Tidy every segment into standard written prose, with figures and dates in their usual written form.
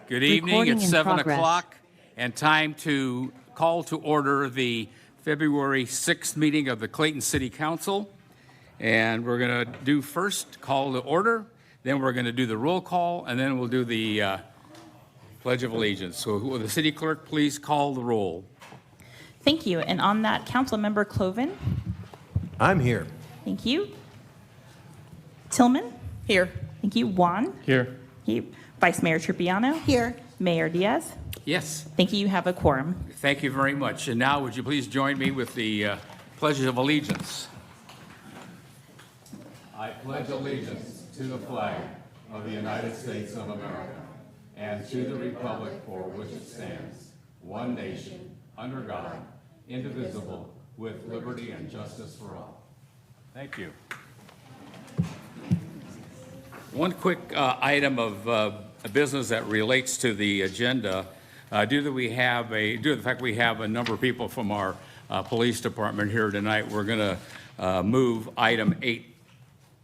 Good evening. It's 7 progress. o'clock and time to call to order the February 6th meeting of the Clayton City Council. And we're going to do first call to order, then we're going to do the roll call, and then we'll do the Pledge of Allegiance. So will the city clerk please call the roll? Thank you. And on that, Councilmember Cloven. I'm here. Thank you. Tillman. Here. Thank you. Juan. Here. Thank you. Vice Mayor Tripiano. Here. Mayor Diaz. Yes. Thank you. You have a quorum. Thank you very much. And now would you please join me with the Pledge of Allegiance? I pledge allegiance to the flag of the United States of America and to the republic for which it stands, one nation, under God, indivisible, with liberty and justice for all. Thank you. One quick item of business that relates to the agenda, due to the fact we have a number of people from our police department here tonight, we're going to move item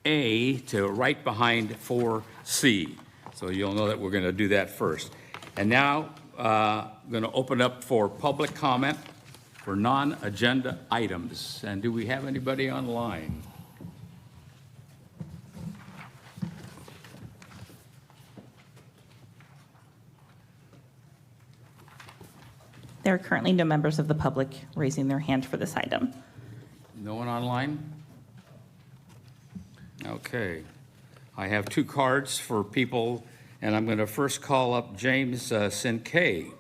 8A to right behind 4C. So you'll know that we're going to do that first. And now I'm going to open up for public comment for non-agenda items. And do we have anybody online? There are currently no members of the public raising their hand for this item. No one online? Okay. I have two cards for people, and I'm going to first call up James Sinkay.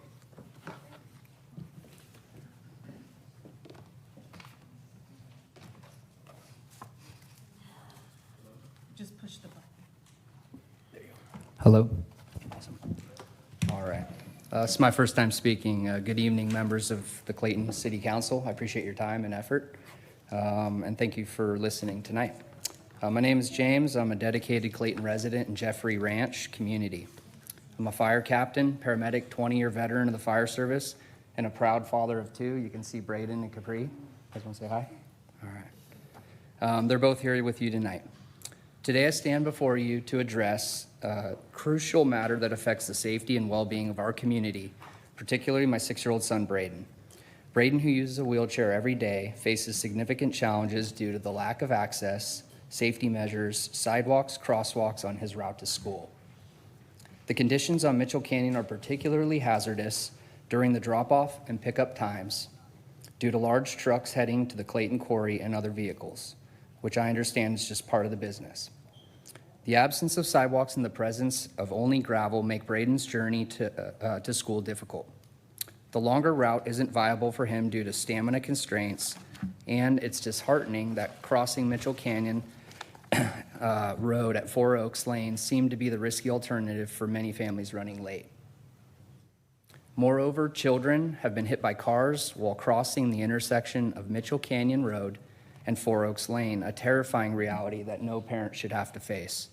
Just push the button. Hello. Awesome. All right. It's my first time speaking. Good evening, members of the Clayton City Council. I appreciate your time and effort, and thank you for listening tonight. My name is James. I'm a dedicated Clayton resident in Jeffrey Ranch community. I'm a fire captain, paramedic, 20-year veteran of the fire service, and a proud father of two. You can see Braden and Capri. You guys want to say hi? All right. They're both here with you tonight. Today I stand before you to address a crucial matter that affects the safety and well-being of our community, particularly my 6-year-old son, Braden. Braden, who uses a wheelchair every day, faces significant challenges due to the lack of access, safety measures, sidewalks, crosswalks on his route to school. The conditions on Mitchell Canyon are particularly hazardous during the drop-off and pickup times due to large trucks heading to the Clayton Quarry and other vehicles, which I understand is just part of the business. The absence of sidewalks and the presence of only gravel make Braden's journey to school difficult. The longer route isn't viable for him due to stamina constraints, and it's disheartening that crossing Mitchell Canyon Road at 4 Oaks Lane seemed to be the risky alternative for many families running late. Moreover, children have been hit by cars while crossing the intersection of Mitchell Canyon Road and 4 Oaks Lane, a terrifying reality that no parent should have to face.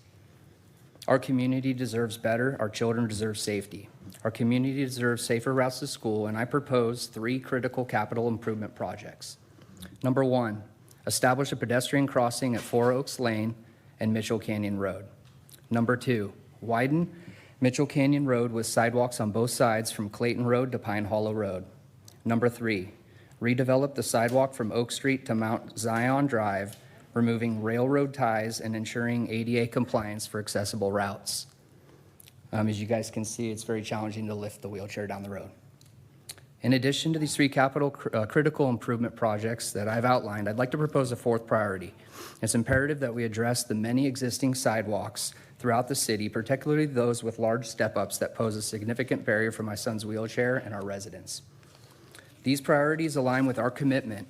Our community deserves better. Our children deserve safety. Our community deserves safer routes to school, and I propose 3 critical capital improvement projects. Number 1, establish a pedestrian crossing at 4 Oaks Lane and Mitchell Canyon Road. Number 2, widen Mitchell Canyon Road with sidewalks on both sides from Clayton Road to Pine Hollow Road. Number 3, redevelop the sidewalk from Oak Street to Mount Zion Drive, removing railroad ties and ensuring ADA compliance for accessible routes. As you guys can see, it's very challenging to lift the wheelchair down the road. In addition to these 3 critical improvement projects that I've outlined, I'd like to propose a 4th priority. It's imperative that we address the many existing sidewalks throughout the city, particularly those with large step-ups that pose a significant barrier for my son's wheelchair and our residents. These priorities align with our commitment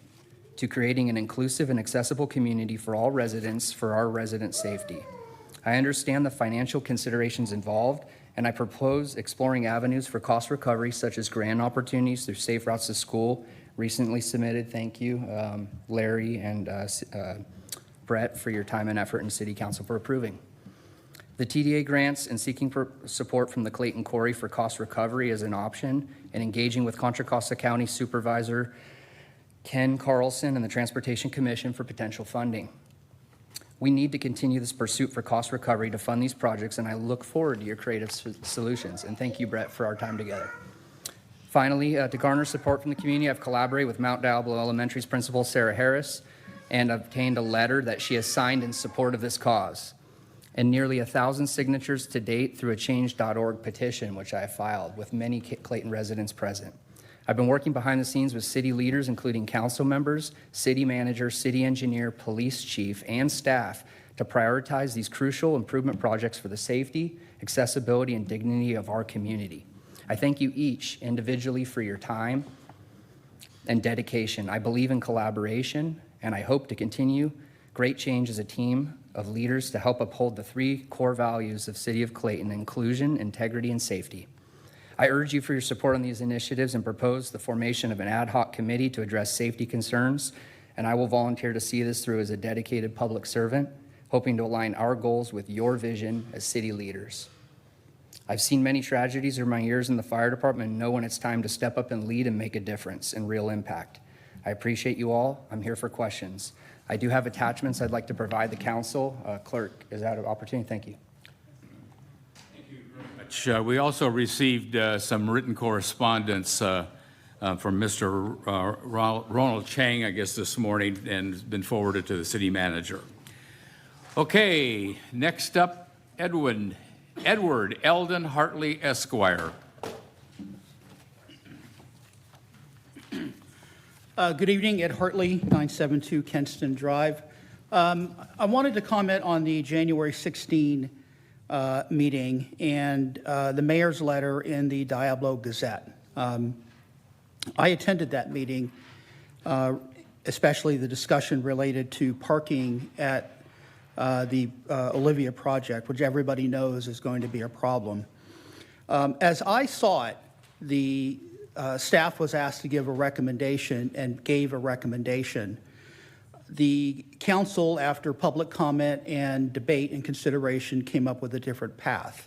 to creating an inclusive and accessible community for all residents for our resident safety. I understand the financial considerations involved, and I propose exploring avenues for cost recovery, such as grant opportunities through Safe Routes to School, recently submitted. Thank you, Larry and Brett, for your time and effort, and City Council for approving. The TDA grants and seeking support from the Clayton Quarry for cost recovery is an option, and engaging with Contra Costa County Supervisor Ken Carlson and the Transportation Commission for potential funding. We need to continue this pursuit for cost recovery to fund these projects, and I look forward to your creative solutions. And thank you, Brett, for our time together. Finally, to garner support from the community, I've collaborated with Mount Diablo Elementary's principal, Sarah Harris, and obtained a letter that she has signed in support of this cause, and nearly 1,000 signatures to date through a change.org petition, which I have filed with many Clayton residents present. I've been working behind the scenes with city leaders, including council members, city manager, city engineer, police chief, and staff to prioritize these crucial improvement projects for the safety, accessibility, and dignity of our community. I thank you each individually for your time and dedication. I believe in collaboration, and I hope to continue great change as a team of leaders to help uphold the 3 core values of City of Clayton: inclusion, integrity, and safety. I urge you for your support on these initiatives and propose the formation of an ad hoc committee to address safety concerns, and I will volunteer to see this through as a dedicated public servant, hoping to align our goals with your vision as city leaders. I've seen many tragedies over my years in the fire department and know when it's time to step up and lead and make a difference and real impact. I appreciate you all. I'm here for questions. I do have attachments I'd like to provide the council. Clerk, is that an opportunity? Thank you. We also received some written correspondence from Mr. Ronald Chang, I guess, this morning, and it's been forwarded to the city manager. Okay, next up, Edward Eldon Hartley, Esquire. Good evening, Ed Hartley, 972 Kenston Drive. I wanted to comment on the January 16 meeting and the mayor's letter in the Diablo Gazette. I attended that meeting, especially the discussion related to parking at the Olivia project, which everybody knows is going to be a problem. As I saw it, the staff was asked to give a recommendation and gave a recommendation. The council, after public comment and debate and consideration, came up with a different path,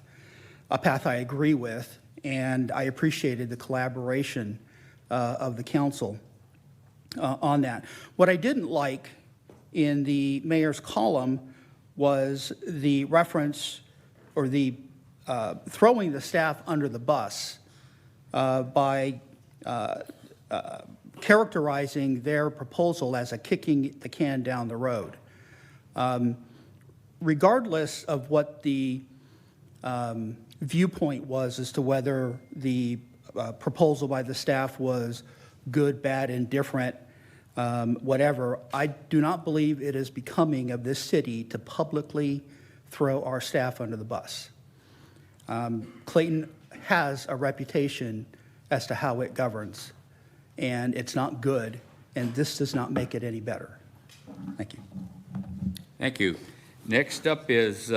a path I agree with, and I appreciated the collaboration of the council on that. What I didn't like in the mayor's column was the reference or the throwing the staff under the bus by characterizing their proposal as a kicking the can down the road. Regardless of what the viewpoint was as to whether the proposal by the staff was good, bad, indifferent, whatever, I do not believe it is becoming of this city to publicly throw our staff under the bus. Clayton has a reputation as to how it governs, and it's not good, and this does not make it any better. Thank you. Thank you. Next up is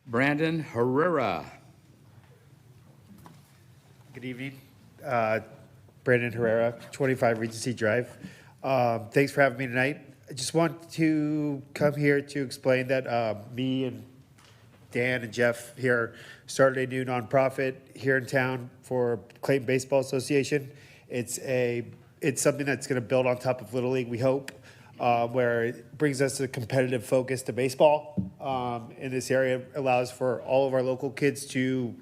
Brandon Herrera. Good evening. Brandon Herrera, 25 Regency Drive. Thanks for having me tonight. I just want to come here to explain that me and Dan and Jeff here started a new nonprofit here in town for Clayton Baseball Association. It's something that's going to build on top of Little League, we hope, where it brings us a competitive focus to baseball. In this area, allows for all of our local kids to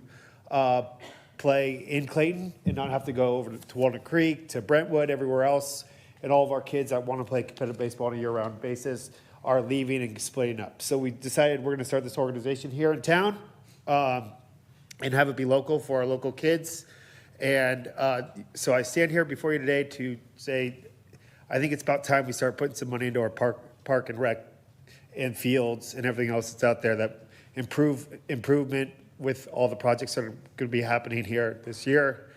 play in Clayton and not have to go over to Walnut Creek, to Brentwood, everywhere else. And all of our kids that want to play competitive baseball on a year-round basis are leaving and splitting up. So we decided we're going to start this organization here in town and have it be local for our local kids. And so I stand here before you today to say I think it's about time we start putting some money into our park and rec and fields and everything else that's out there, that improvement with all the projects that are going to be happening here this year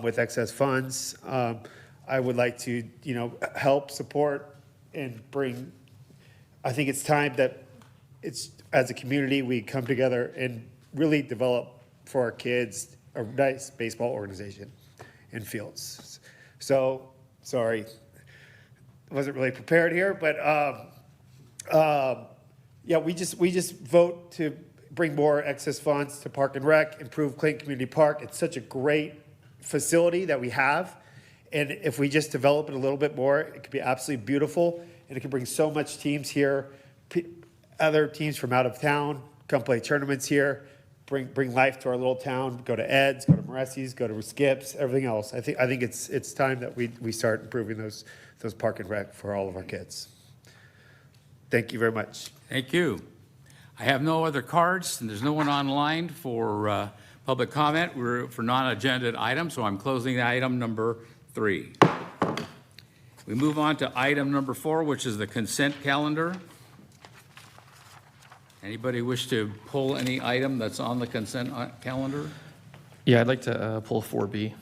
with excess funds. I would like to, help support and bring. I think it's time that as a community we come together and really develop for our kids a nice baseball organization and fields. So sorry, I wasn't really prepared here, but yeah, we just vote to bring more excess funds to Park and Rec, improve Clayton Community Park. It's such a great facility that we have. And if we just develop it a little bit more, it could be absolutely beautiful. And it can bring so much teams here other teams from out of town come play tournaments here, bring life to our little town, go to Ed's, go to Moressi's, go to Skip's, everything else. I think it's time that we start improving those park and rec for all of our kids. Thank you very much. Thank you. I have no other cards, and there's no one online for public comment. We're for non-agenda items, so I'm closing item number 3. We move on to item number 4, which is the consent calendar. Anybody wish to pull any item that's on the consent calendar? Yeah, I'd like to pull 4B.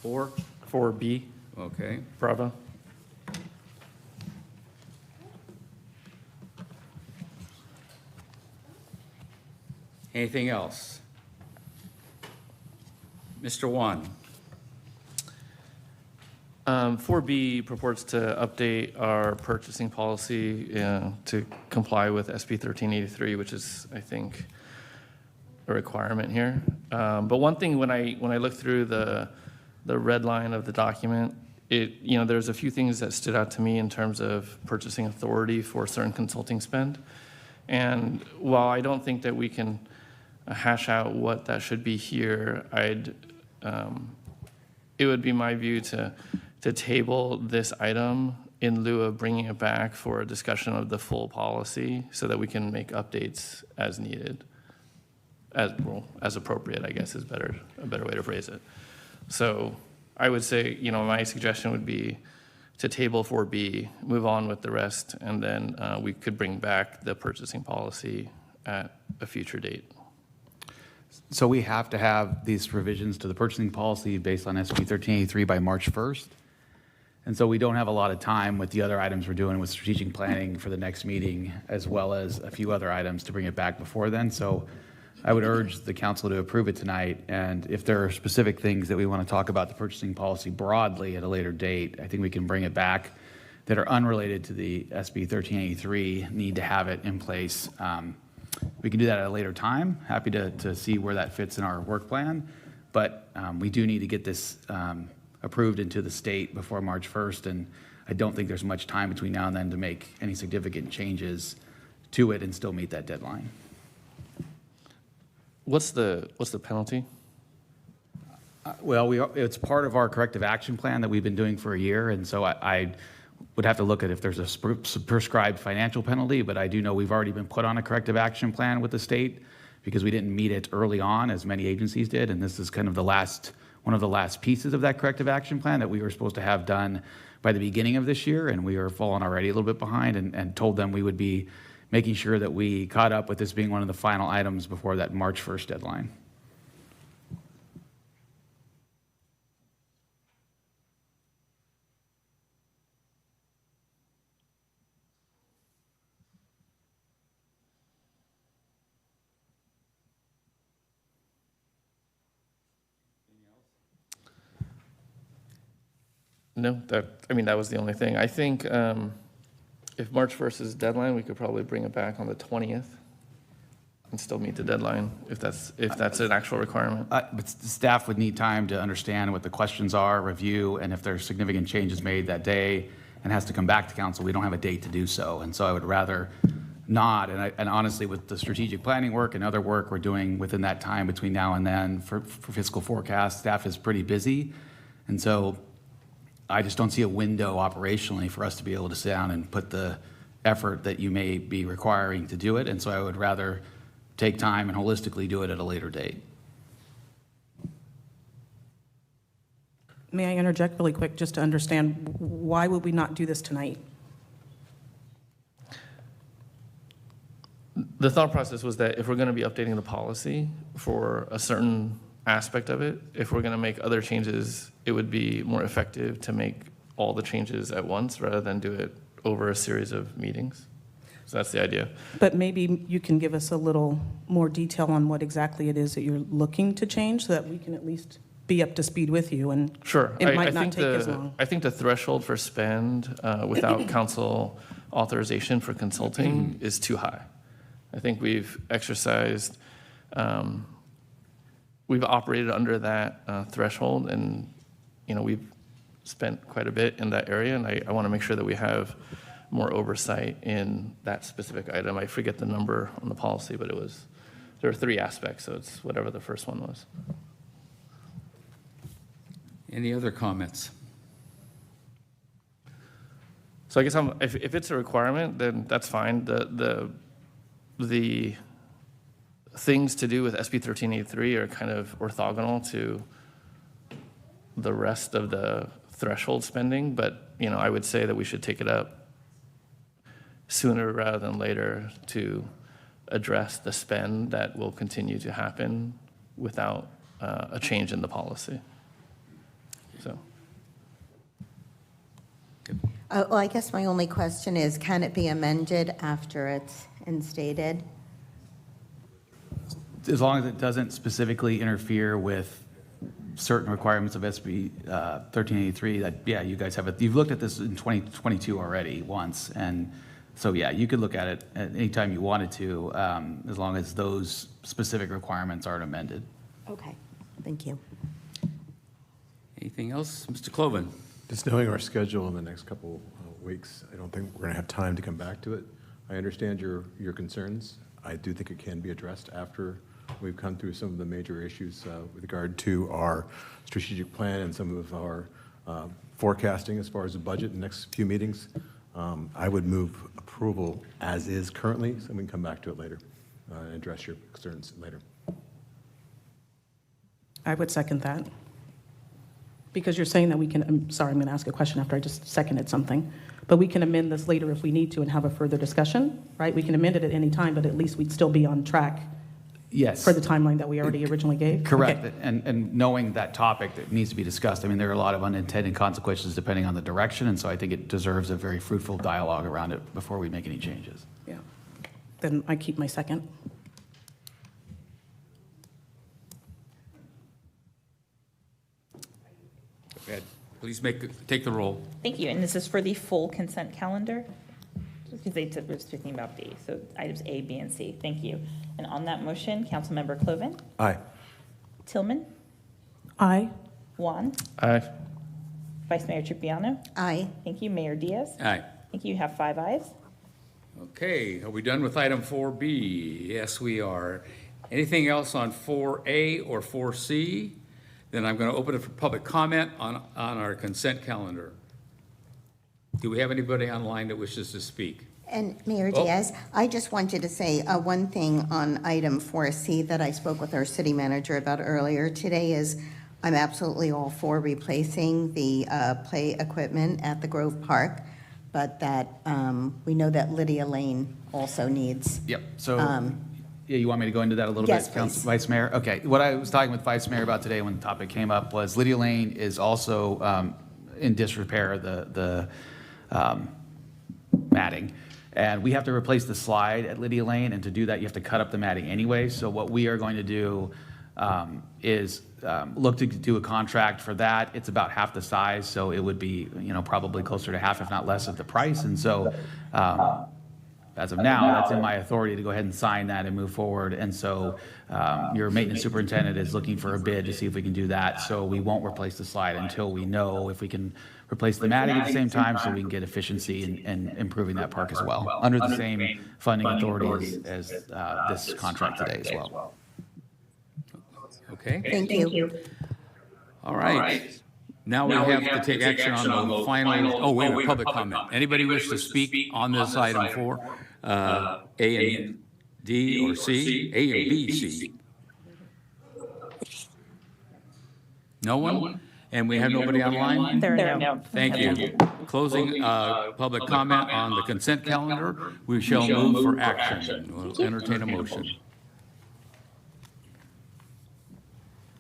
4? 4B, Okay. Bravo. Anything else? Mr. One. 4B purports to update our purchasing policy to comply with SB 1383, which is, I think, a requirement here. But one thing, when I look through the red line of the document, there's a few things that stood out to me in terms of purchasing authority for certain consulting spend. And while I don't think that we can hash out what that should be here, it would be my view to table this item in lieu of bringing it back for a discussion of the full policy so that we can make updates as needed, as appropriate, I guess is a better way to phrase it. So I would say, my suggestion would be to table 4B, move on with the rest, and then we could bring back the purchasing policy at a future date. So we have to have these revisions to the purchasing policy based on SB 1383 by March 1st. And so we don't have a lot of time with the other items we're doing with strategic planning for the next meeting, as well as a few other items to bring it back before then. So I would urge the council to approve it tonight. And if there are specific things that we want to talk about the purchasing policy broadly at a later date, I think we can bring it back that are unrelated to the SB 1383, need to have it in place. We can do that at a later time. Happy to see where that fits in our work plan. But we do need to get this approved into the state before March 1st. And I don't think there's much time between now and then to make any significant changes to it and still meet that deadline. What's the penalty? Well, it's part of our corrective action plan that we've been doing for a year. And so I would have to look at if there's a prescribed financial penalty, but I do know we've already been put on a corrective action plan with the state because we didn't meet it early on as many agencies did. And this is kind of one of the last pieces of that corrective action plan that we were supposed to have done by the beginning of this year. And we are falling already a little bit behind and told them we would be making sure that we caught up with this being one of the final items before that March 1st deadline. No, that was the only thing. I think if March 1st is deadline, we could probably bring it back on the 20th and still meet the deadline if that's an actual requirement. But the staff would need time to understand what the questions are, review, and if there's significant changes made that day and has to come back to council, we don't have a date to do so. And so I would rather not. And honestly, with the strategic planning work and other work we're doing within that time between now and then for fiscal forecast, staff is pretty busy. And so I just don't see a window operationally for us to be able to sit down and put the effort that you may be requiring to do it. And so I would rather take time and holistically do it at a later date. May I interject really quick just to understand, why would we not do this tonight? The thought process was that if we're going to be updating the policy for a certain aspect of it, if we're going to make other changes, it would be more effective to make all the changes at once rather than do it over a series of meetings. So that's the idea. But maybe you can give us a little more detail on what exactly it is that you're looking to change so that we can at least be up to speed with you, and Sure. it might I not think take as long. I think the threshold for spend without council authorization for consulting is too high. I think we've exercised, we've operated under that threshold, and we've spent quite a bit in that area, and I want to make sure that we have more oversight in that specific item. I forget the number on the policy, but there are 3 aspects, so it's whatever the first one was. Any other comments? So I guess if it's a requirement, then that's fine. The things to do with SB 1383 are kind of orthogonal to the rest of the threshold spending, but, I would say that we should take it up sooner rather than later to address the spend that will continue to happen without a change in the policy. So. Well, I guess my only question is, can it be amended after it's instated? As long as it doesn't specifically interfere with certain requirements of SB 1383, that, yeah, you guys you've looked at this in 2022 already once, and so, yeah, you could look at it at any time you wanted to, as long as those specific requirements aren't amended. Okay, thank you. Anything else? Mr. Cloven? Just knowing our schedule in the next couple weeks, I don't think we're going to have time to come back to it. I understand your concerns. I do think it can be addressed after we've come through some of the major issues with regard to our strategic plan and some of our forecasting as far as the budget in the next few meetings. I would move approval as is currently, so we can come back to it later and address your concerns later. I would second that. Because you're saying that we can, I'm sorry, I'm going to ask a question after I just seconded something, but we can amend this later if we need to and have a further discussion, right? We can amend it at any time, but at least we'd still be on track Yes. for the timeline that we already originally gave? Correct. Okay. And knowing that topic that needs to be discussed, I mean, there are a lot of unintended consequences depending on the direction, and so I think it deserves a very fruitful dialogue around it before we make any changes. Yeah. Then I keep my second. Go ahead. Please take the roll. Thank you. And this is for the full consent calendar? Just because they said we're speaking about B, so items A, B, and C. Thank you. And on that motion, Councilmember Cloven, Aye. Tillman, Aye. Juan, Aye. Vice Mayor Tripiano. Aye. Thank you, Mayor Diaz. Aye. Thank you. You have 5 ayes. Okay, are we done with item 4B? Yes, we are. Anything else on 4A or 4C? Then I'm going to open it for public comment on our consent calendar. Do we have anybody online that wishes to speak? And Mayor Oh. Diaz, I just wanted to say one thing on item 4C that I spoke with our city manager about earlier today is I'm absolutely all for replacing the play equipment at the Grove Park, but that we know that Lydia Lane also needs. Yep, so, yeah, you want me to go into that a little Yes, bit, please. Vice Mayor? Okay, what I was talking with Vice Mayor about today when the topic came up was Lydia Lane is also in disrepair, the matting. And we have to replace the slide at Lydia Lane, and to do that, you have to cut up the matting anyway. So what we are going to do is look to do a contract for that. It's about half the size, so it would be, probably closer to half, if not less, of the price. And so as of now, that's in my authority to go ahead and sign that and move forward. And so your maintenance superintendent is looking for a bid to see if we can do that. So we won't replace the slide until we know if we can replace the matting at the same time, so we can get efficiency in improving that park as well, under the same funding authority as this contract today as well. Okay, Thank you. all right. Now we have to take action on the final, wait a minute, public comment. Anybody wish to speak on this item 4? A and D or C? A and B, C? No one? And we have nobody online? There are no. Thank you. Closing public comment on the consent calendar, we shall move for action. We'll entertain a motion.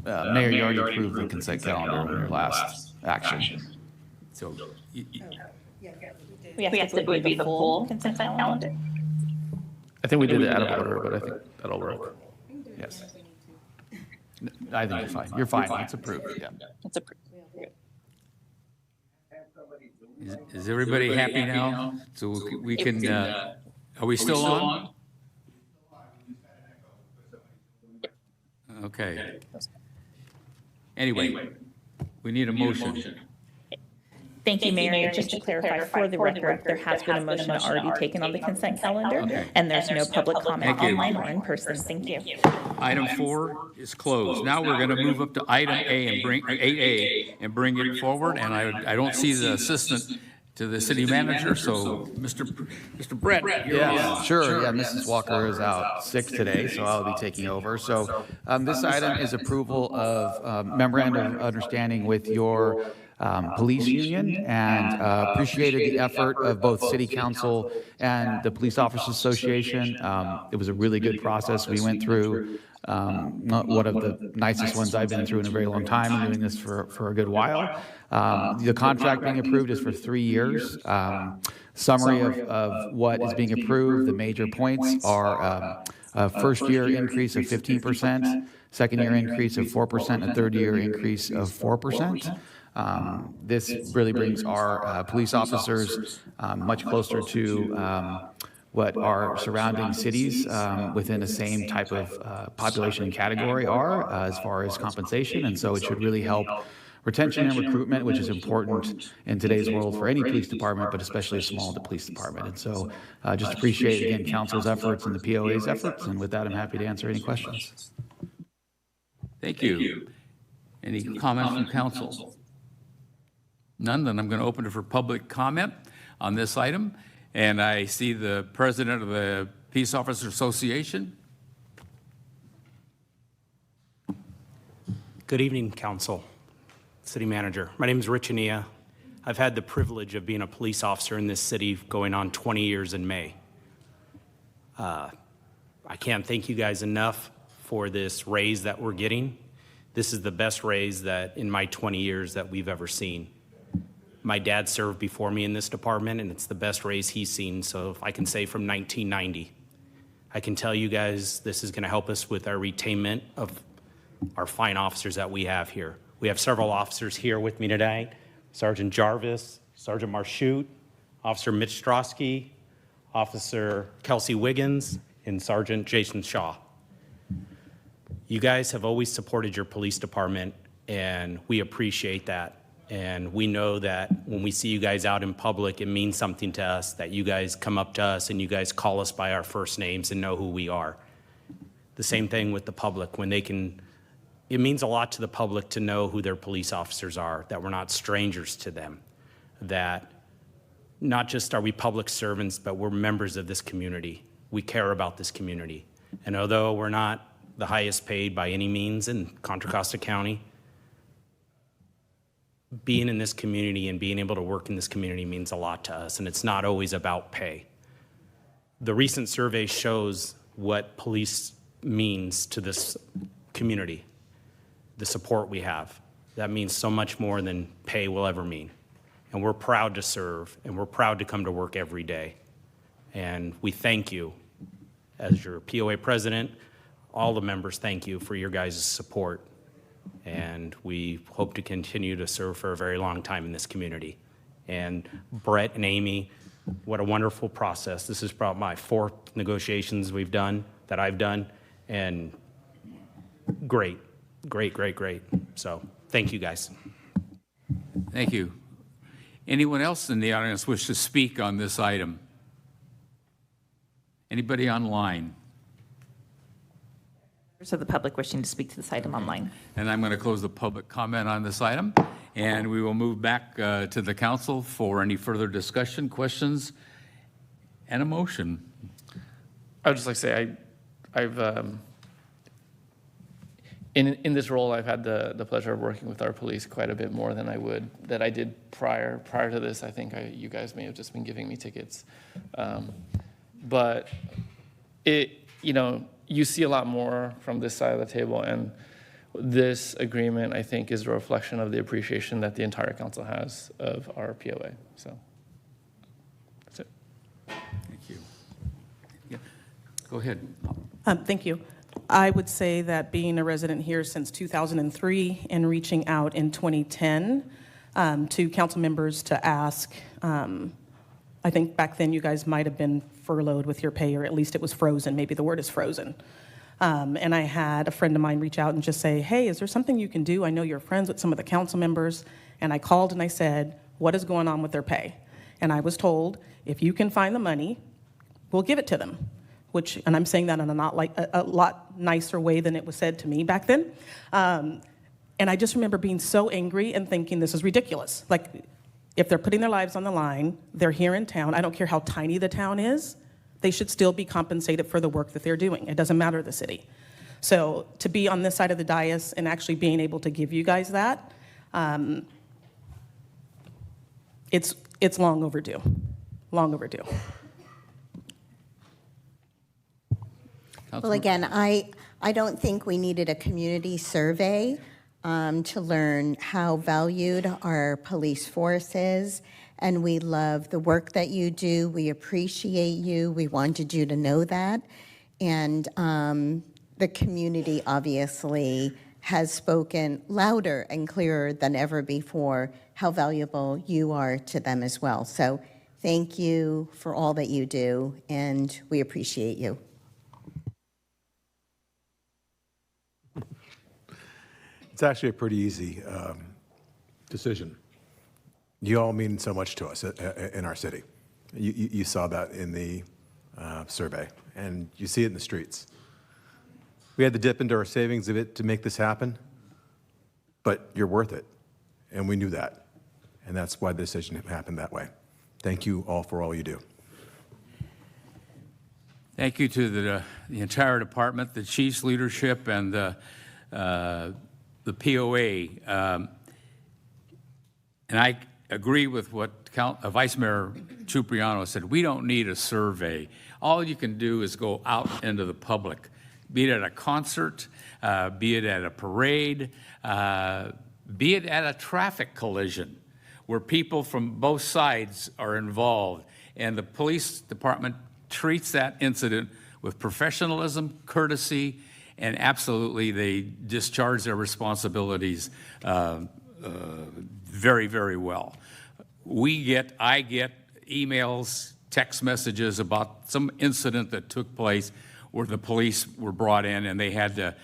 Mayor, you already approved the consent calendar in your last action. So, We asked if it would be the full consent calendar. I think we did it out of order, but I think that'll work. Yes. I think you're fine. You're fine. It's approved, yeah. It's approved. is everybody happy now? So we can, are we still on? Okay. Anyway, we need a motion. Thank you, Mayor. And just to clarify for the record, there has been a motion already taken on the consent calendar, and there's no public comment Thank you. online or in person. Thank you. Item 4 is closed. Now we're going to move up to item A and bring, 8A, and bring it forward, and I don't see the assistant to the city manager, so Mr. Brett, you're on. Sure, yeah, Mrs. Walker is out sick today, so I'll be taking over. So this item is approval of memorandum of understanding with your police union, and appreciated the effort of both city council and the Police Officers Association. It was a really good process we went through. One of the nicest ones I've been through in a very long time, and doing this for a good while. The contract being approved is for 3 years. Summary of what is being approved, the major points are a first-year increase of 15%, second-year increase of 4%, and third-year increase of 4%. This really brings our police officers much closer to what our surrounding cities within the same type of population and category are as far as compensation. And so it should really help retention and recruitment, which is important in today's world for any police department, but especially a small police department. And so just appreciate, again, council's efforts and the POA's efforts. And with that, I'm happy to answer any questions. Thank you. Any comments from council? None, then I'm going to open it for public comment on this item. And I see the president of the Peace Officers Association. Good evening, council, city manager. My name is Rich Ania. I've had the privilege of being a police officer in this city going on 20 years in May. I can't thank you guys enough for this raise that we're getting. This is the best raise that in my 20 years that we've ever seen. My dad served before me in this department, and it's the best raise he's seen. So if I can say from 1990, I can tell you guys this is going to help us with our retainment of our fine officers that we have here. We have several officers here with me tonight: Sergeant Jarvis, Sergeant Marchute, Officer Mitch Strosky, Officer Kelsey Wiggins, and Sergeant Jason Shaw. You guys have always supported your police department, and we appreciate that. And we know that when we see you guys out in public, it means something to us that you guys come up to us and you guys call us by our first names and know who we are. The same thing with the public. When they can, it means a lot to the public to know who their police officers are, that we're not strangers to them, that not just are we public servants, but we're members of this community. We care about this community. And although we're not the highest paid by any means in Contra Costa County, being in this community and being able to work in this community means a lot to us, and it's not always about pay. The recent survey shows what police means to this community, the support we have. That means so much more than pay will ever mean. And we're proud to serve, and we're proud to come to work every day. And we thank you, as your POA president, all the members thank you for your guys' support. And we hope to continue to serve for a very long time in this community. And Brett and Amy, what a wonderful process. This is probably my 4th negotiations we've done, that I've done, and great, great, great, great. So thank you, guys. Thank you. Anyone else in the audience wish to speak on this item? Anybody online? Members of the public wishing to speak to this item online. And I'm going to close the public comment on this item, and we will move back to the council for any further discussion, questions, and a motion. I would just like to say I've in this role I've had the pleasure of working with our police quite a bit more than I did prior to this. I think you guys may have just been giving me tickets, but you see a lot more from this side of the table, and this agreement, I think, is a reflection of the appreciation that the entire council has of our POA. So that's it. Thank you. Yeah. Go ahead. Thank you. I would say that being a resident here since 2003 and reaching out in 2010 to council members to ask, I think back then you guys might have been furloughed with your pay, or at least it was frozen. Maybe the word is frozen. And I had a friend of mine reach out and just say, hey, is there something you can do? I know you're friends with some of the council members. And I called and I said, what is going on with their pay. And I was told, if you can find the money, we'll give it to them, and I'm saying that in a lot nicer way than it was said to me back then. And I just remember being so angry and thinking, this is ridiculous. Like, if they're putting their lives on the line, they're here in town, I don't care how tiny the town is, they should still be compensated for the work that they're doing. It doesn't matter the city. So to be on this side of the dais and actually being able to give you guys that, it's long overdue, long overdue. Well, again, I don't think we needed a community survey to learn how valued our police force is, and we love the work that you do. We appreciate you. We wanted you to know that. And the community obviously has spoken louder and clearer than ever before how valuable you are to them as well. So thank you for all that you do, and we appreciate you. It's actually a pretty easy decision. You all mean so much to us in our city. You saw that in the survey, and you see it in the streets. We had to dip into our savings a bit to make this happen, but you're worth it, and we knew that, and that's why the decision happened that way. Thank you all for all you do. Thank you to the entire department, the chief's leadership, and the POA. And I agree with what Vice Mayor Cipriano said. We don't need a survey. All you can do is go out into the public, be it at a concert, be it at a parade, be it at a traffic collision where people from both sides are involved. And the police department treats that incident with professionalism, courtesy, and absolutely they discharge their responsibilities very, very well. I get emails, text messages about some incident that took place where the police were brought in and they had to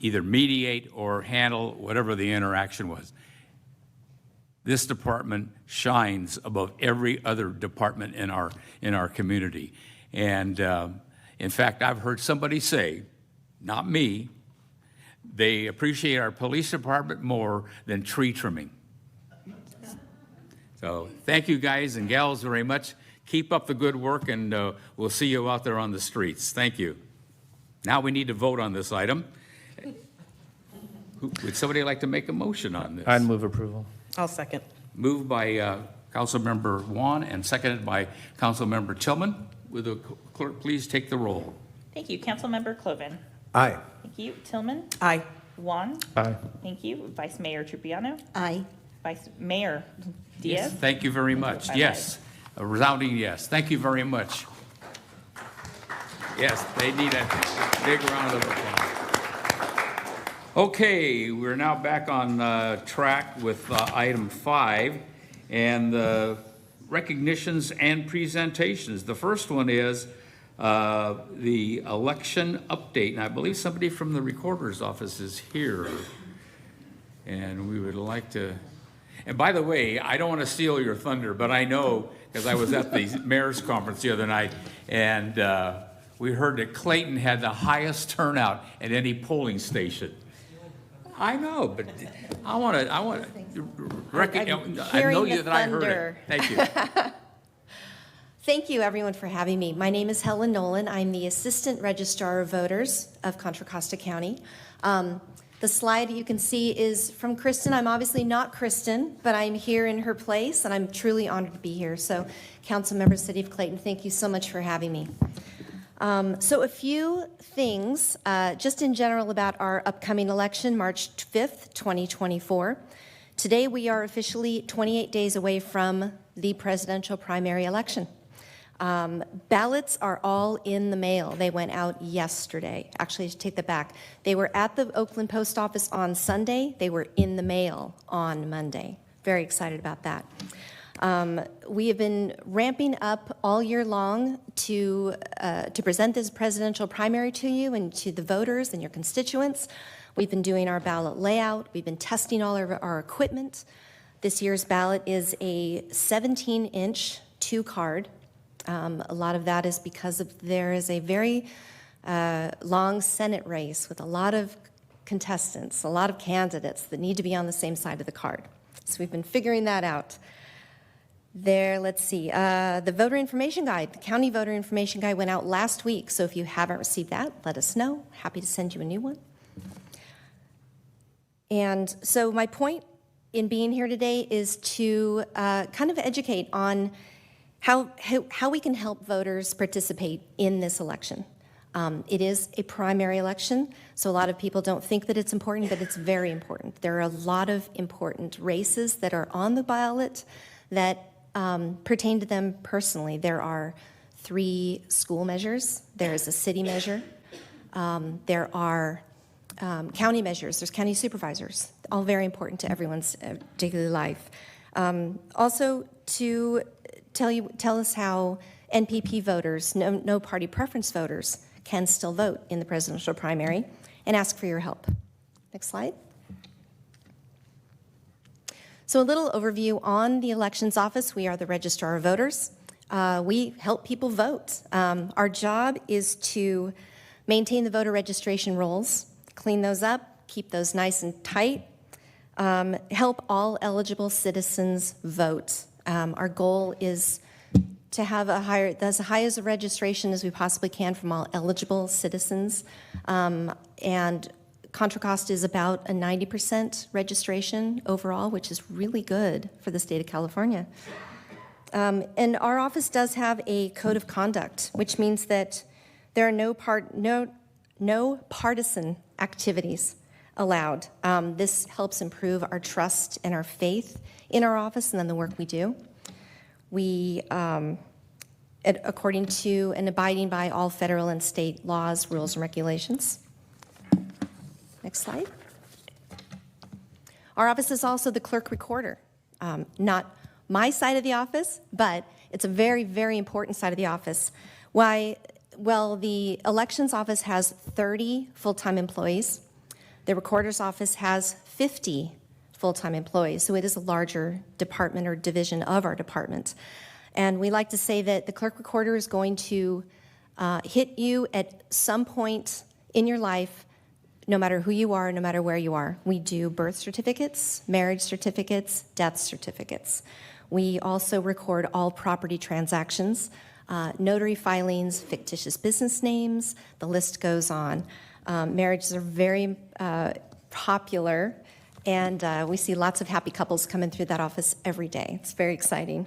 either mediate or handle whatever the interaction was. This department shines above every other department in our community. And in fact, I've heard somebody say, not me, they appreciate our police department more than tree trimming. So thank you guys and gals very much. Keep up the good work, and we'll see you out there on the streets. Thank you. Now we need to vote on this item. Would somebody like to make a motion on this? I'd move approval. I'll second. Moved by Councilmember Juan and seconded by Councilmember Tillman. Would the clerk please take the roll? Thank you. Councilmember Cloven. Aye. Thank you. Tillman. Aye. Juan. Aye. Thank you. Vice Mayor Cipriano. Aye. Vice Mayor Diaz. Thank you very much. Bye-bye. Yes, a resounding yes. Thank you very much. Yes, they need a big round of applause. Okay, we're now back on track with item 5 and the recognitions and presentations. The first one is the election update, and I believe somebody from the recorder's office is here. And we would like to, and by the way, I don't want to steal your thunder, but I know, because I was at the mayor's conference the other night, and we heard that Clayton had the highest turnout at any polling station. I know, but I want to I know you that I heard it. Thank you. Thank you, everyone, for having me. My name is Helen Nolan. I'm the Assistant Registrar of Voters of Contra Costa County. The slide you can see is from Kristen. I'm obviously not Kristen, but I'm here in her place, and I'm truly honored to be here. So, Council Members, City of Clayton, thank you so much for having me. So a few things, just in general about our upcoming election, March 5th, 2024. Today we are officially 28 days away from the presidential primary election. Ballots are all in the mail. They went out yesterday. Actually, to take that back, they were at the Oakland Post Office on Sunday. They were in the mail on Monday. Very excited about that. We have been ramping up all year long to present this presidential primary to you and to the voters and your constituents. We've been doing our ballot layout. We've been testing all of our equipment. This year's ballot is a 17-inch two-card. A lot of that is because there is a very long Senate race with a lot of contestants, a lot of candidates that need to be on the same side of the card. So we've been figuring that out. There, let's see, the voter information guide, the county voter information guide went out last week. So if you haven't received that, let us know. Happy to send you a new one. And so my point in being here today is to kind of educate on how we can help voters participate in this election. It is a primary election, so a lot of people don't think that it's important, but it's very important. There are a lot of important races that are on the ballot that pertain to them personally. There are 3 school measures. There is a city measure. There are county measures. There's county supervisors, all very important to everyone's daily life. Also, to tell us how NPP voters, no party preference voters, can still vote in the presidential primary, and ask for your help. Next slide. So a little overview on the Elections Office. We are the Registrar of Voters. We help people vote. Our job is to maintain the voter registration rolls, clean those up, keep those nice and tight, help all eligible citizens vote. Our goal is to have as high as a registration as we possibly can from all eligible citizens. And Contra Costa is about a 90% registration overall, which is really good for the state of California. And our office does have a code of conduct, which means that there are no partisan activities allowed. This helps improve our trust and our faith in our office and then the work we do. We, according to and abiding by all federal and state laws, rules, and regulations. Next slide. Our office is also the clerk recorder. Not my side of the office, but it's a very, very important side of the office. Why? Well, the elections office has 30 full-time employees. The recorder's office has 50 full-time employees, so it is a larger department or division of our department. And we like to say that the clerk recorder is going to hit you at some point in your life, no matter who you are, no matter where you are. We do birth certificates, marriage certificates, death certificates. We also record all property transactions, notary filings, fictitious business names, the list goes on. Marriages are very popular, and we see lots of happy couples coming through that office every day. It's very exciting.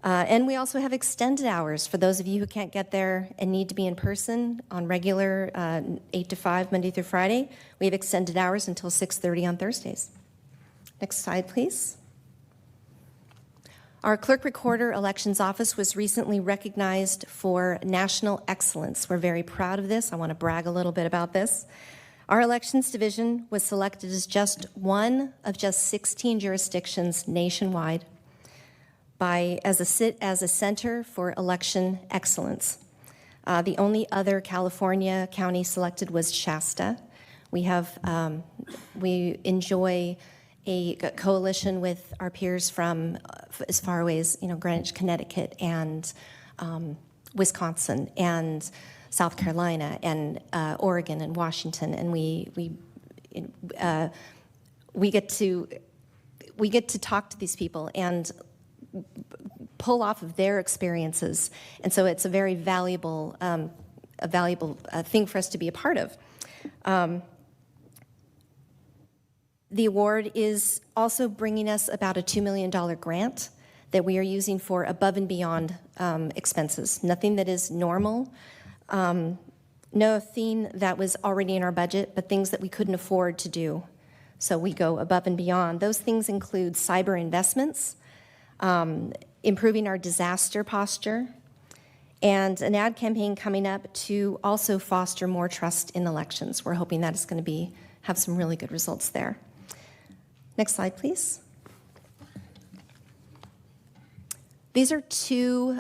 And we also have extended hours for those of you who can't get there and need to be in person on regular 8 to 5, Monday through Friday. We have extended hours until 6:30 on Thursdays. Next slide, please. Our clerk recorder elections office was recently recognized for national excellence. We're very proud of this. I want to brag a little bit about this. Our elections division was selected as just one of just 16 jurisdictions nationwide as a center for election excellence. The only other California county selected was Shasta. We enjoy a coalition with our peers from as far away as Greenwich, Connecticut, and Wisconsin, and South Carolina, and Oregon, and Washington, and we get to talk to these people and pull off of their experiences, and so it's a very valuable thing for us to be a part of. The award is also bringing us about a $2 million grant that we are using for above and beyond expenses. Nothing that is normal, nothing that was already in our budget, but things that we couldn't afford to do. So we go above and beyond. Those things include cyber investments, improving our disaster posture, and an ad campaign coming up to also foster more trust in elections. We're hoping that is going to have some really good results there. Next slide, please. These are two,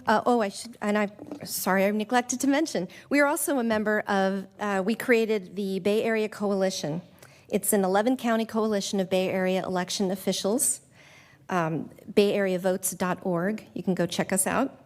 sorry, I neglected to mention, we are also a member of, we created the Bay Area Coalition. It's an 11-county coalition of Bay Area election officials. bayareavotes.org. You can go check us out.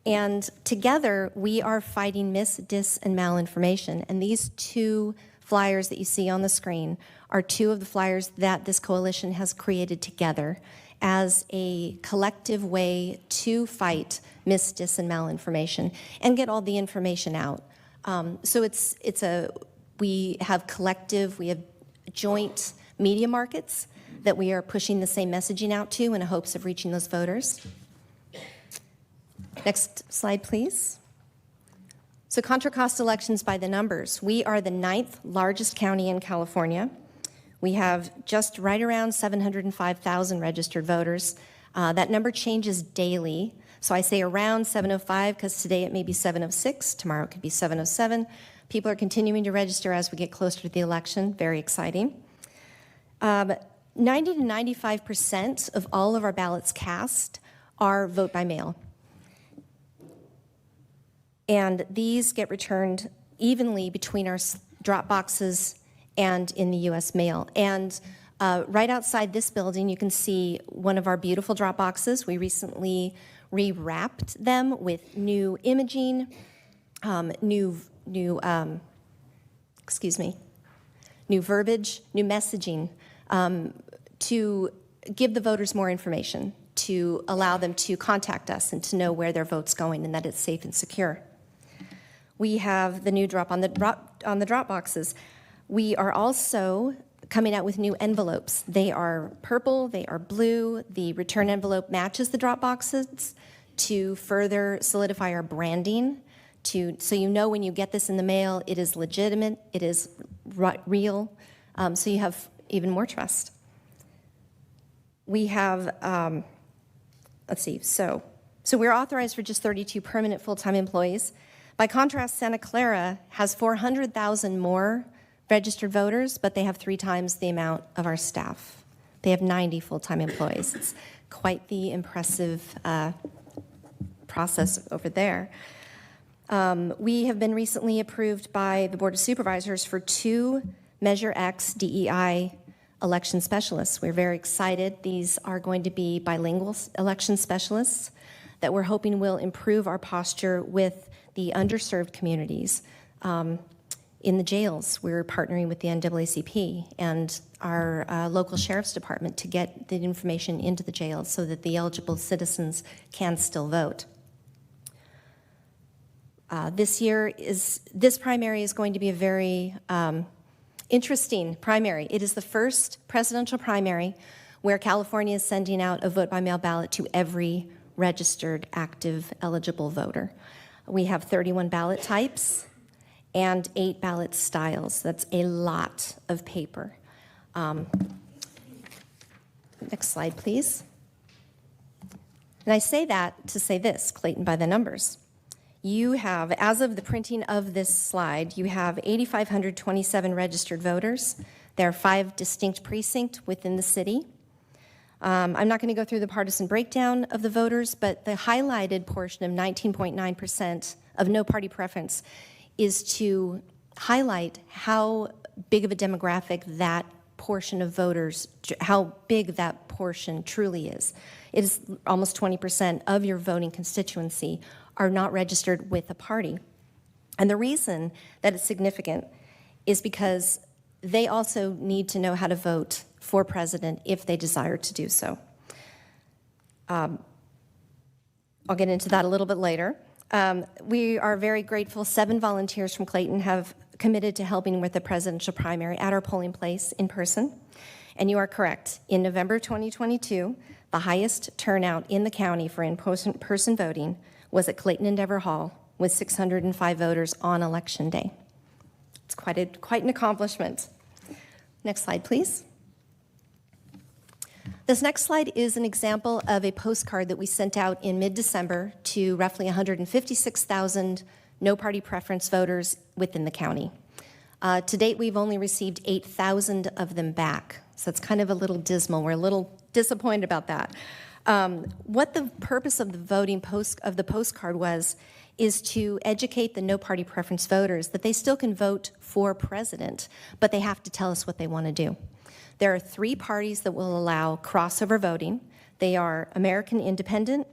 And together, we are fighting mis, dis, and malinformation. And these two flyers that you see on the screen are two of the flyers that this coalition has created together as a collective way to fight mis, dis, and malinformation and get all the information out. So we have joint media markets that we are pushing the same messaging out to in hopes of reaching those voters. Next slide, please. So Contra Costa elections by the numbers. We are the 9th largest county in California. We have just right around 705,000 registered voters. That number changes daily. So I say around 705 because today it may be 706, tomorrow it could be 707. People are continuing to register as we get closer to the election. Very exciting. 90 to 95% of all of our ballots cast are vote by mail. And these get returned evenly between our drop boxes and in the U.S. mail. And right outside this building, you can see one of our beautiful drop boxes. We recently rewrapped them with new imaging, new verbiage, new messaging to give the voters more information, to allow them to contact us and to know where their vote's going and that it's safe and secure. We have the new drop on the drop boxes. We are also coming out with new envelopes. They are purple, they are blue. The return envelope matches the drop boxes to further solidify our branding, so you know when you get this in the mail, it is legitimate, it is real, so you have even more trust. We have, so we're authorized for just 32 permanent full-time employees. By contrast, Santa Clara has 400,000 more registered voters, but they have 3 times the amount of our staff. They have 90 full-time employees. It's quite the impressive process over there. We have been recently approved by the Board of Supervisors for 2 Measure X DEI election specialists. We're very excited. These are going to be bilingual election specialists that we're hoping will improve our posture with the underserved communities in the jails. We're partnering with the NAACP and our local sheriff's department to get the information into the jails so that the eligible citizens can still vote. This primary is going to be a very interesting primary. It is the first presidential primary where California is sending out a vote-by-mail ballot to every registered, active, eligible voter. We have 31 ballot types and 8 ballot styles. That's a lot of paper. Next slide, please. And I say that to say this, Clayton by the numbers. You have, as of the printing of this slide, you have 8,527 registered voters. There are 5 distinct precincts within the city. I'm not going to go through the partisan breakdown of the voters, but the highlighted portion of 19.9% of no party preference is to highlight how big of a demographic that portion of voters, how big that portion truly is. It is almost 20% of your voting constituency are not registered with a party. And the reason that it's significant is because they also need to know how to vote for president if they desire to do so. I'll get into that a little bit later. We are very grateful. 7 volunteers from Clayton have committed to helping with the presidential primary at our polling place in person. And you are correct. In November 2022, the highest turnout in the county for in-person voting was at Clayton Endeavor Hall with 605 voters on Election Day. It's quite an accomplishment. Next slide, please. This next slide is an example of a postcard that we sent out in mid-December to roughly 156,000 no-party preference voters within the county. To date, we've only received 8,000 of them back, so it's kind of a little dismal. We're a little disappointed about that. What the purpose of the postcard was is to educate the no-party preference voters that they still can vote for president, but they have to tell us what they want to do. There are 3 parties that will allow crossover voting. They are American Independent,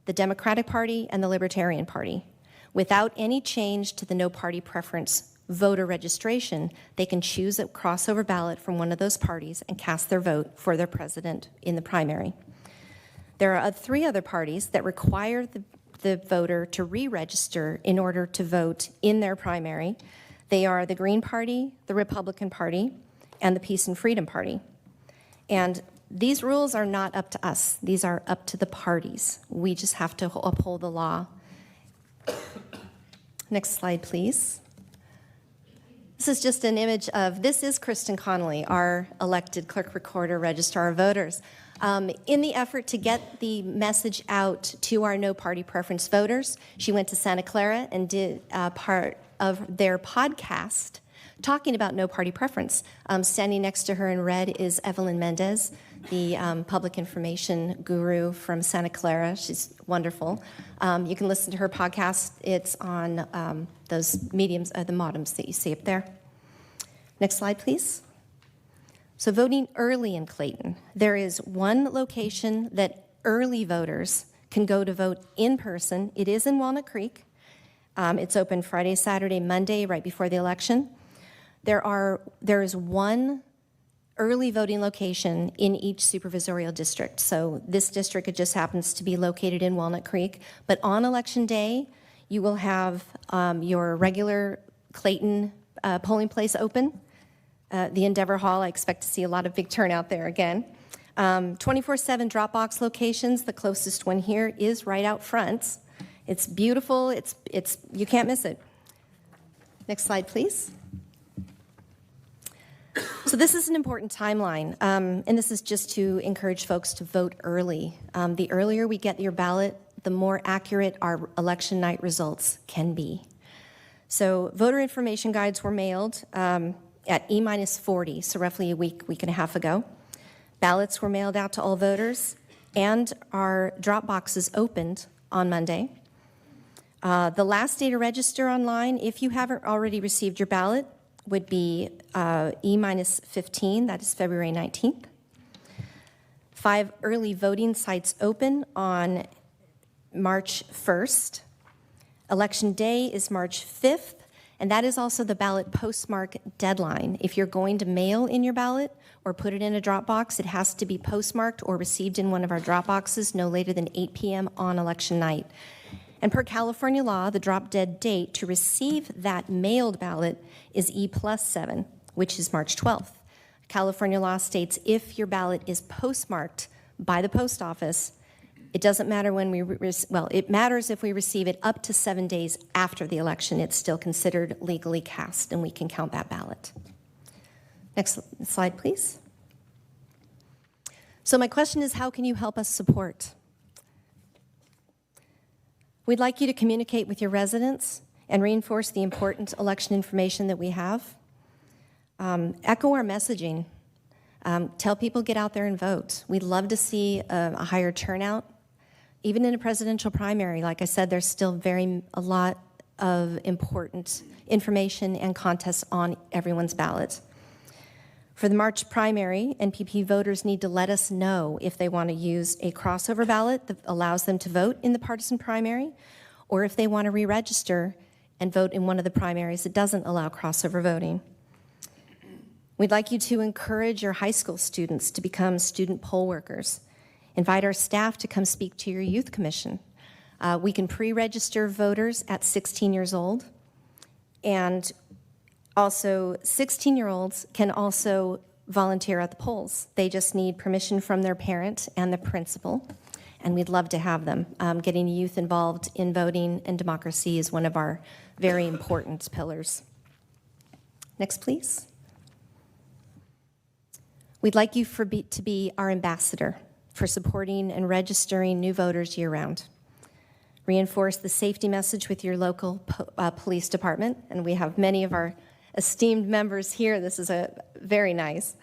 the Democratic Party, and the Libertarian Party. Without any change to the no party preference voter registration, they can choose a crossover ballot from one of those parties and cast their vote for their president in the primary. There are 3 other parties that require the voter to re-register in order to vote in their primary. They are the Green Party, the Republican Party, and the Peace and Freedom Party. And these rules are not up to us. These are up to the parties. We just have to uphold the law. Next slide, please. This is just an image of, this is Kristen Connolly, our elected clerk recorder registrar of voters. In the effort to get the message out to our no party preference voters, she went to Santa Clara and did part of their podcast talking about no party preference. Standing next to her in red is Evelyn Mendez, the public information guru from Santa Clara. She's wonderful. You can listen to her podcast. It's on those mediums, the modems that you see up there. Next slide, please. So voting early in Clayton. There is one location that early voters can go to vote in person. It is in Walnut Creek. It's open Friday, Saturday, Monday, right before the election. There is one early voting location in each supervisorial district. So this district, it just happens to be located in Walnut Creek. But on election day, you will have your regular Clayton polling place open. The Endeavor Hall, I expect to see a lot of big turnout there again. 24/7 Dropbox locations. The closest one here is right out front. It's beautiful. It's you can't miss it. Next slide, please. So this is an important timeline, and this is just to encourage folks to vote early. The earlier we get your ballot, the more accurate our election night results can be. So voter information guides were mailed at E-40, so roughly a week and a half ago. Ballots were mailed out to all voters, and our drop boxes opened on Monday. The last day to register online, if you haven't already received your ballot, would be E-15, that is February 19th. 5 early voting sites open on March 1st. Election day is March 5th, and that is also the ballot postmark deadline. If you're going to mail in your ballot or put it in a drop box, it has to be postmarked or received in one of our drop boxes no later than 8 p.m. on election night. And per California law, the drop dead date to receive that mailed ballot is E+7, which is March 12th. California law states if your ballot is postmarked by the post office, it doesn't matter when it matters if we receive it up to 7 days after the election. It's still considered legally cast, and we can count that ballot. Next slide, please. So my question is, how can you help us support? We'd like you to communicate with your residents and reinforce the important election information that we have. Echo our messaging. Tell people get out there and vote. We'd love to see a higher turnout. Even in a presidential primary, like I said, there's still a lot of important information and contests on everyone's ballot. For the March primary, NPP voters need to let us know if they want to use a crossover ballot that allows them to vote in the partisan primary, or if they want to re-register and vote in one of the primaries that doesn't allow crossover voting. We'd like you to encourage your high school students to become student poll workers. Invite our staff to come speak to your youth commission. We can pre-register voters at 16 years old, and also 16-year-olds can also volunteer at the polls. They just need permission from their parent and the principal, and we'd love to have them. Getting youth involved in voting and democracy is one of our very important pillars. Next, please. We'd like you to be our ambassador for supporting and registering new voters year-round. Reinforce the safety message with your local police department, and we have many of our esteemed members here. This is very nice.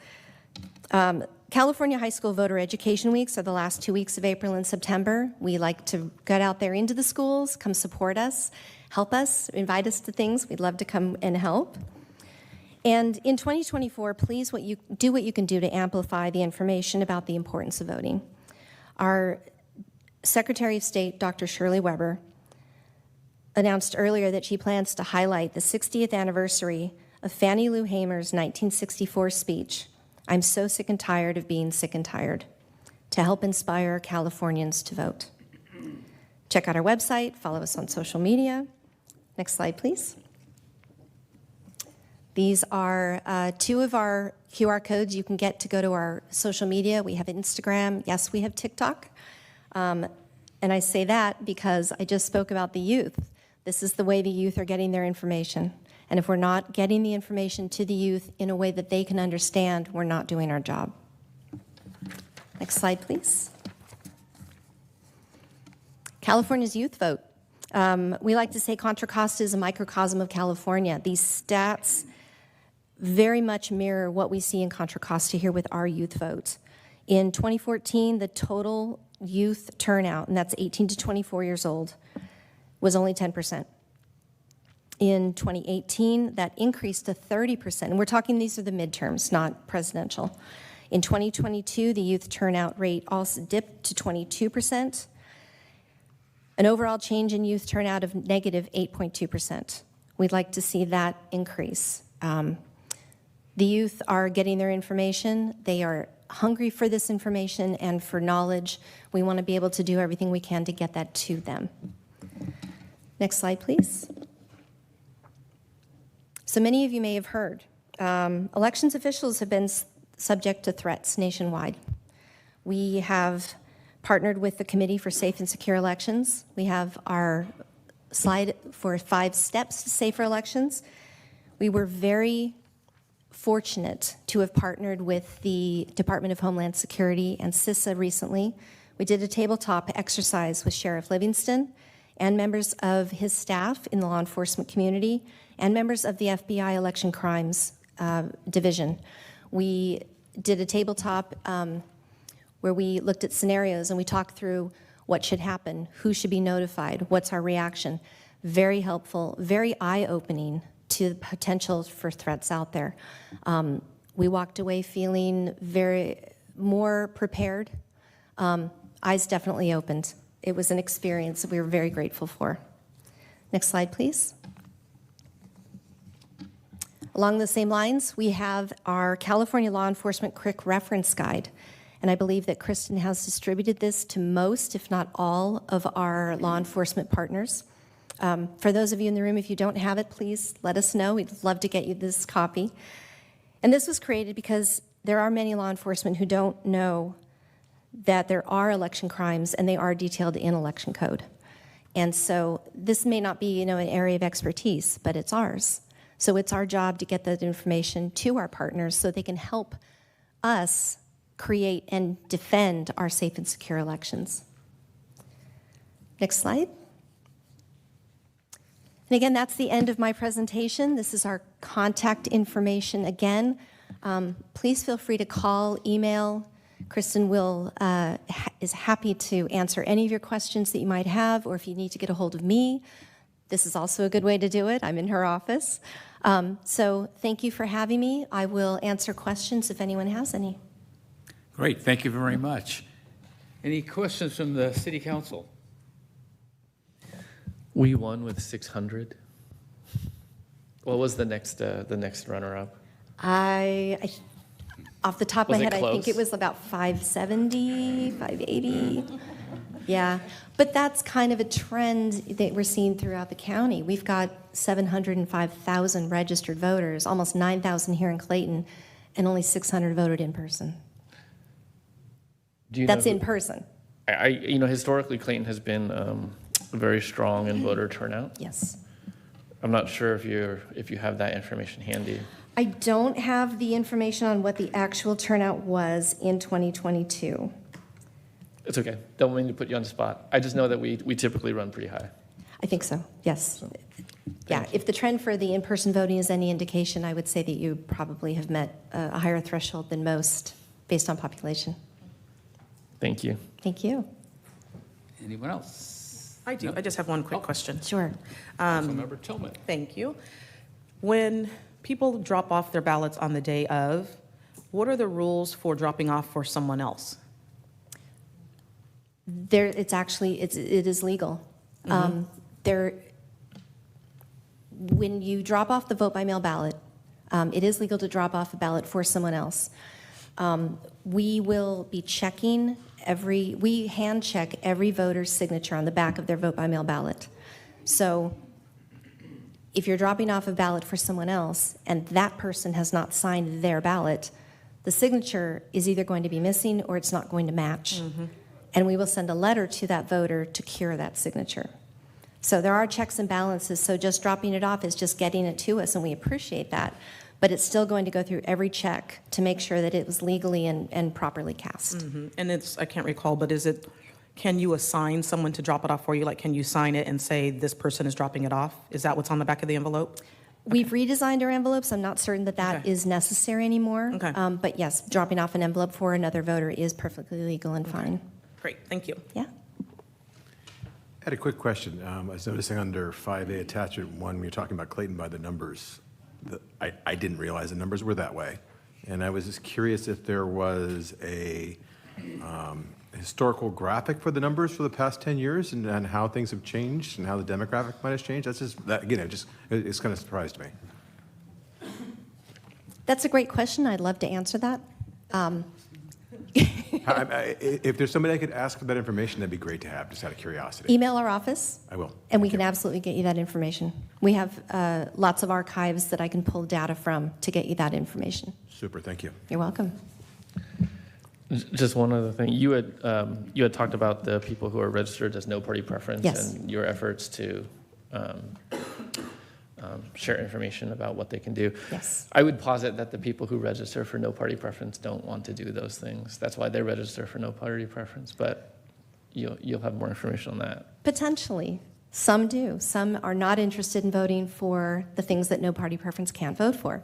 California High School Voter Education Weeks are the last 2 weeks of April and September. We like to get out there into the schools, come support us, help us, invite us to things. We'd love to come and help. And in 2024, please do what you can do to amplify the information about the importance of voting. Our Secretary of State, Dr. Shirley Weber, announced earlier that she plans to highlight the 60th anniversary of Fannie Lou Hamer's 1964 speech, "I'm so sick and tired of being sick and tired," to help inspire Californians to vote. Check out our website, follow us on social media. Next slide, please. These are two of our QR codes you can get to go to our social media. We have Instagram. Yes, we have TikTok. And I say that because I just spoke about the youth. This is the way the youth are getting their information. And if we're not getting the information to the youth in a way that they can understand, we're not doing our job. Next slide, please. California's youth vote. We like to say Contra Costa is a microcosm of California. These stats very much mirror what we see in Contra Costa here with our youth vote. In 2014, the total youth turnout, and that's 18 to 24 years old, was only 10%. In 2018, that increased to 30%. And we're talking, these are the midterms, not presidential. In 2022, the youth turnout rate also dipped to 22%. An overall change in youth turnout of negative 8.2%. We'd like to see that increase. The youth are getting their information. They are hungry for this information and for knowledge. We want to be able to do everything we can to get that to them. Next slide, please. So many of you may have heard, elections officials have been subject to threats nationwide. We have partnered with the Committee for Safe and Secure Elections. We have our slide for 5 steps to safer elections. We were very fortunate to have partnered with the Department of Homeland Security and CISA recently. We did a tabletop exercise with Sheriff Livingston and members of his staff in the law enforcement community and members of the FBI Election Crimes Division. We did a tabletop where we looked at scenarios and we talked through what should happen, who should be notified, what's our reaction. Very helpful, very eye-opening to the potential for threats out there. We walked away feeling more prepared. Eyes definitely opened. It was an experience that we were very grateful for. Next slide, please. Along the same lines, we have our California Law Enforcement Quick Reference Guide. And I believe that Kristen has distributed this to most, if not all, of our law enforcement partners. For those of you in the room, if you don't have it, please let us know. We'd love to get you this copy. And this was created because there are many law enforcement who don't know that there are election crimes and they are detailed in election code. And so this may not be, an area of expertise, but it's ours. So it's our job to get that information to our partners so they can help us create and defend our safe and secure elections. Next slide. And again, that's the end of my presentation. This is our contact information again. Please feel free to call, email. Kristen is happy to answer any of your questions that you might have, or if you need to get a hold of me, this is also a good way to do it. I'm in her office. So thank you for having me. I will answer questions if anyone has any. Great, thank you very much. Any questions from the City Council? We won with 600. What was the next runner-up? I off the top of Was my it head, I think close? it was about 570, 580. Yeah, but that's kind of a trend that we're seeing throughout the county. We've got 705,000 registered voters, almost 9,000 here in Clayton, and only 600 voted in person. Do you That's know in person. Historically, Clayton has been very strong in voter turnout. Yes. I'm not sure if you have that information handy. I don't have the information on what the actual turnout was in 2022. It's okay. Don't mean to put you on the spot. I just know that we typically run pretty high. I think so, yes. Yeah, if the trend for the in-person voting is any indication, I would say that you probably have met a higher threshold than most based on population. Thank you. Thank you. Anyone else? I do. I just have one quick question. Sure. Councilmember Tillman. Thank you. When people drop off their ballots on the day of, what are the rules for dropping off for someone else? it is legal. When you drop off the vote by mail ballot, it is legal to drop off a ballot for someone else. We will be checking we hand check every voter's signature on the back of their vote by mail ballot. So if you're dropping off a ballot for someone else and that person has not signed their ballot, the signature is either going to be missing or it's not going to match. And we will send a letter to that voter to cure that signature. So there are checks and balances, so just dropping it off is just getting it to us, and we appreciate that. But it's still going to go through every check to make sure that it was legally and properly cast. And I can't recall, but can you assign someone to drop it off for you? Like, can you sign it and say this person is dropping it off? Is that what's on the back of the envelope? We've redesigned our envelopes. I'm not certain that Okay. is necessary anymore. Okay. But yes, dropping off an envelope for another voter is perfectly legal and fine. Great, thank you. Yeah. I had a quick question. I was noticing under 5A attachment 1, when you're talking about Clayton by the numbers, I didn't realize the numbers were that way. And I was just curious if there was a historical graphic for the numbers for the past 10 years and how things have changed and how the demographic might have changed. That's just, that, again, it's kind of surprised me. That's a great question. I'd love to answer that. If there's somebody I could ask for that information, that'd be great to have, just out of curiosity. Email our office. I will. And we can absolutely get you that information. We have lots of archives that I can pull data from to get you that information. Super, thank you. You're welcome. Just one other thing. You had talked about the people who are registered as no party preference Yes. and your efforts to share information about what they can do. Yes. I would posit that the people who register for no party preference don't want to do those things. That's why they register for no party preference, but you'll have more information on that. Potentially. Some do. Some are not interested in voting for the things that no party preference can't vote for.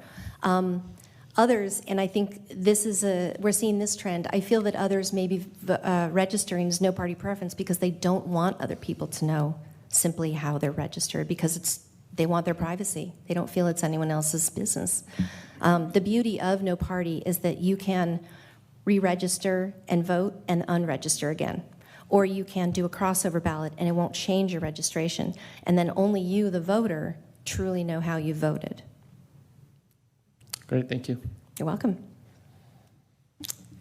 Others, and I think we're seeing this trend, I feel that others may be registering as no party preference because they don't want other people to know simply how they're registered, because they want their privacy. They don't feel it's anyone else's business. The beauty of no party is that you can re-register and vote and unregister again. Or you can do a crossover ballot and it won't change your registration. And then only you, the voter, truly know how you voted. Great, thank you. You're welcome.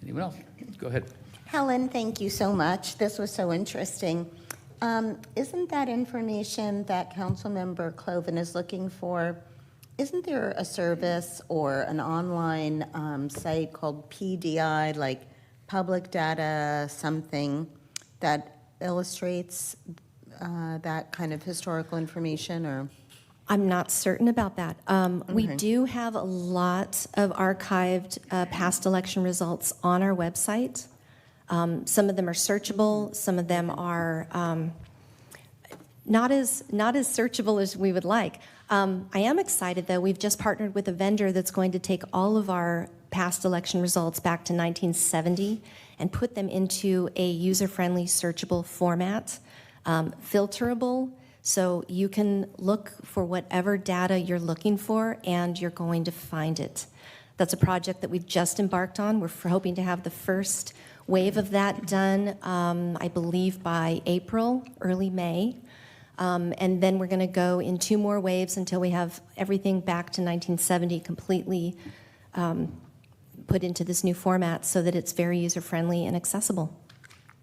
Anyone else? Go ahead. Helen, thank you so much. This was so interesting. Isn't that information that Councilmember Cloven is looking for, isn't there a service or an online site called PDI, like Public Data something, that illustrates that kind of historical information? Or I'm not certain about that. We do have a lot of archived past election results on our website. Some of them are searchable. Some of them are not as searchable as we would like. I am excited, though. We've just partnered with a vendor that's going to take all of our past election results back to 1970 and put them into a user-friendly, searchable format, filterable, so you can look for whatever data you're looking for and you're going to find it. That's a project that we've just embarked on. We're hoping to have the first wave of that done, I believe, by April, early May. And then we're going to go in 2 more waves until we have everything back to 1970 completely put into this new format so that it's very user-friendly and accessible.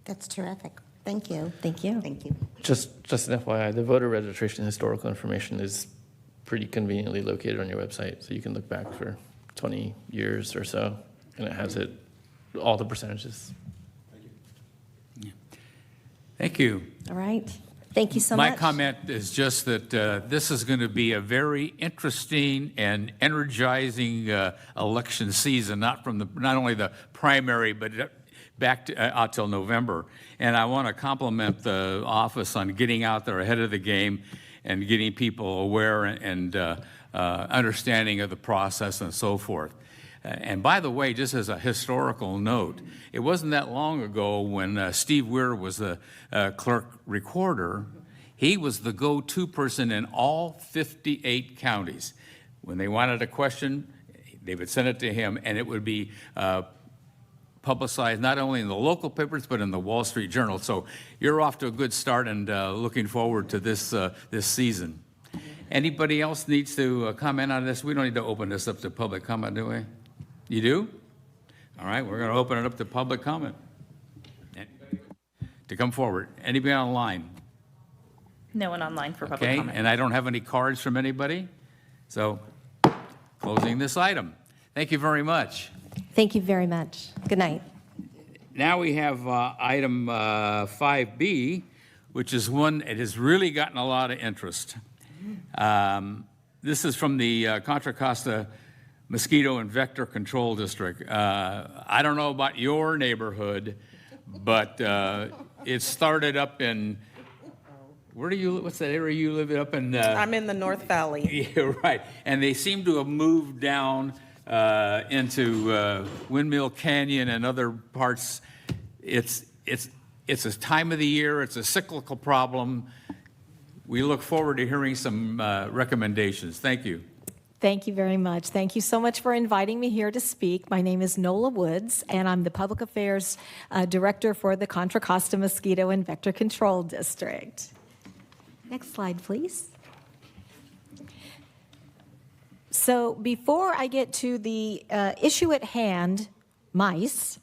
that's terrific. Thank you. Thank you. Thank you. Just an FYI, the voter registration historical information is pretty conveniently located on your website, so you can look back for 20 years or so, and it has all the percentages. Thank you. All right. Thank you so My much. comment is just that this is going to be a very interesting and energizing election season, not only the primary, but back to, out till November. And I want to compliment the office on getting out there ahead of the game and getting people aware and understanding of the process and so forth. And by the way, just as a historical note, it wasn't that long ago when Steve Weir was the clerk recorder. He was the go-to person in all 58 counties. When they wanted a question, they would send it to him, and it would be publicized not only in the local papers, but in the Wall Street Journal. So you're off to a good start, and looking forward to this season. Anybody else needs to comment on this? We don't need to open this up to public comment, do we? You do? All right, we're going to open it up to public comment. Anybody to come forward? Anybody online? No one online for public Okay, comment. and I don't have any cards from anybody, so closing this item. Thank you very much. Thank you very much. Good night. Now we have item 5B, which is one that has really gotten a lot of interest. This is from the Contra Costa Mosquito and Vector Control District. I don't know about your neighborhood, but it started up in, where do you, what's that area you live up in? I'm in the North Valley. Yeah, right. And they seem to have moved down into Windmill Canyon and other parts. It's a time of the year. It's a cyclical problem. We look forward to hearing some recommendations. Thank you. Thank you very much. Thank you so much for inviting me here to speak. My name is Nola Woods, and I'm the Public Affairs Director for the Contra Costa Mosquito and Vector Control District. Next slide, please. So before I get to the issue at hand, mice,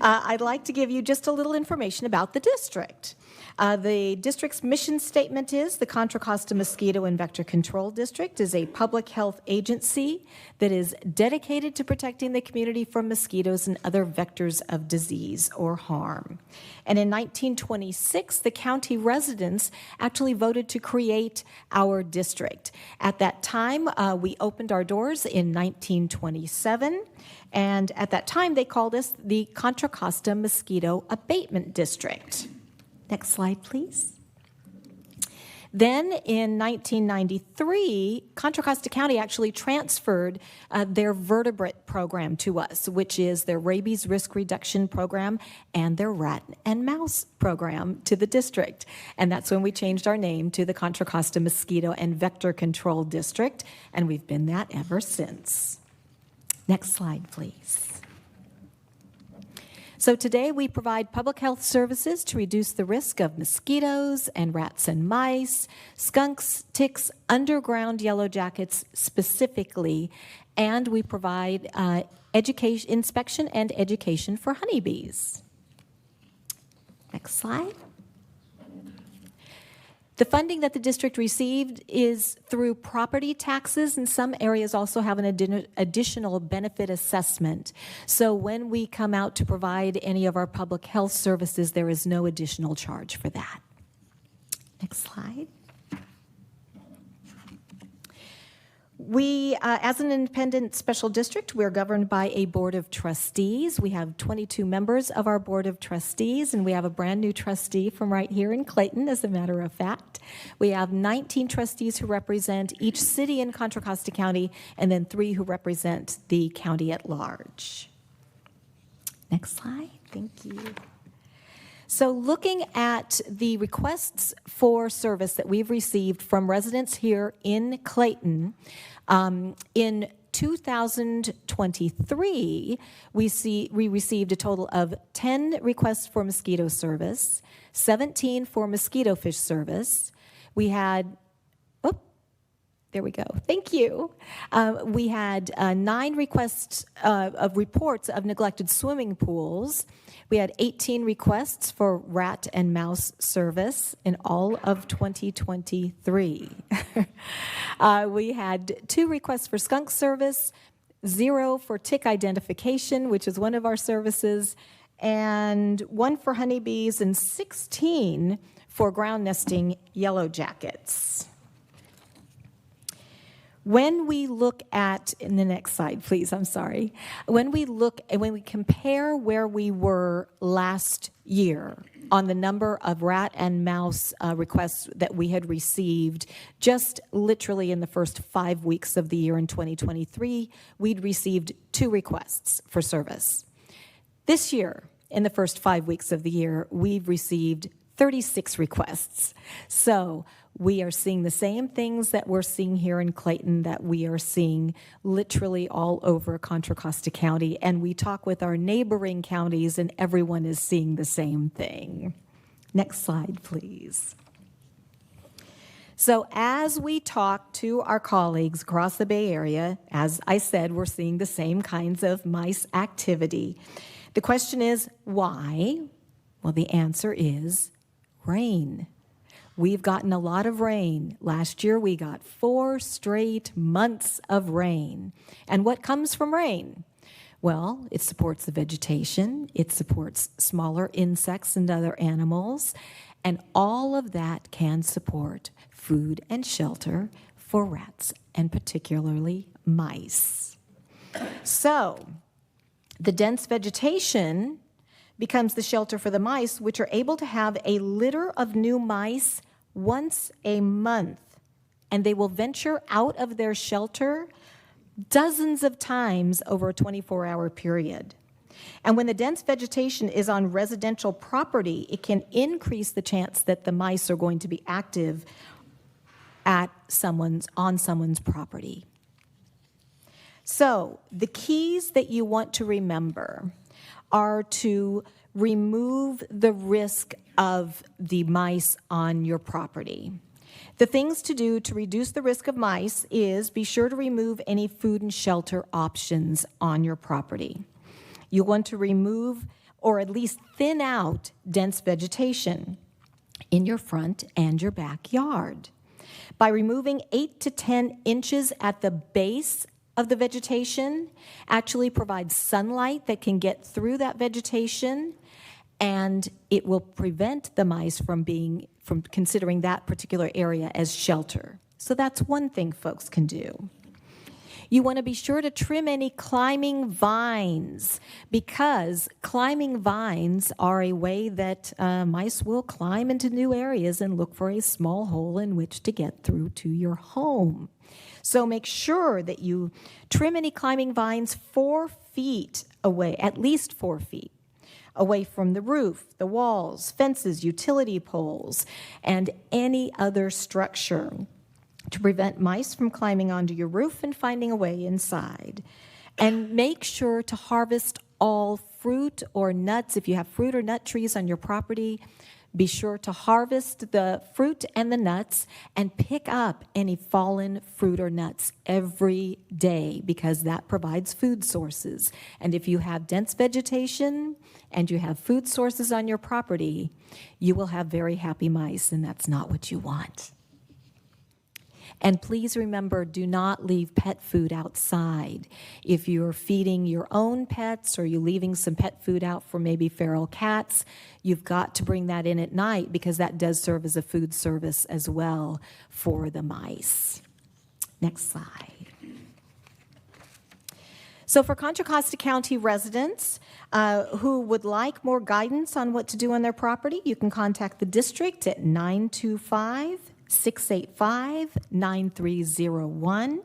I'd like to give you just a little information about the district. The district's mission statement is the Contra Costa Mosquito and Vector Control District is a public health agency that is dedicated to protecting the community from mosquitoes and other vectors of disease or harm. And in 1926, the county residents actually voted to create our district. At that time, we opened our doors in 1927. And at that time, they called us the Contra Costa Mosquito Abatement District. Next slide, please. Then in 1993, Contra Costa County actually transferred their vertebrate program to us, which is their rabies risk reduction program and their rat and mouse program to the district. And that's when we changed our name to the Contra Costa Mosquito and Vector Control District, and we've been that ever since. Next slide, please. So today we provide public health services to reduce the risk of mosquitoes and rats and mice, skunks, ticks, underground yellow jackets specifically, and we provide education, inspection and education for honeybees. Next slide. The funding that the district received is through property taxes, and some areas also have an additional benefit assessment. So when we come out to provide any of our public health services, there is no additional charge for that. Next slide. We, as an independent special district, we're governed by a board of trustees. We have 22 members of our board of trustees, and we have a brand new trustee from right here in Clayton, as a matter of fact. We have 19 trustees who represent each city in Contra Costa County, and then 3 who represent the county at large. Next slide. Thank you. So looking at the requests for service that we've received from residents here in Clayton, in 2023, we received a total of 10 requests for mosquito service, 17 for mosquito fish service. We had, there we go. Thank you. We had 9 requests of reports of neglected swimming pools. We had 18 requests for rat and mouse service in all of 2023. We had 2 requests for skunk service, 0 for tick identification, which is one of our services, and 1 for honeybees, and 16 for ground nesting yellow jackets. When we look at, in the next slide, please, I'm sorry. When we compare where we were last year on the number of rat and mouse requests that we had received, just literally in the first 5 weeks of the year in 2023, we'd received 2 requests for service. This year, in the first 5 weeks of the year, we've received 36 requests. So we are seeing the same things that we're seeing here in Clayton that we are seeing literally all over Contra Costa County. And we talk with our neighboring counties, and everyone is seeing the same thing. Next slide, please. So as we talk to our colleagues across the Bay Area, as I said, we're seeing the same kinds of mice activity. The question is, why? Well, the answer is rain. We've gotten a lot of rain. Last year, we got 4 straight months of rain. And what comes from rain? Well, it supports the vegetation, it supports smaller insects and other animals, and all of that can support food and shelter for rats, and particularly mice. So, the dense vegetation becomes the shelter for the mice, which are able to have a litter of new mice once a month. And they will venture out of their shelter dozens of times over a 24-hour period. And when the dense vegetation is on residential property, it can increase the chance that the mice are going to be active on someone's property. So the keys that you want to remember are to remove the risk of the mice on your property. The things to do to reduce the risk of mice is be sure to remove any food and shelter options on your property. You want to remove or at least thin out dense vegetation in your front and your backyard. By removing 8 to 10 inches at the base of the vegetation, actually provides sunlight that can get through that vegetation, and it will prevent the mice from considering that particular area as shelter. So that's one thing folks can do. You want to be sure to trim any climbing vines, because climbing vines are a way that mice will climb into new areas and look for a small hole in which to get through to your home. So make sure that you trim any climbing vines 4 feet away, at least 4 feet, away from the roof, the walls, fences, utility poles, and any other structure to prevent mice from climbing onto your roof and finding a way inside. And make sure to harvest all fruit or nuts. If you have fruit or nut trees on your property, be sure to harvest the fruit and the nuts and pick up any fallen fruit or nuts every day, because that provides food sources. And if you have dense vegetation and you have food sources on your property, you will have very happy mice, and that's not what you want. And please remember, do not leave pet food outside. If you're feeding your own pets or you're leaving some pet food out for maybe feral cats, you've got to bring that in at night, because that does serve as a food service as well for the mice. Next slide. So for Contra Costa County residents who would like more guidance on what to do on their property, you can contact the district at 925-685-9301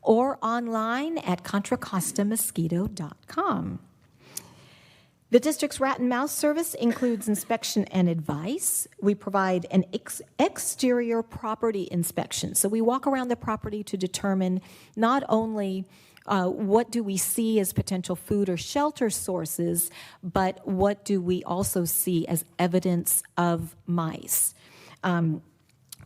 or online at contracostamosquito.com. The district's rat and mouse service includes inspection and advice. We provide an exterior property inspection. So we walk around the property to determine not only what do we see as potential food or shelter sources, but what do we also see as evidence of mice.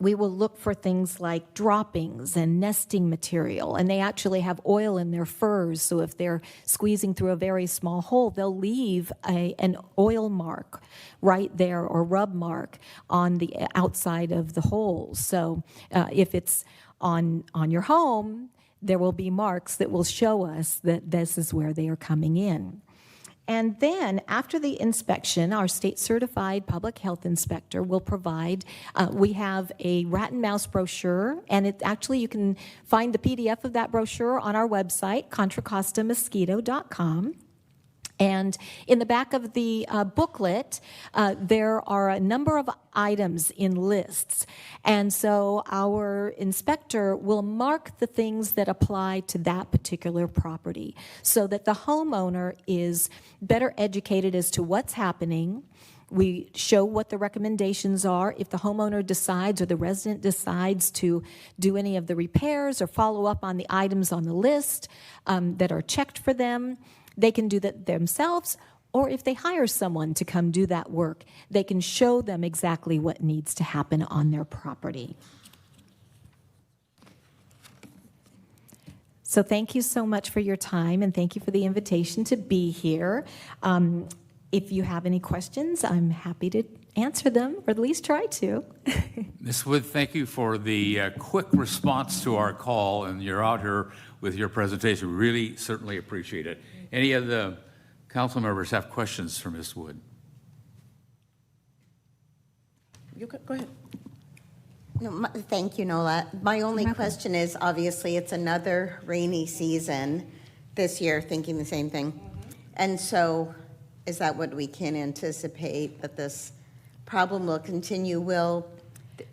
We will look for things like droppings and nesting material, and they actually have oil in their furs, so if they're squeezing through a very small hole, they'll leave an oil mark right there, or rub mark on the outside of the hole. So if it's on your home, there will be marks that will show us that this is where they are coming in. And then after the inspection, our state-certified public health inspector will provide, we have a rat and mouse brochure, and you can find the PDF of that brochure on our website, contracostamosquito.com. And in the back of the booklet, there are a number of items in lists. And so our inspector will mark the things that apply to that particular property so that the homeowner is better educated as to what's happening We show what the recommendations are. If the homeowner decides or the resident decides to do any of the repairs or follow up on the items on the list that are checked for them, they can do that themselves. Or if they hire someone to come do that work, they can show them exactly what needs to happen on their property. So thank you so much for your time, and thank you for the invitation to be here. If you have any questions, I'm happy to answer them, or at least try to. Ms. Wood, thank you for the quick response to our call, and you're out here with your presentation. We really certainly appreciate it. Any of the council members have questions for Ms. Wood? Go ahead. No, thank you, Nola. My only question is, obviously, it's another rainy season this year, thinking the same thing. And so is that what we can anticipate, that this problem will continue? Will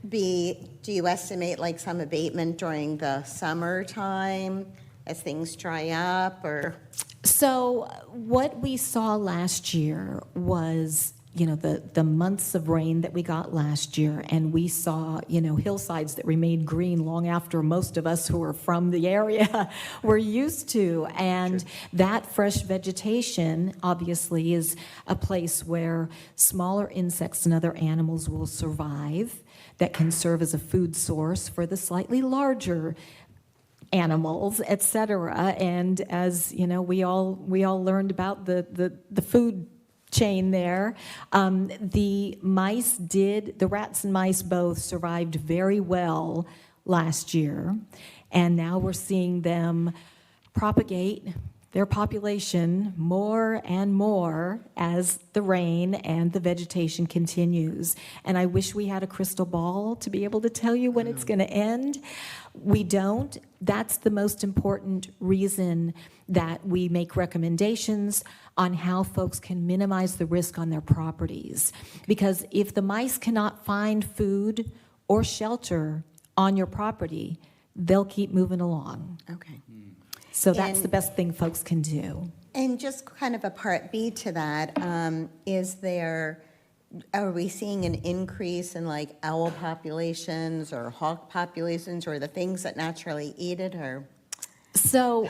be, do you estimate like some abatement during the summertime as things dry up, or? So what we saw last year was, the months of rain that we got last year, and we saw, hillsides that remained green long after most of us who are from the area were used to. And that fresh vegetation, obviously, is a place where smaller insects and other animals will survive that can serve as a food source for the slightly larger animals, et cetera. And as we all learned about the food chain there, the rats and mice both survived very well last year, and now we're seeing them propagate their population more and more as the rain and the vegetation continues. And I wish we had a crystal ball to be able to tell you when it's going to end. We don't. That's the most important reason that we make recommendations on how folks can minimize the risk on their properties. Because if the mice cannot find food or shelter on your property, they'll keep moving along. Okay. So that's the best thing folks can do. And just kind of a part B to that, are we seeing an increase in like owl populations or hawk populations, or the things that naturally eat it, or? So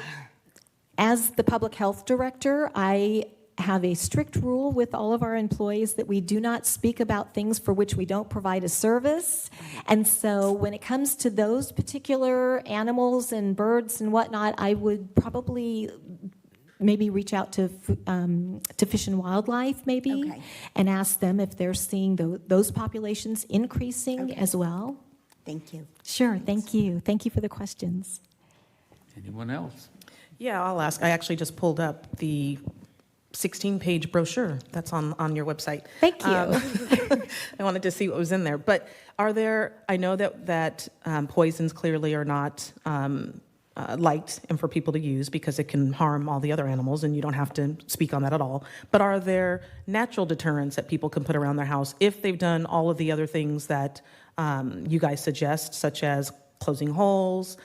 as the public health director, I have a strict rule with all of our employees that we do not speak about things for which we don't provide a service. And so when it comes to those particular animals and birds and whatnot, I would probably maybe reach out to Fish and Wildlife maybe, and ask them if they're seeing those populations increasing as well. Thank you. Sure, thank you. Thank you for the questions. Anyone else? Yeah, I'll ask. I actually just pulled up the 16-page brochure that's on your website. Thank you. I wanted to see what was in there. But are there, I know that poisons clearly are not liked and for people to use because it can harm all the other animals, and you don't have to speak on that at all. But are there natural deterrents that people can put around their house if they've done all of the other things that you guys suggest, such as closing holes,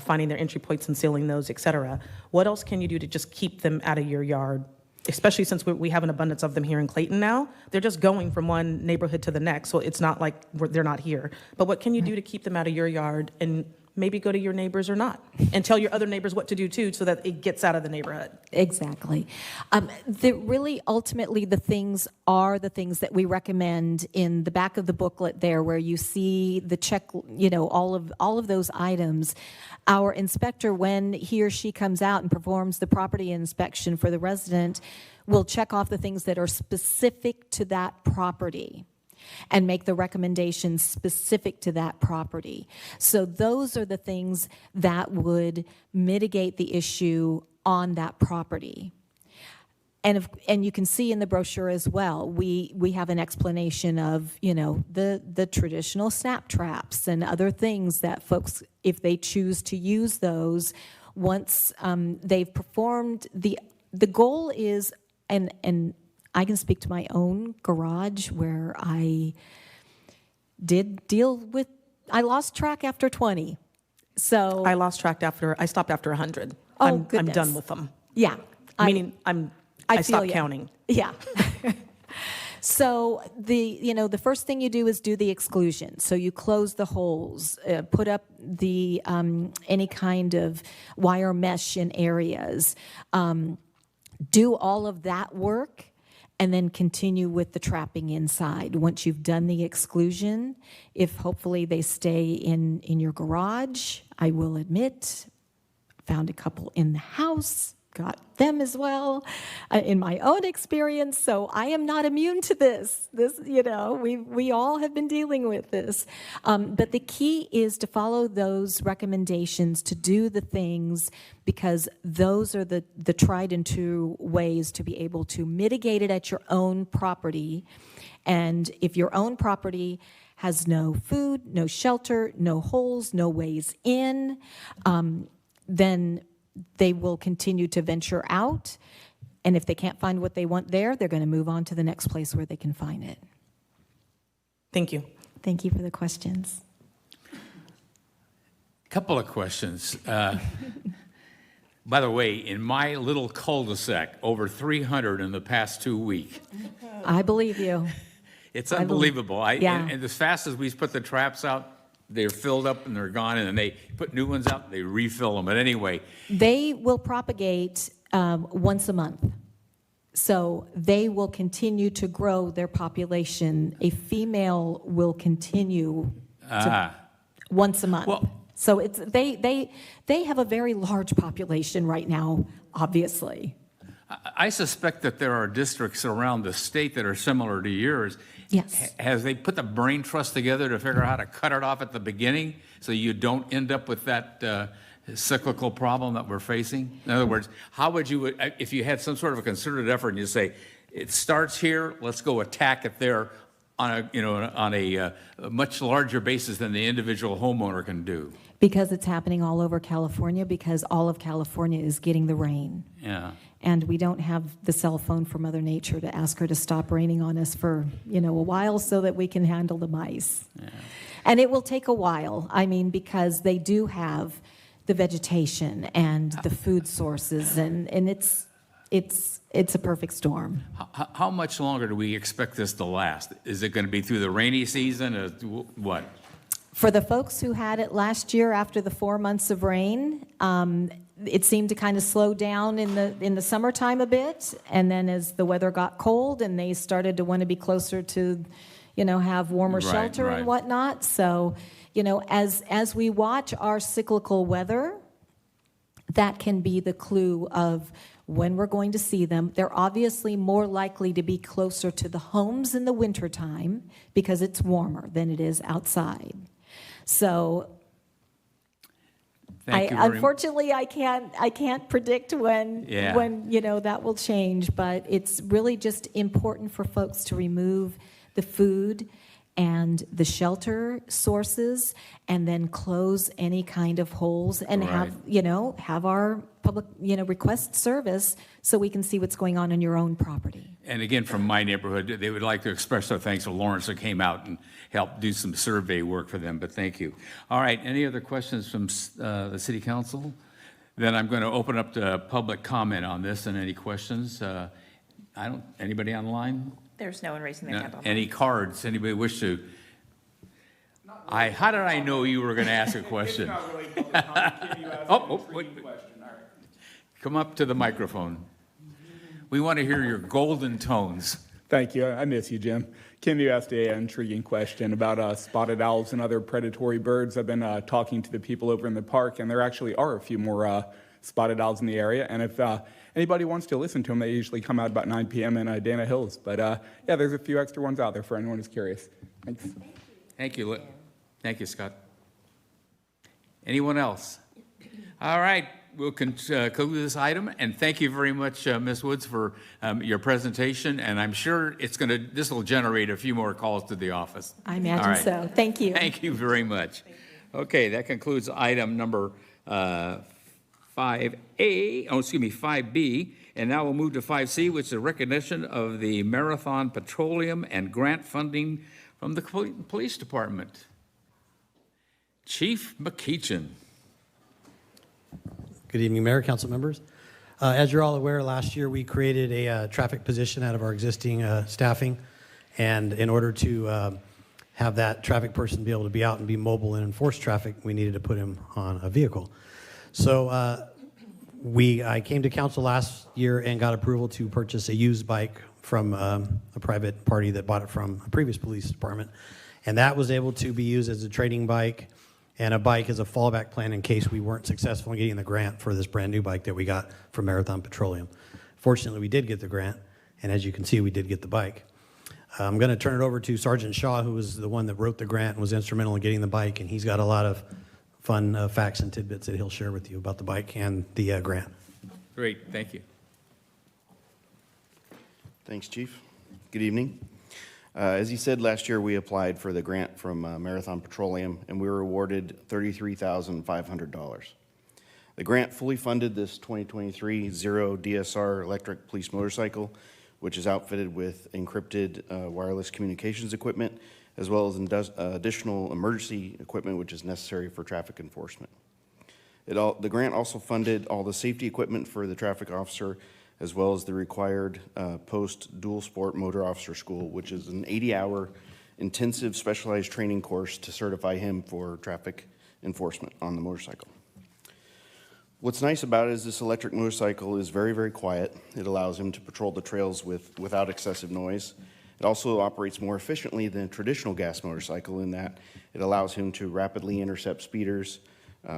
finding their entry points and sealing those, et cetera? What else can you do to just keep them out of your yard? Especially since we have an abundance of them here in Clayton now. They're just going from one neighborhood to the next, so it's not like they're not here. But what can you do to keep them out of your yard, and maybe go to your neighbors or not, and tell your other neighbors what to do too, so that it gets out of the neighborhood? Exactly. Really, ultimately, the things are the things that we recommend in the back of the booklet there, where you see the check, all of those items. Our inspector, when he or she comes out and performs the property inspection for the resident, will check off the things that are specific to that property and make the recommendations specific to that property. So those are the things that would mitigate the issue on that property. And you can see in the brochure as well, we have an explanation of, the traditional snap traps and other things that folks, if they choose to use those, once they've performed, the goal is, and I can speak to my own garage where I did deal with, I lost track after 20. So I lost track I stopped after 100. Oh, I'm goodness. done with them. Yeah. Meaning I feel stopped ya. counting. Yeah. So the first thing you do is do the exclusion. So you close the holes, put up the any kind of wire mesh in areas, do all of that work, and then continue with the trapping inside. Once you've done the exclusion, if hopefully they stay in your garage, I will admit, found a couple in the house, got them as well in my own experience. So I am not immune to this. We all have been dealing with this. But the key is to follow those recommendations, to do the things, because those are the tried and true ways to be able to mitigate it at your own property. And if your own property has no food, no shelter, no holes, no ways in, then they will continue to venture out. And if they can't find what they want there, they're going to move on to the next place where they can find it. Thank you. Thank you for the questions. Couple of questions. By the way, in my little cul-de-sac, over 300 in the past 2 weeks. I believe you. It's unbelievable. Yeah. And as fast as we put the traps out, they're filled up and they're gone, and then they put new ones out, they refill them. But anyway. They will propagate once a month. So they will continue to grow their population. A female will continue once a month. Well, so they have a very large population right now, obviously. I suspect that there are districts around the state that are similar to yours. Yes. Has they put the brain trust together to figure out how to cut it off at the beginning so you don't end up with that cyclical problem that we're facing? In other words, how would you, if you had some sort of a concerted effort and you say, it starts here, let's go attack it there on a much larger basis than the individual homeowner can do? Because it's happening all over California, because all of California is getting the rain. Yeah. And we don't have the cell phone from Mother Nature to ask her to stop raining on us for, a while so that we can handle the mice. Yeah. And it will take a while, because they do have the vegetation and the food sources, and it's a perfect storm. How much longer do we expect this to last? Is it going to be through the rainy season, or what? For the folks who had it last year after the 4 months of rain, it seemed to kind of slow down in the summertime a bit, and then as the weather got cold and they started to want to be closer to, have warmer shelter and whatnot. So, as we watch our cyclical weather, that can be the clue of when we're going to see them. They're obviously more likely to be closer to the homes in the wintertime because it's warmer than it is outside. So unfortunately, I can't predict when that will change, but it's really just important for folks to remove the food and the shelter sources, and then close any kind of holes, and have our public request service so we can see what's going on your own property. And again, from my neighborhood, they would like to express their thanks to Lawrence who came out and helped do some survey work for them, but thank you. All right, any other questions from the City Council? Then I'm going to open up to public comment on this, and any questions. Anybody online? There's no one raising their hand. Any cards? Anybody wish to? How did I know you were going to ask a question? Come up to the microphone. We want to hear your golden tones. Thank you. I miss you, Jim. Kim, you asked an intriguing question about spotted owls and other predatory birds. I've been talking to the people over in the park, and there actually are a few more spotted owls in the area. And if anybody wants to listen to them, they usually come out about 9 p.m. in Dana Hills. But there's a few extra ones out there for anyone who's curious. Thanks. Thank you. Thank you, Scott. Anyone else? All right. We'll conclude this item, and thank you very much, Ms. Woods, for your presentation. And I'm sure this will generate a few more calls to the office. I imagine so. Thank you. Thank you very much. Okay, that concludes item number 5B, and now we'll move to 5C, which is a recognition of the Marathon Petroleum and grant funding from the Police Department. Chief McKeechin. Good evening, Mayor, Council members. As you're all aware, last year we created a traffic position out of our existing staffing. And in order to have that traffic person be able to be out and be mobile and enforce traffic, we needed to put him on a vehicle. So I came to council last year and got approval to purchase a used bike from a private party that bought it from a previous police department. And that was able to be used as a trading bike and a bike as a fallback plan in case we weren't successful in getting the grant for this brand new bike that we got from Marathon Petroleum. Fortunately, we did get the grant, and as you can see, we did get the bike. I'm going to turn it over to Sergeant Shaw, who was the one that wrote the grant and was instrumental in getting the bike, and he's got a lot of fun facts and tidbits that he'll share with you about the bike and the grant. Great, thank you. Thanks, Chief. Good evening. As you said, last year we applied for the grant from Marathon Petroleum, and we were awarded $33,500. The grant fully funded this 2023 Zero DSR electric police motorcycle, which is outfitted with encrypted wireless communications equipment, as well as additional emergency equipment which is necessary for traffic enforcement. The grant also funded all the safety equipment for the traffic officer, as well as the required post-dual sport motor officer school, which is an 80-hour intensive specialized training course to certify him for traffic enforcement on the motorcycle. What's nice about it is this electric motorcycle is very, very quiet. It allows him to patrol the trails without excessive noise. It also operates more efficiently than a traditional gas motorcycle in that it allows him to rapidly intercept speeders.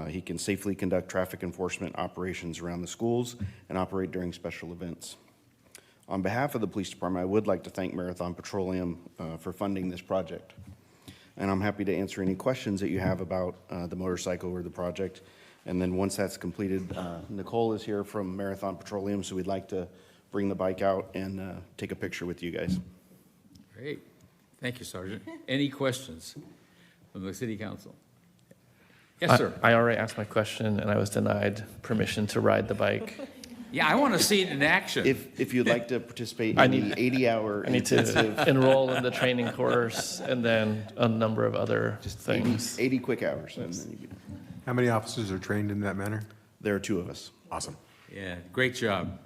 He can safely conduct traffic enforcement operations around the schools and operate during special events. On behalf of the police department, I would like to thank Marathon Petroleum for funding this project. And I'm happy to answer any questions that you have about the motorcycle or the project. And then once that's completed, Nicole is here from Marathon Petroleum, so we'd like to bring the bike out and take a picture with you guys. Great. Thank you, Sergeant. Any questions from the City Council? Yes, sir. I already asked my question, and I was denied permission to ride the bike. Yeah, I want to see it in action. If you'd like to participate in the 80-hour I need to enroll in the training course and then a number of other things. 80 quick hours. And then you can, How many officers are trained in that manner? there are 2 of us. Awesome. Yeah, great job.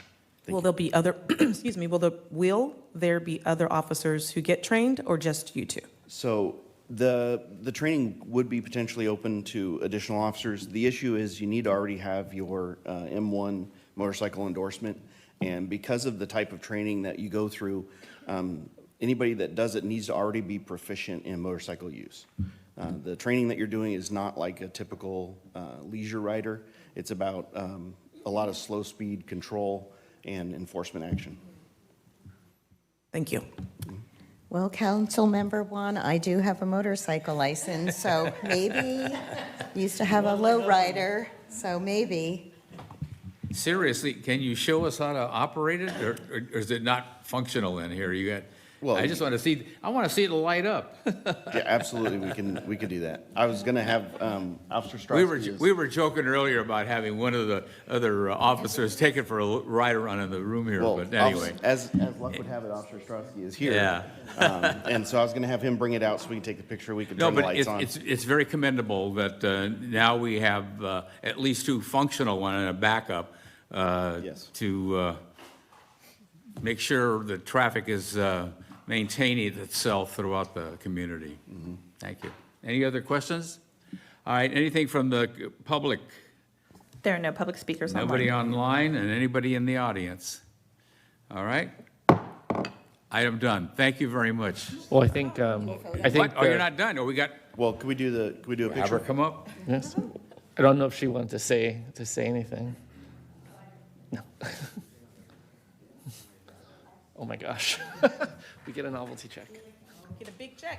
Will there be other, excuse me, will there be other officers who get trained or just you two? So the training would be potentially open to additional officers. The issue is you need to already have your M1 motorcycle endorsement. And because of the type of training that you go through, anybody that does it needs to already be proficient in motorcycle use. The training that you're doing is not like a typical leisure rider. It's about a lot of slow speed control and enforcement action. Thank you. Well, Council Member Juan, I do have a motorcycle license, so maybe, used to have a low rider, so maybe. Seriously, can you show us how to operate it, or is it not functional in here? You got, Well, I just want to see, I want to see it light up. Yeah, absolutely, we could do that. I was gonna have Officer Strauss. We were joking earlier about having one of the other officers take it for a ride around in the room here, but anyway. As luck would have it, Officer Strauss is here. Yeah. And so I was gonna have him bring it out so we can take the picture, we could No, turn the but lights on. it's very commendable that now we have at least 2 functional ones and a backup Yes. to make sure the traffic is maintaining itself throughout the community. Thank you. Any other questions? All right, anything from the public? There are no public speakers online. Nobody online and anybody in the audience? All right. Item done. Thank you very much. Well, I think What? Oh, you're not done? Oh, we got, Well, can we do a have her picture? come up? Yes. I don't know if she wanted to say anything. No. Oh my gosh. We get a novelty check. Get a big check.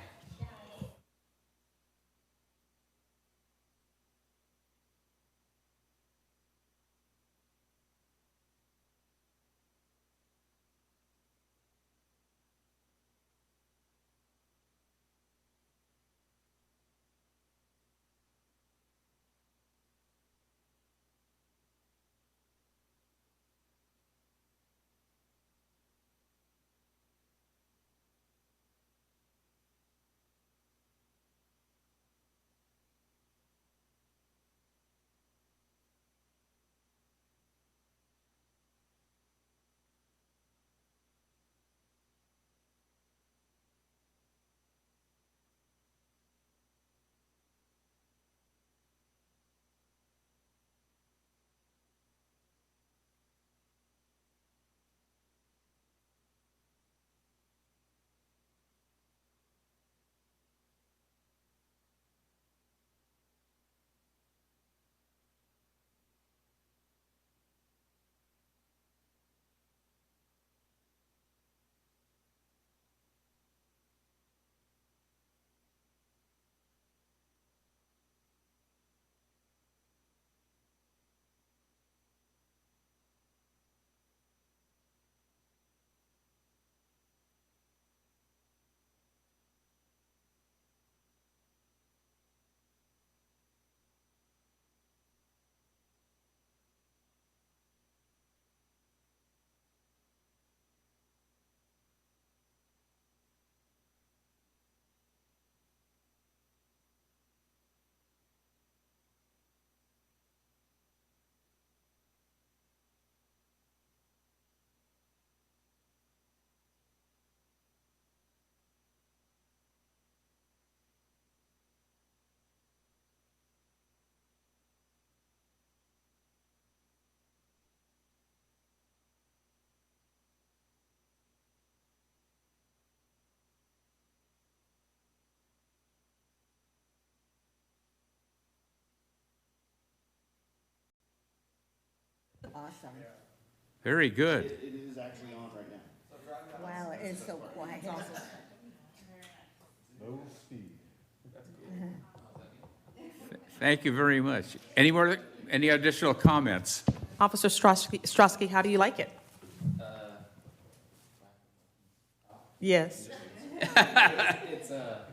awesome. Very good. It is actually on right now. Wow, it is so quiet. No speed. Thank you very much. Any additional comments? Officer Strosky, how do you like it? Yes.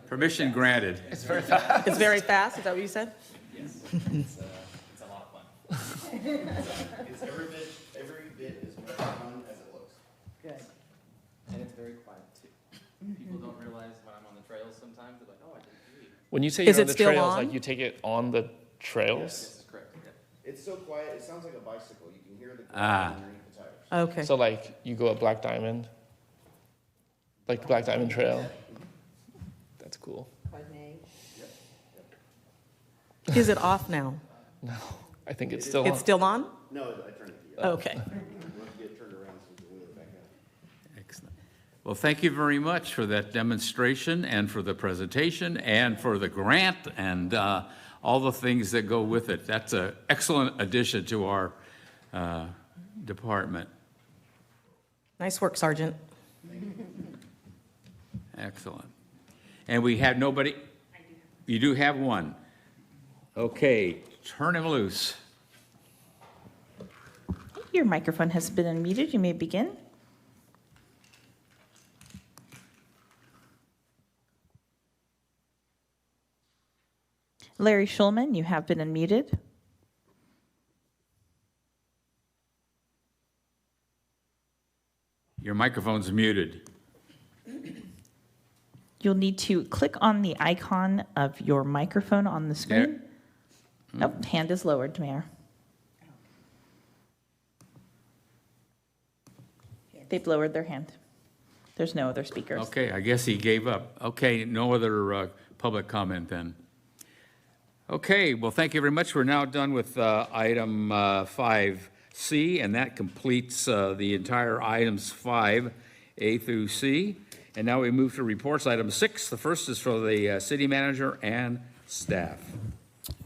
Permission granted. It's very fast, is that what you said? Yes, it's a lot of fun. It's every bit as much fun as it looks. Good. And it's very quiet too. People don't realize when I'm on the trails sometimes, they're like, oh, I didn't hear you. When you say Is you're it on the still trails, on? like you take it on the trails? This is correct, yeah. It's so quiet, it sounds like a bicycle. You can hear the Ah. quiet underneath the tires. Okay. So like you go up Black Diamond, like the Black Diamond Trail. That's cool. Is it off now? No, I think it's still on. It's still on? No, I turned it. Okay. Once you get turned around, so you can wheel it back out. Excellent. Well, thank you very much for that demonstration and for the presentation and for the grant and all the things that go with it. That's an excellent addition to our department. Nice work, Sergeant. Excellent. And we have nobody? You do have one. Okay, turn him loose. Your microphone has been unmuted. You may begin. Larry Schulman, you have been unmuted. Your microphone's muted. You'll need to click on the icon of your microphone on the screen. Nope, hand is lowered, Mayor. They've lowered their hand. There's no other speakers. Okay, I guess he gave up. Okay, no other public comment then. Okay, well, thank you very much. We're now done with item 5C, and that completes the entire items 5A through C. And now we move to reports, item 6. The first is for the city manager and staff.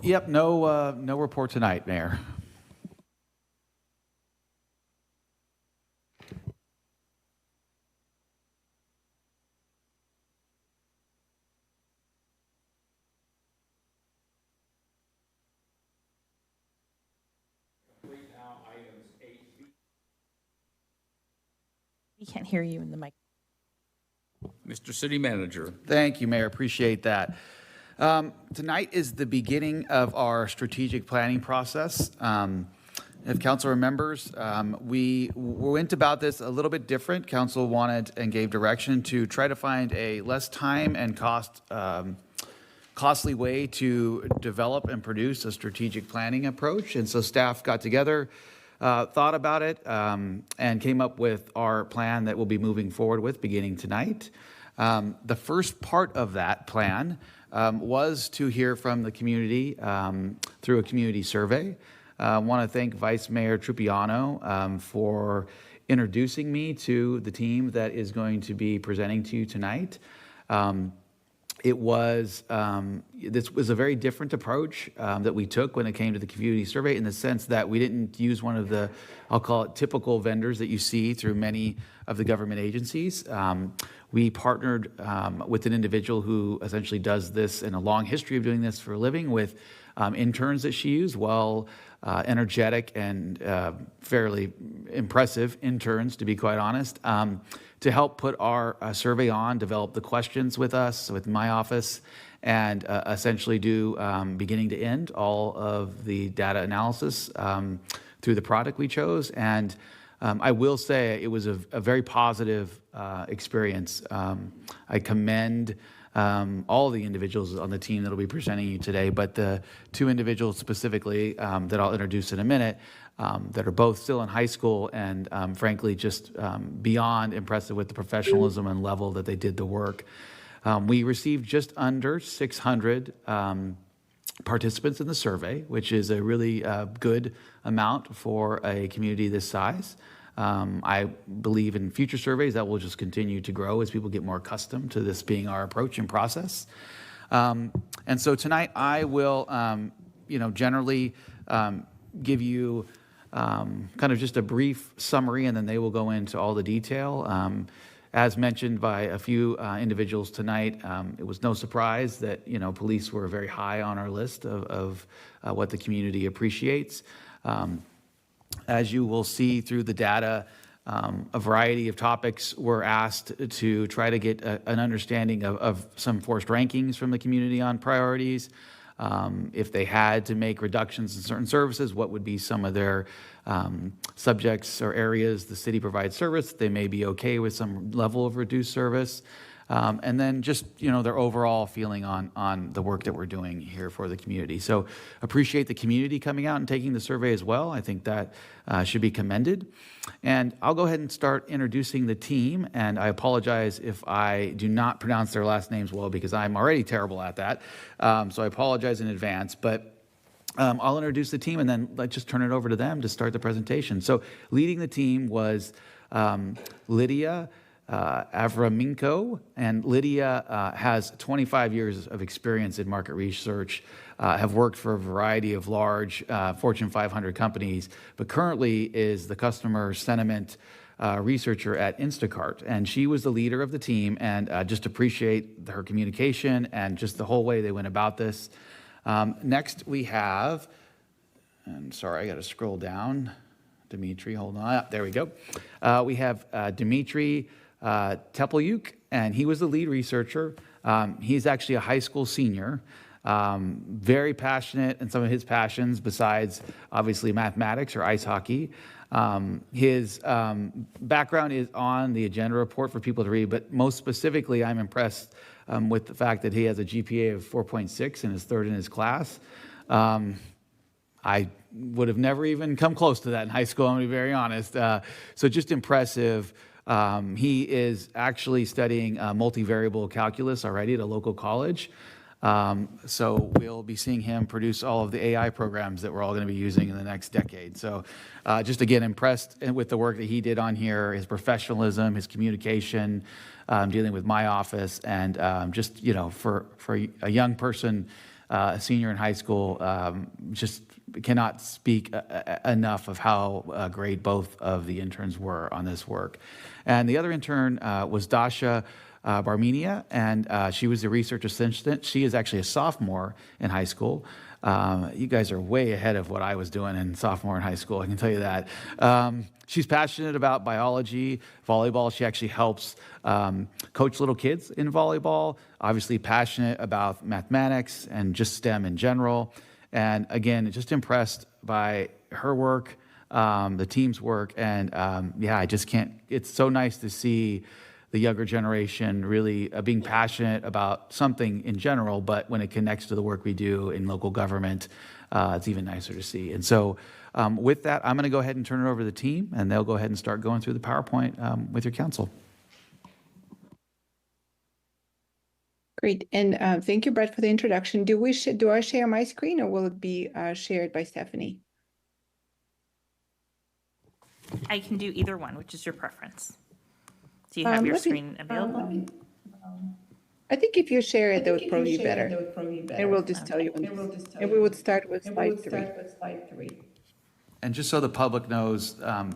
Yep, no report tonight, Mayor. We can't hear you in the mic. Mr. City Manager. Thank you, Mayor. Appreciate that. Tonight is the beginning of our strategic planning process. If council remembers, we went about this a little bit different. Council wanted and gave direction to try to find a less time and costly way to develop and produce a strategic planning approach. And so staff got together, thought about it, and came up with our plan that we'll be moving forward with beginning tonight. The first part of that plan was to hear from the community through a community survey. I want to thank Vice Mayor Trupiano for introducing me to the team that is going to be presenting to you tonight. This was a very different approach that we took when it came to the community survey, in the sense that we didn't use one of the, I'll call it, typical vendors that you see through many of the government agencies. We partnered with an individual who essentially does this, and a long history of doing this for a living, with interns that she used, energetic and fairly impressive interns, to be quite honest, to help put our survey on, develop the questions with us, with my office, and essentially do beginning to end all of the data analysis through the product we chose. And I will say it was a very positive experience. I commend all the individuals on the team that will be presenting you today, but the two individuals specifically that I'll introduce in a minute, that are both still in high school and frankly just beyond impressive with the professionalism and level that they did the work. We received just under 600 participants in the survey, which is a really good amount for a community this size. I believe in future surveys that will just continue to grow as people get more accustomed to this being our approach and process. And so tonight I will, generally give you kind of just a brief summary, and then they will go into all the detail. As mentioned by a few individuals tonight, it was no surprise that police were very high on our list of what the community appreciates. As you will see through the data, a variety of topics were asked to try to get an understanding of some forced rankings from the community on priorities. If they had to make reductions in certain services, what would be some of their subjects or areas the city provides service? They may be okay with some level of reduced service. And then just, their overall feeling on the work that we're doing here for the community. So appreciate the community coming out and taking the survey as well. I think that should be commended. And I'll go ahead and start introducing the team. And I apologize if I do not pronounce their last names well, because I'm already terrible at that. So I apologize in advance. But I'll introduce the team, and then let's just turn it over to them to start the presentation. So leading the team was Lydia Avraminko, and Lydia has 25 years of experience in market research, have worked for a variety of large Fortune 500 companies, but currently is the customer sentiment researcher at Instacart. And she was the leader of the team, and just appreciate her communication and just the whole way they went about this. Next we have, I'm sorry, I got to scroll down. Dimitri, hold on. There we go. We have Dimitri Tepelyuk, and he was the lead researcher. He's actually a high school senior, very passionate in some of his passions besides obviously mathematics or ice hockey. His background is on the agenda report for people to read, but most specifically, I'm impressed with the fact that he has a GPA of 4.6 and is third in his class. I would have never even come close to that in high school, I'm going to be very honest. So just impressive. He is actually studying multivariable calculus already at a local college. So we'll be seeing him produce all of the AI programs that we're all going to be using in the next decade. So just again, impressed with the work that he did on here, his professionalism, his communication, dealing with my office, and just, for a young person, a senior in high school, just cannot speak enough of how great both of the interns were on this work. And the other intern was Dasha Barmenia, and she was the research assistant. She is actually a sophomore in high school. You guys are way ahead of what I was doing in sophomore in high school, I can tell you that. She's passionate about biology, volleyball. She actually helps coach little kids in volleyball, obviously passionate about mathematics and just STEM in general. And again, just impressed by her work, the team's work, and I just can't, it's so nice to see the younger generation really being passionate about something in general, but when it connects to the work we do in local government, it's even nicer to see. And so with that, I'm going to go ahead and turn it over to the team, and they'll go ahead and start going through the PowerPoint with your council. Great, and thank you, Brett, for the introduction. Do I share my screen, or will it be shared by Stephanie? I can do either one, which is your preference. Do you have your screen available? I think if you share it, that would probably be better. And we'll just tell you. And we would start with slide 3. And just so the public knows,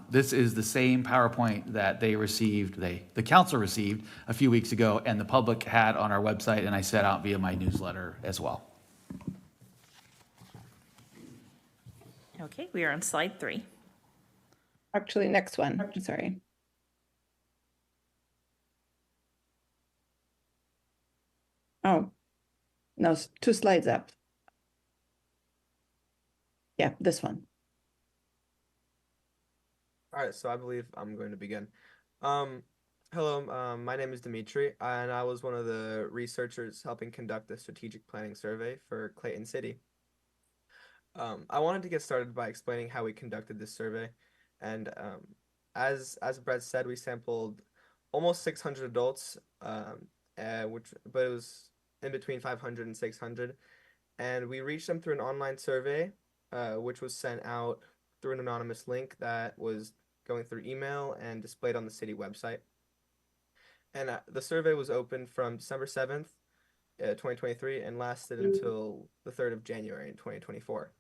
this is the same PowerPoint that they received, the council received a few weeks ago, and the public had on our website, and I sent out via my newsletter as well. Okay, we are on slide 3. Actually, next one. Sorry. Oh, no, 2 slides up. Yeah, this one. All right, so I believe I'm going to begin. Hello, my name is Dimitri, and I was one of the researchers helping conduct the strategic planning survey for Clayton City. I wanted to get started by explaining how we conducted this survey, and as Brett said, we sampled almost 600 adults, but it was in between 500 and 600, and we reached them through an online survey, which was sent out through an anonymous link that was going through email and displayed on the city website. And the survey was open from December 7th, 2023, and lasted until the 3rd of January in 2024.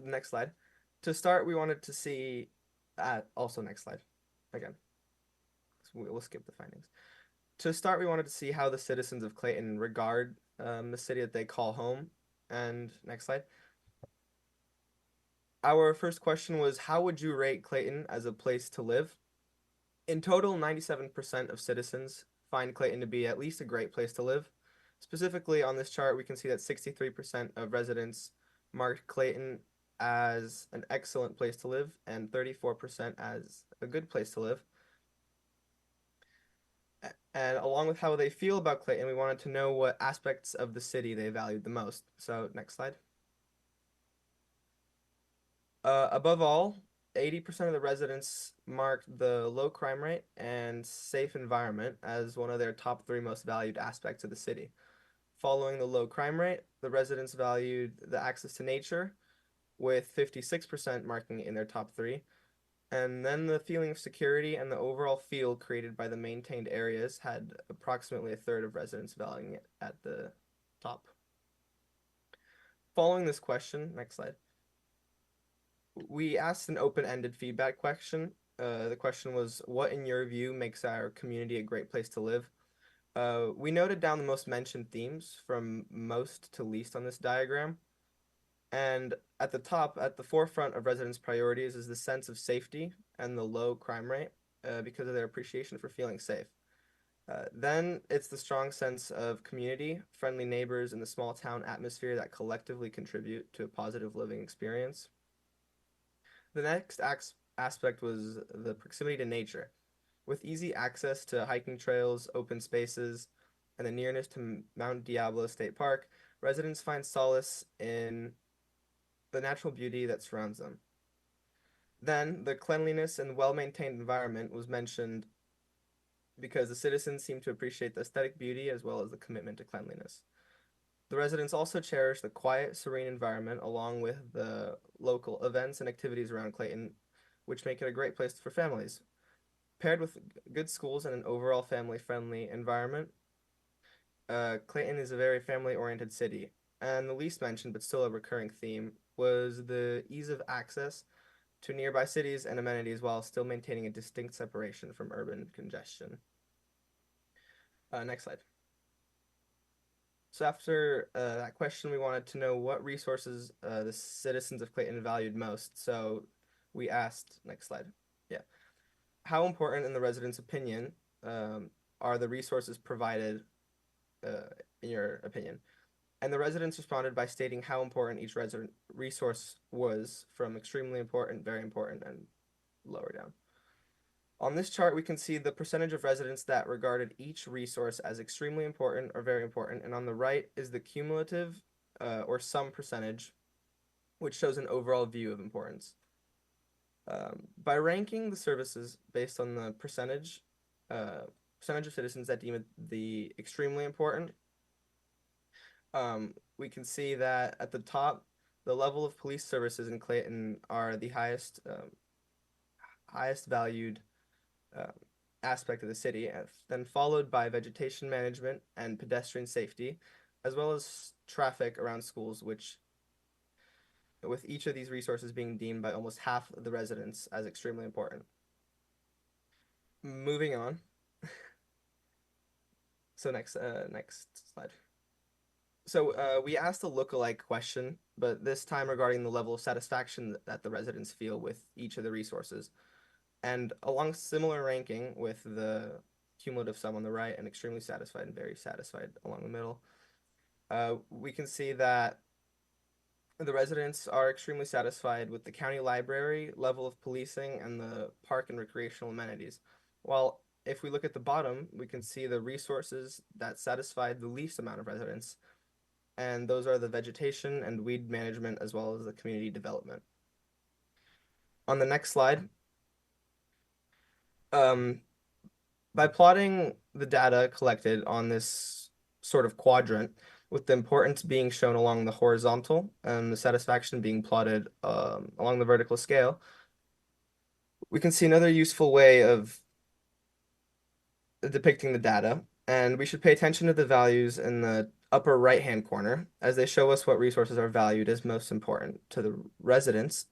next slide. To start, we wanted to see, also next slide, again. We'll skip the findings. To start, we wanted to see how the citizens of Clayton regard the city that they call home. And next slide. Our first question was, how would you rate Clayton as a place to live? In total, 97% of citizens find Clayton to be at least a great place to live. Specifically on this chart, we can see that 63% of residents marked Clayton as an excellent place to live and 34% as a good place to live. And along with how they feel about Clayton, we wanted to know what aspects of the city they valued the most. So next slide. Above all, 80% of the residents marked the low crime rate and safe environment as one of their top 3 most valued aspects of the city. Following the low crime rate, the residents valued the access to nature, with 56% marking it in their top 3. And then the feeling of security and the overall feel created by the maintained areas had approximately a third of residents valuing it at the top. Following this question, next slide, we asked an open-ended feedback question. The question was, what in your view makes our community a great place to live? We noted down the most mentioned themes from most to least on this diagram. And at the top, at the forefront of residents' priorities is the sense of safety and the low crime rate because of their appreciation for feeling safe. Then it's the strong sense of community, friendly neighbors, and the small town atmosphere that collectively contribute to a positive living experience. The next aspect was the proximity to nature. With easy access to hiking trails, open spaces, and the nearness to Mount Diablo State Park, residents find solace in the natural beauty that surrounds them. Then, the cleanliness and well-maintained environment was mentioned because the citizens seem to appreciate the aesthetic beauty as well as the commitment to cleanliness. The residents also cherish the quiet, serene environment along with the local events and activities around Clayton, which make it a great place for families. Paired with good schools and an overall family-friendly environment, Clayton is a very family-oriented city. And the least mentioned, but still a recurring theme, was the ease of access to nearby cities and amenities while still maintaining a distinct separation from urban congestion. Next slide. So after that question, we wanted to know what resources the citizens of Clayton valued most. So we asked, next slide, yeah, how important in the residents' opinion are the resources provided in your opinion? And the residents responded by stating how important each resident resource was, from extremely important, very important, and lower down. On this chart, we can see the percentage of residents that regarded each resource as extremely important or very important, and on the right is the cumulative or sum percentage, which shows an overall view of importance. By ranking the services based on the percentage of citizens that deem it the extremely important, we can see that at the top, the level of police services in Clayton are the highest valued aspect of the city, then followed by vegetation management and pedestrian safety, as well as traffic around schools, which, with each of these resources being deemed by almost half of the residents as extremely important. Moving on. So next slide. So we asked a look-alike question, but this time regarding the level of satisfaction that the residents feel with each of the resources. And along similar ranking with the cumulative sum on the right and extremely satisfied and very satisfied along the middle, we can see that the residents are extremely satisfied with the county library, level of policing, and the park and recreational amenities. While if we look at the bottom, we can see the resources that satisfied the least amount of residents, and those are the vegetation and weed management as well as the community development. On the next slide, by plotting the data collected on this sort of quadrant, with the importance being shown along the horizontal and the satisfaction being plotted along the vertical scale, we can see another useful way of depicting the data, and we should pay attention to the values in the upper right-hand corner, as they show us what resources are valued as most important to the residents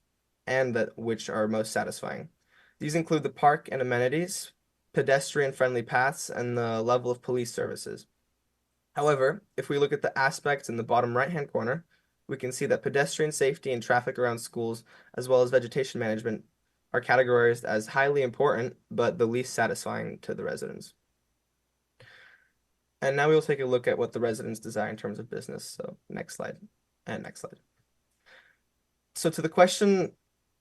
and that which are most satisfying. These include the park and amenities, pedestrian-friendly paths, and the level of police services. However, if we look at the aspects in the bottom right-hand corner, we can see that pedestrian safety and traffic around schools, as well as vegetation management, are categorized as highly important, but the least satisfying to the residents. And now we will take a look at what the residents desire in terms of business. So next slide, and next slide. So to the question,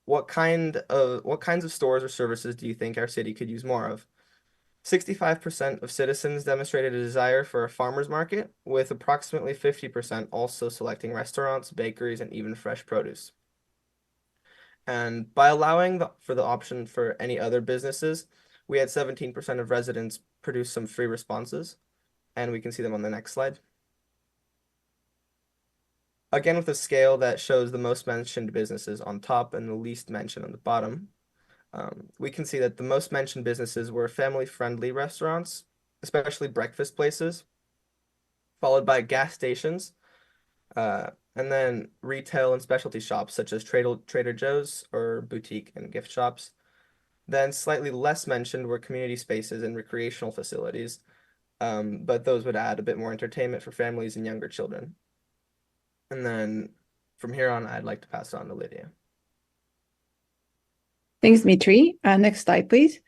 what kinds of stores or services do you think our city could use more of? 65% of citizens demonstrated a desire for a farmer's market, with approximately 50% also selecting restaurants, bakeries, and even fresh produce. And by allowing for the option for any other businesses, we had 17% of residents produce some free responses, and we can see them on the next slide. Again, with a scale that shows the most mentioned businesses on top and the least mentioned on the bottom, we can see that the most mentioned businesses were family-friendly restaurants, especially breakfast places, followed by gas stations, and then retail and specialty shops such as Trader Joe's or boutique and gift shops. Then slightly less mentioned were community spaces and recreational facilities, but those would add a bit more entertainment for families and younger children. And then from here on, I'd like to pass it on to Lydia. Thanks, Dmitry. Next slide, please.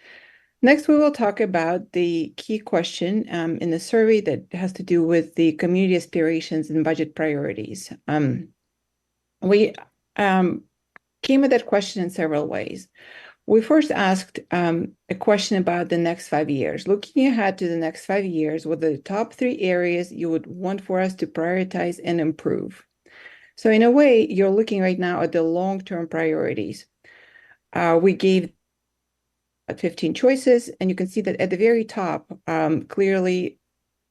Next, we will talk about the key question in the survey that has to do with the community aspirations and budget priorities. We came at that question in several ways. We first asked a question about the next 5 years. Looking ahead to the next 5 years, what are the top 3 areas you would want for us to prioritize and improve? So in a way, you're looking right now at the long-term priorities. We gave 15 choices, and you can see that at the very top, clearly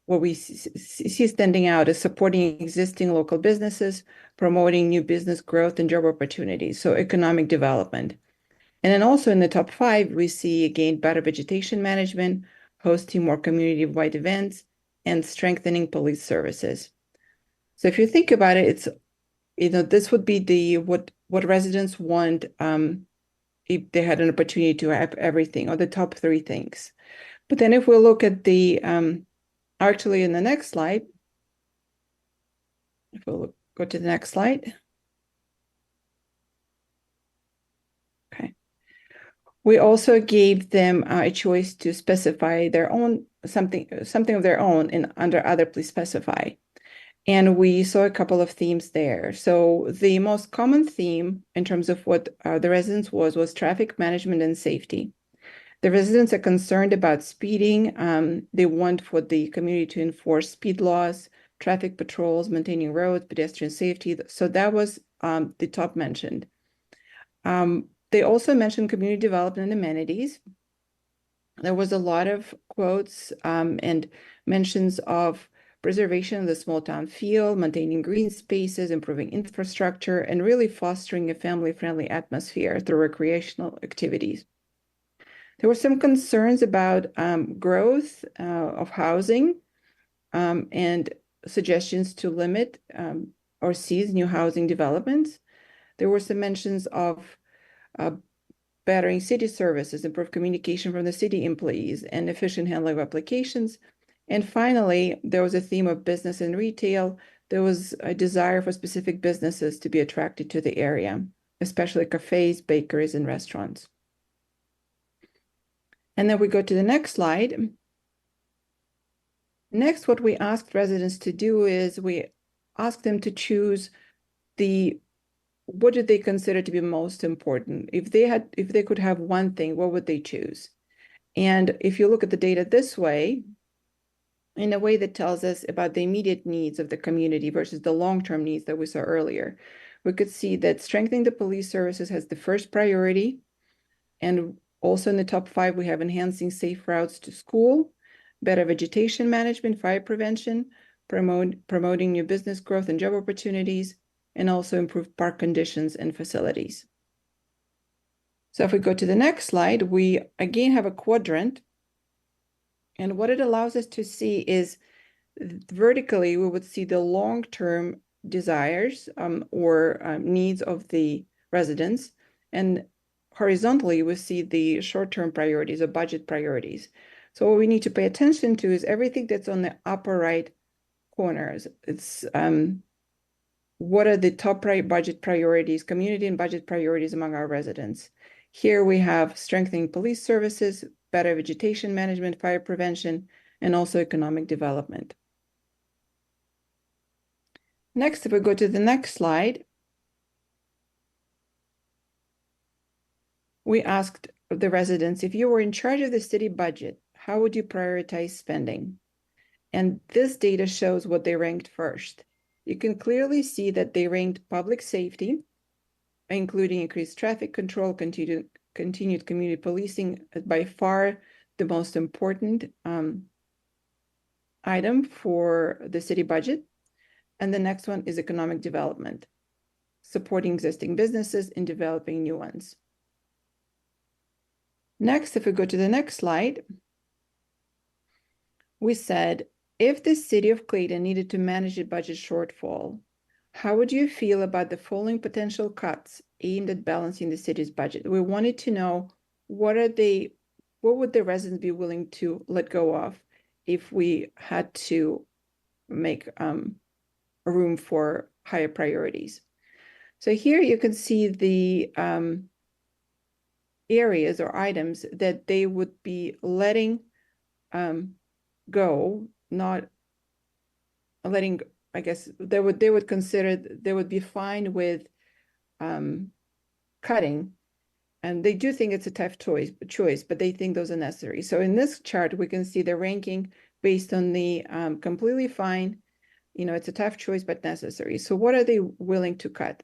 what we see standing out is supporting existing local businesses, promoting new business growth and job opportunities, so economic development. And then also in the top 5, we see, again, better vegetation management, hosting more community-wide events, and strengthening police services. So if you think about it, it's, this would be what residents want if they had an opportunity to have everything, or the top 3 things. But then if we look at actually in the next slide, if we'll go to the next slide. Okay. We also gave them a choice to specify their own, something of their own, and under other, please specify. And we saw a couple of themes there. So the most common theme in terms of what the residents was traffic management and safety. The residents are concerned about speeding. They want for the community to enforce speed laws, traffic patrols, maintaining roads, pedestrian safety. So that was the top mentioned. They also mentioned community development and amenities. There was a lot of quotes and mentions of preservation of the small town feel, maintaining green spaces, improving infrastructure, and really fostering a family-friendly atmosphere through recreational activities. There were some concerns about growth of housing and suggestions to limit or seize new housing developments. There were some mentions of bettering city services, improved communication from the city employees, and efficient handling of applications. And finally, there was a theme of business and retail. There was a desire for specific businesses to be attracted to the area, especially cafes, bakeries, and restaurants. And then we go to the next slide. Next, what we asked residents to do is we asked them to choose what did they consider to be most important? If they could have one thing, what would they choose? And if you look at the data this way, in a way that tells us about the immediate needs of the community versus the long-term needs that we saw earlier, we could see that strengthening the police services has the first priority. And also in the top 5, we have enhancing safe routes to school, better vegetation management, fire prevention, promoting new business growth and job opportunities, and also improved park conditions and facilities. So if we go to the next slide, we again have a quadrant. And what it allows us to see is Vertically, we would see the long-term desires or needs of the residents, and horizontally, we see the short-term priorities or budget priorities. So what we need to pay attention to is everything that's on the upper right corners. It's what are the top budget priorities, community and budget priorities among our residents. Here we have strengthening police services, better vegetation management, fire prevention, and also economic development. Next, if we go to the next slide, we asked the residents, if you were in charge of the city budget, how would you prioritize spending? And this data shows what they ranked first. You can clearly see that they ranked public safety, including increased traffic control, continued community policing, by far the most important item for the city budget. And the next one is economic development, supporting existing businesses and developing new ones. Next, if we go to the next slide, we said, if the city of Clayton needed to manage a budget shortfall, how would you feel about the following potential cuts aimed at balancing the city's budget? We wanted to know what would the residents be willing to let go of if we had to make room for higher priorities. So here you can see the areas or items that they would be letting go, not letting, I guess they would consider, they would be fine with cutting. And they do think it's a tough choice, but they think those are necessary. So in this chart, we can see the ranking based on the completely fine, it's a tough choice, but necessary. So what are they willing to cut?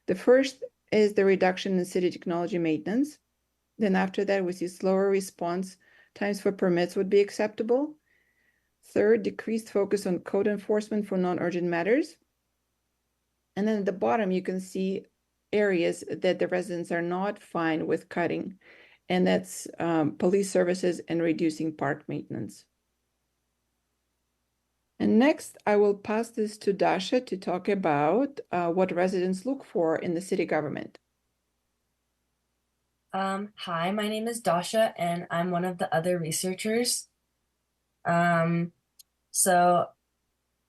The first is the reduction in city technology maintenance. Then after that, we see slower response times for permits would be acceptable. Third, decreased focus on code enforcement for non-urgent matters. And then at the bottom, you can see areas that the residents are not fine with cutting, and that's police services and reducing park maintenance. And next, I will pass this to Dasha to talk about what residents look for in the city government. Hi, my name is Dasha, and I'm one of the other researchers. So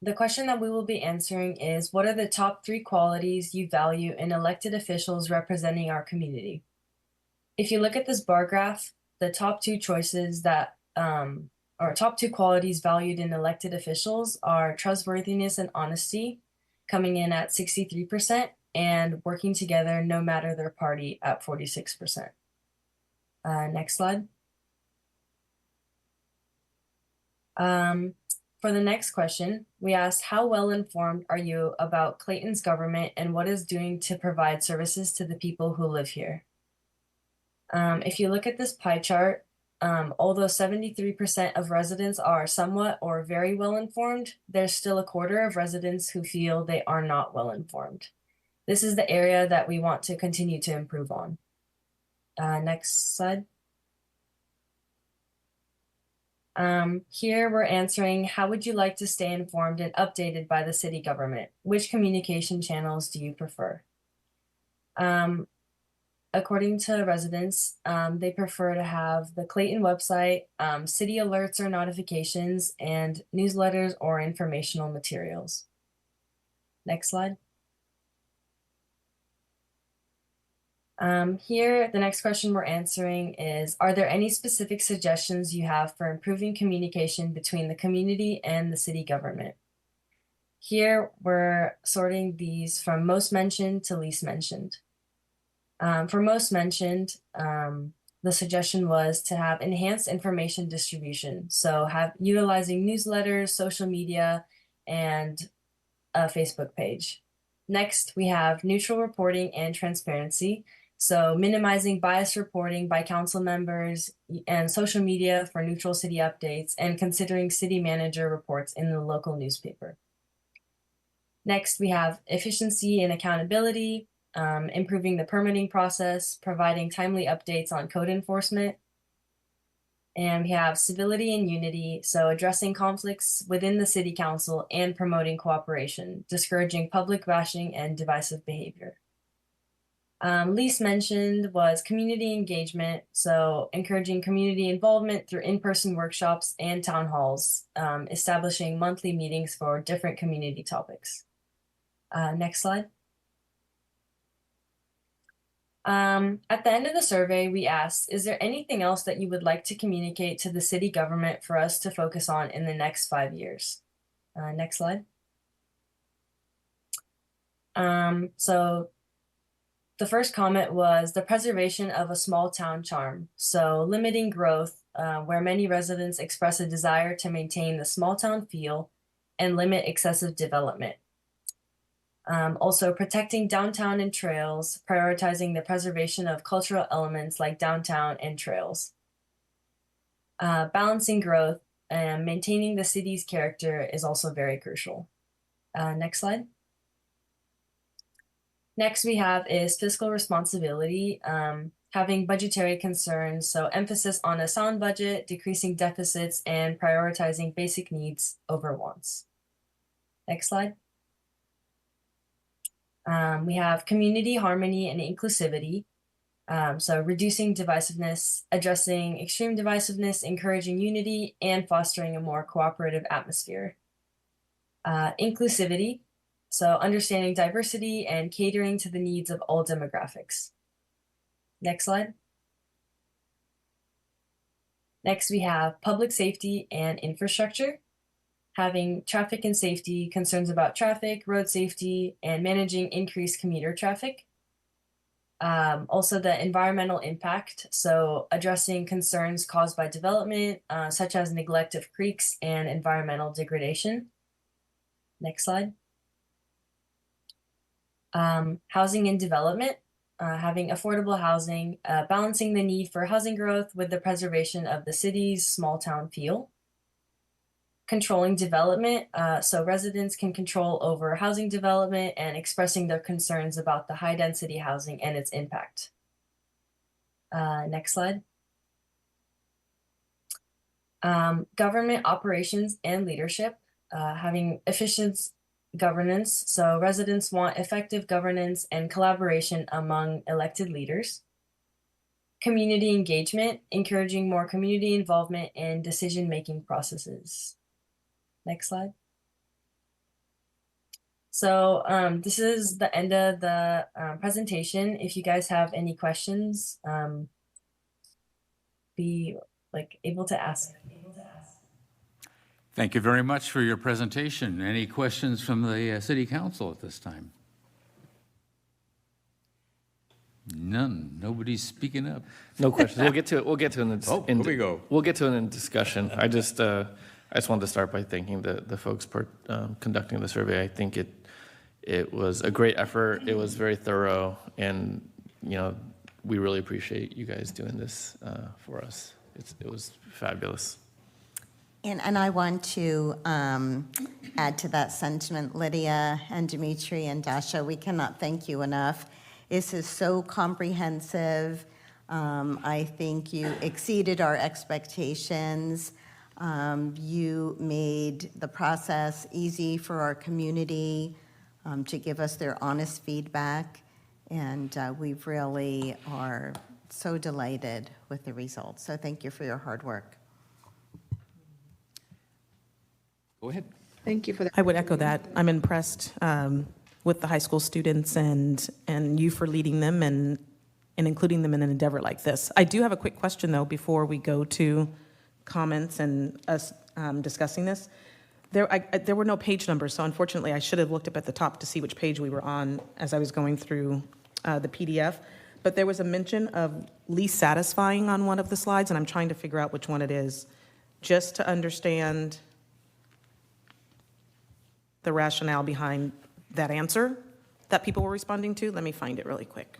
the question that we will be answering is, what are the top 3 qualities you value in elected officials representing our community? If you look at this bar graph, the top 2 choices that, or top 2 qualities valued in elected officials are trustworthiness and honesty, coming in at 63%, and working together no matter their party at 46%. Next slide. For the next question, we asked, how well informed are you about Clayton's government and what it's doing to provide services to the people who live here? If you look at this pie chart, although 73% of residents are somewhat or very well informed, there's still a quarter of residents who feel they are not well informed. This is the area that we want to continue to improve on. Next slide. Here we're answering, how would you like to stay informed and updated by the city government? Which communication channels do you prefer? According to residents, they prefer to have the Clayton website, city alerts or notifications, and newsletters or informational materials. Next slide. Here, the next question we're answering is, are there any specific suggestions you have for improving communication between the community and the city government? Here, we're sorting these from most mentioned to least mentioned. For most mentioned, the suggestion was to have enhanced information distribution. So utilizing newsletters, social media, and a Facebook page. Next, we have neutral reporting and transparency. So minimizing bias reporting by council members and social media for neutral city updates, and considering city manager reports in the local newspaper. Next, we have efficiency and accountability, improving the permitting process, providing timely updates on code enforcement. And we have civility and unity, so addressing conflicts within the city council and promoting cooperation, discouraging public bashing and divisive behavior. Least mentioned was community engagement, so encouraging community involvement through in-person workshops and town halls, establishing monthly meetings for different community topics. Next slide. At the end of the survey, we asked, is there anything else that you would like to communicate to the city government for us to focus on in the next 5 years? Next slide. So the first comment was the preservation of a small town charm. So limiting growth, where many residents express a desire to maintain the small town feel and limit excessive development. Also protecting downtown and trails, prioritizing the preservation of cultural elements like downtown and trails. Balancing growth and maintaining the city's character is also very crucial. Next slide. Next we have is fiscal responsibility, having budgetary concerns, so emphasis on a sound budget, decreasing deficits, and prioritizing basic needs over wants. Next slide. We have community harmony and inclusivity, so reducing divisiveness, addressing extreme divisiveness, encouraging unity, and fostering a more cooperative atmosphere. Inclusivity, so understanding diversity and catering to the needs of all demographics. Next slide. Next, we have public safety and infrastructure, having traffic and safety, concerns about traffic, road safety, and managing increased commuter traffic. Also the environmental impact, so addressing concerns caused by development, such as neglect of creeks and environmental degradation. Next slide. Housing and development, having affordable housing, balancing the need for housing growth with the preservation of the city's small town feel. Controlling development, so residents can control over housing development and expressing their concerns about the high density housing and its impact. Next slide. Government operations and leadership, having efficient governance, so residents want effective governance and collaboration among elected leaders. Community engagement, encouraging more community involvement in decision-making processes. Next slide. So this is the end of the presentation. If you guys have any questions, be able to ask. Thank you very much for your presentation. Any questions from the City Council at this time? None. Nobody's speaking up. No questions. We'll get to it. We'll get to it here we go. We'll get to it in discussion. I just wanted to start by thanking the folks conducting the survey. I think it was a great effort. It was very thorough, and we really appreciate you guys doing this for us. It was fabulous. And I want to add to that sentiment, Lydia and Dimitri and Dasha, we cannot thank you enough. This is so comprehensive. I think you exceeded our expectations. You made the process easy for our community to give us their honest feedback. And we really are so delighted with the results. So thank you for your hard work. Go ahead. Thank you for that. I would echo that. I'm impressed with the high school students and you for leading them and including them in an endeavor like this. I do have a quick question, though, before we go to comments and us discussing this. There were no page numbers, so unfortunately I should have looked up at the top to see which page we were on as I was going through the PDF. But there was a mention of least satisfying on one of the slides, and I'm trying to figure out which one it is, just to understand the rationale behind that answer that people were responding to. Let me find it really quick.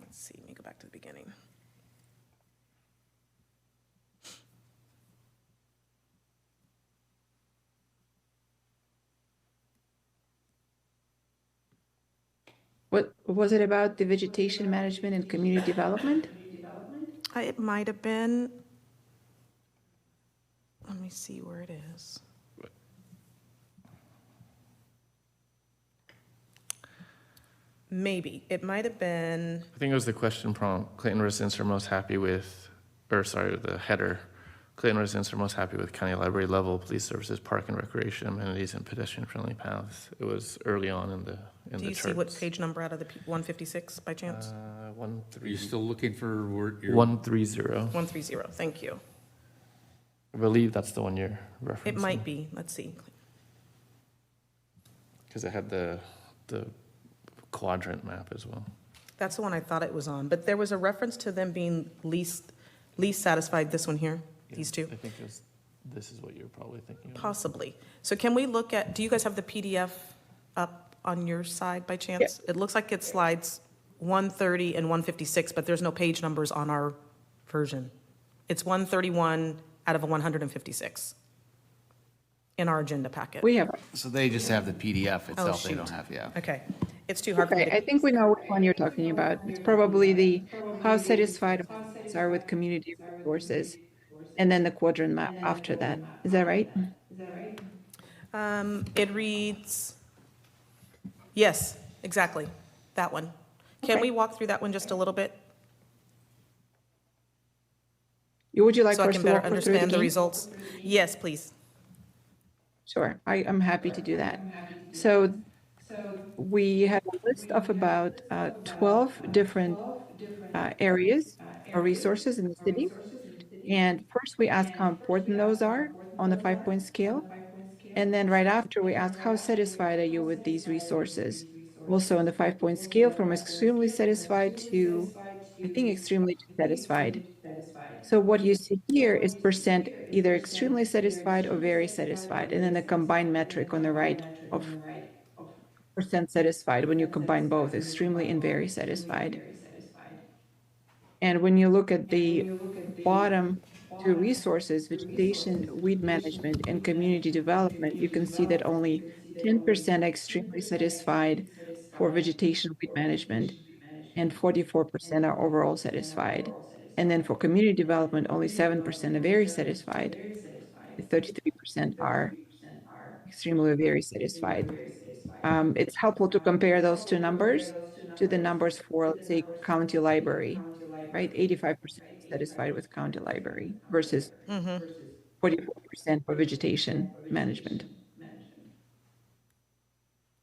Let's see, let me go back to the beginning. What was it about, the vegetation management and community development? It might have been, let me see where it is. Maybe. It might have been, I think it was the question prompt. Clayton residents are most happy with, or sorry, the header. Clayton residents are most happy with county library level, police services, park and recreation amenities, and pedestrian-friendly paths. It was early on in the do you see what page number out of the 156 by chance? Are you still looking for word? 130. 130, thank you. I believe that's the one you're referencing. It might be, let's see. Because it had the quadrant map as well. That's the one I thought it was on, but there was a reference to them being least satisfied, this one here, these two? I think this is what you're probably thinking of. Possibly. So can we look at, do you guys have the PDF up on your side by chance? It looks like it slides 130 and 156, but there's no page numbers on our version. It's 131 out of a 156 in our agenda packet. We have. So they just have the PDF Oh, itself, they shoot. don't have, yeah. Okay. It's too hard for me Okay, to. I think we know which one you're talking about. It's probably the how satisfied are with community resources, and then the quadrant map after that. Is that right? It reads, yes, exactly, that one. Can we walk through that one just a little bit? Would you like So I us can to better walk through it understand the again? results? Yes, please. Sure, I'm happy to do that. So we had a list of about 12 different areas or resources in the city. And first we ask how important those are on the 5-point scale. And then right after we ask how satisfied are you with these resources? Also on the 5-point scale from extremely satisfied to, I think, extremely dissatisfied. So what you see here is percent either extremely satisfied or very satisfied, and then a combined metric on the right of percent satisfied when you combine both, extremely and very satisfied. And when you look at the bottom two resources, vegetation, weed management, and community development, you can see that only 10% are extremely satisfied for vegetation weed management, and 44% are overall satisfied. And then for community development, only 7% are very satisfied. 33% are extremely very satisfied. It's helpful to compare those two numbers to the numbers for, let's say, county library, right? 85% satisfied with county library versus 44% for vegetation management.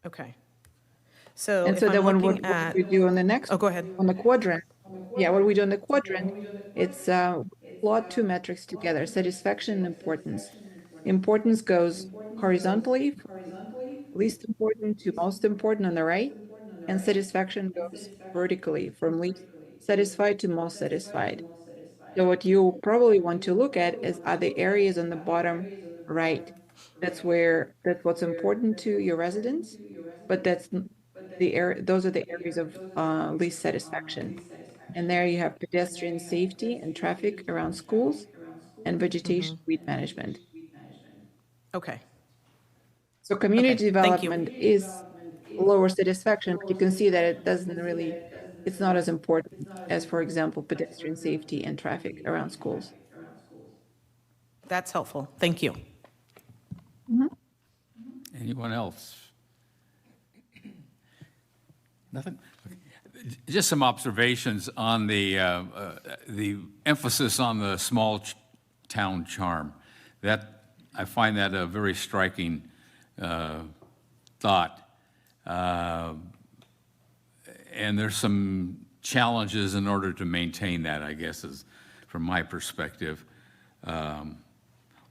Okay. So And if so I'm then what looking at, we do on the next, oh, go ahead. on the quadrant, what we do in the quadrant, it's plot two metrics together, satisfaction and importance. Importance goes horizontally, least important to most important on the right, and satisfaction goes vertically from least satisfied to most satisfied. So what you probably want to look at is are the areas on the bottom right. That's what's important to your residents, but those are the areas of least satisfaction. And there you have pedestrian safety and traffic around schools and vegetation weed management. Okay. So community Okay, thank you. development is lower satisfaction, but you can see that it's not as important as, for example, pedestrian safety and traffic around schools. That's helpful. Thank you. Anyone else? Nothing? Okay. Just some observations on the emphasis on the small town charm. I find that a very striking thought. And there's some challenges in order to maintain that, I guess, is from my perspective.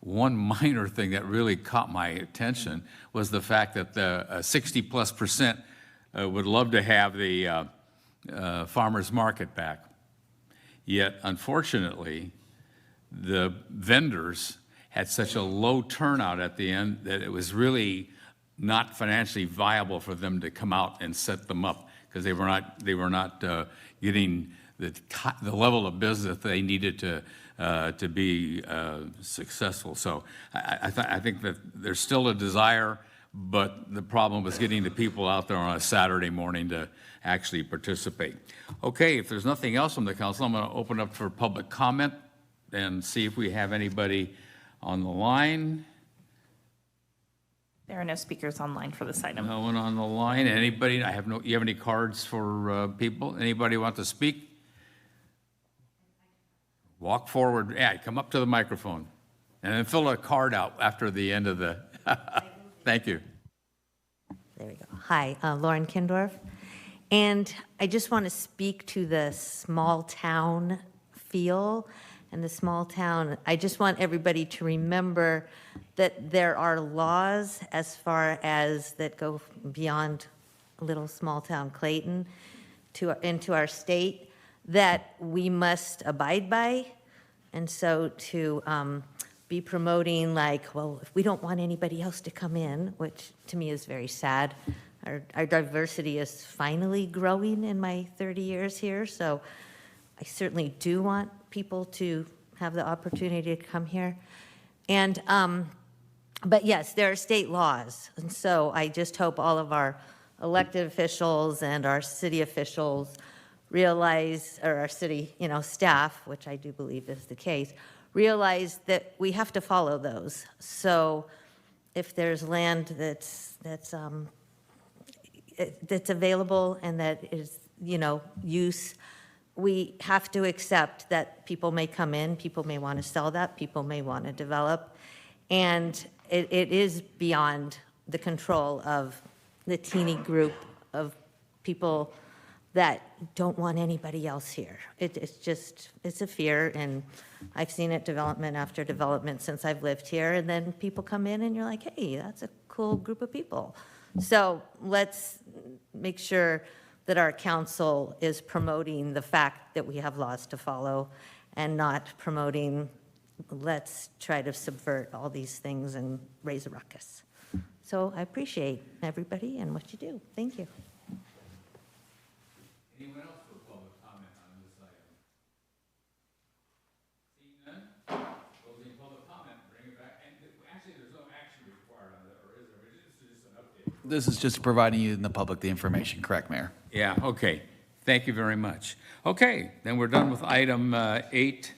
One minor thing that really caught my attention was the fact that the 60+% would love to have the farmers market back. Yet, unfortunately, the vendors had such a low turnout at the end that it was really not financially viable for them to come out and set them up because they were not getting the level of business they needed to be successful. So I think that there's still a desire but the problem was getting the people out there on a Saturday morning to actually participate. Okay, if there's nothing else from the council, I'm going to open up for public comment and see if we have anybody on the line. There are no speakers online for this item. No one on the line. Anybody? You have any cards for people? Anybody want to speak? Walk forward. Yeah, come up to the microphone. And then fill a card out after the end of the, thank you. There we go. Hi, Lauren Kindorf. And I just want to speak to the small town feel and the small town. I just want everybody to remember that there are laws as far as that go beyond little small town Clayton into our state that we must abide by. And so to be promoting like, well, if we don't want anybody else to come in, which to me is very sad. Our diversity is finally growing in my 30 years here, so I certainly do want people to have the opportunity to come here. And, but yes, there are state laws, and so I just hope all of our elected officials and our city officials realize, or our city, staff, which I do believe is the case, realize that we have to follow those. So if there's land that's available and that is, use, we have to accept that people may come in, people may want to sell that, people may want to develop, and it is beyond the control of the teeny group of people that don't want anybody else here. It's a fear, and I've seen it development after development since I've lived here, and then people come in and you're like, hey, that's a cool group of people. So let's make sure that our council is promoting the fact that we have laws to follow and not promoting, let's try to subvert all these things and raise a ruckus. So I appreciate everybody and what you do. Thank you. Anyone else for public comment on this item? Seeing none, closing public comment, bring it back. And actually, there's no action required on it, or is there? This is just an update. This is just providing you and the public the information, correct, Mayor? Yeah, okay. Thank you very much. Okay, then we're done with item 8B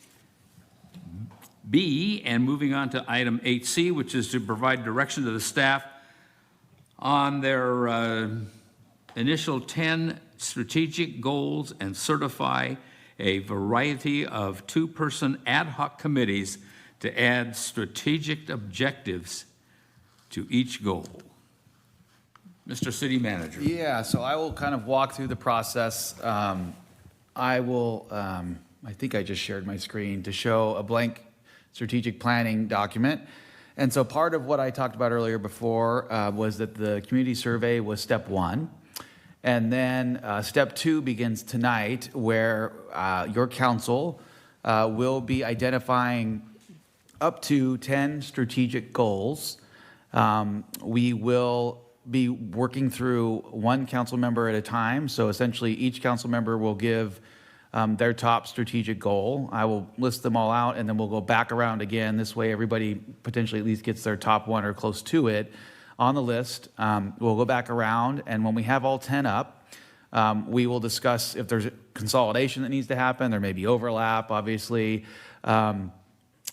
and moving on to item 8C, which is to provide direction to the staff on their initial 10 strategic goals and certify a variety of two-person ad hoc committees to add strategic objectives to each goal. Mr. City Manager. Yeah, so I will kind of walk through the process. I think I just shared my screen to show a blank strategic planning document. And so part of what I talked about earlier before was that the community survey was step 1. And then step 2 begins tonight, where your council will be identifying up to 10 strategic goals. We will be working through one council member at a time. So essentially, each council member will give their top strategic goal. I will list them all out, and then we'll go back around again. This way, everybody potentially at least gets their top one or close to it on the list. We'll go back around, and when we have all 10 up, we will discuss if there's consolidation that needs to happen. There may be overlap, obviously. And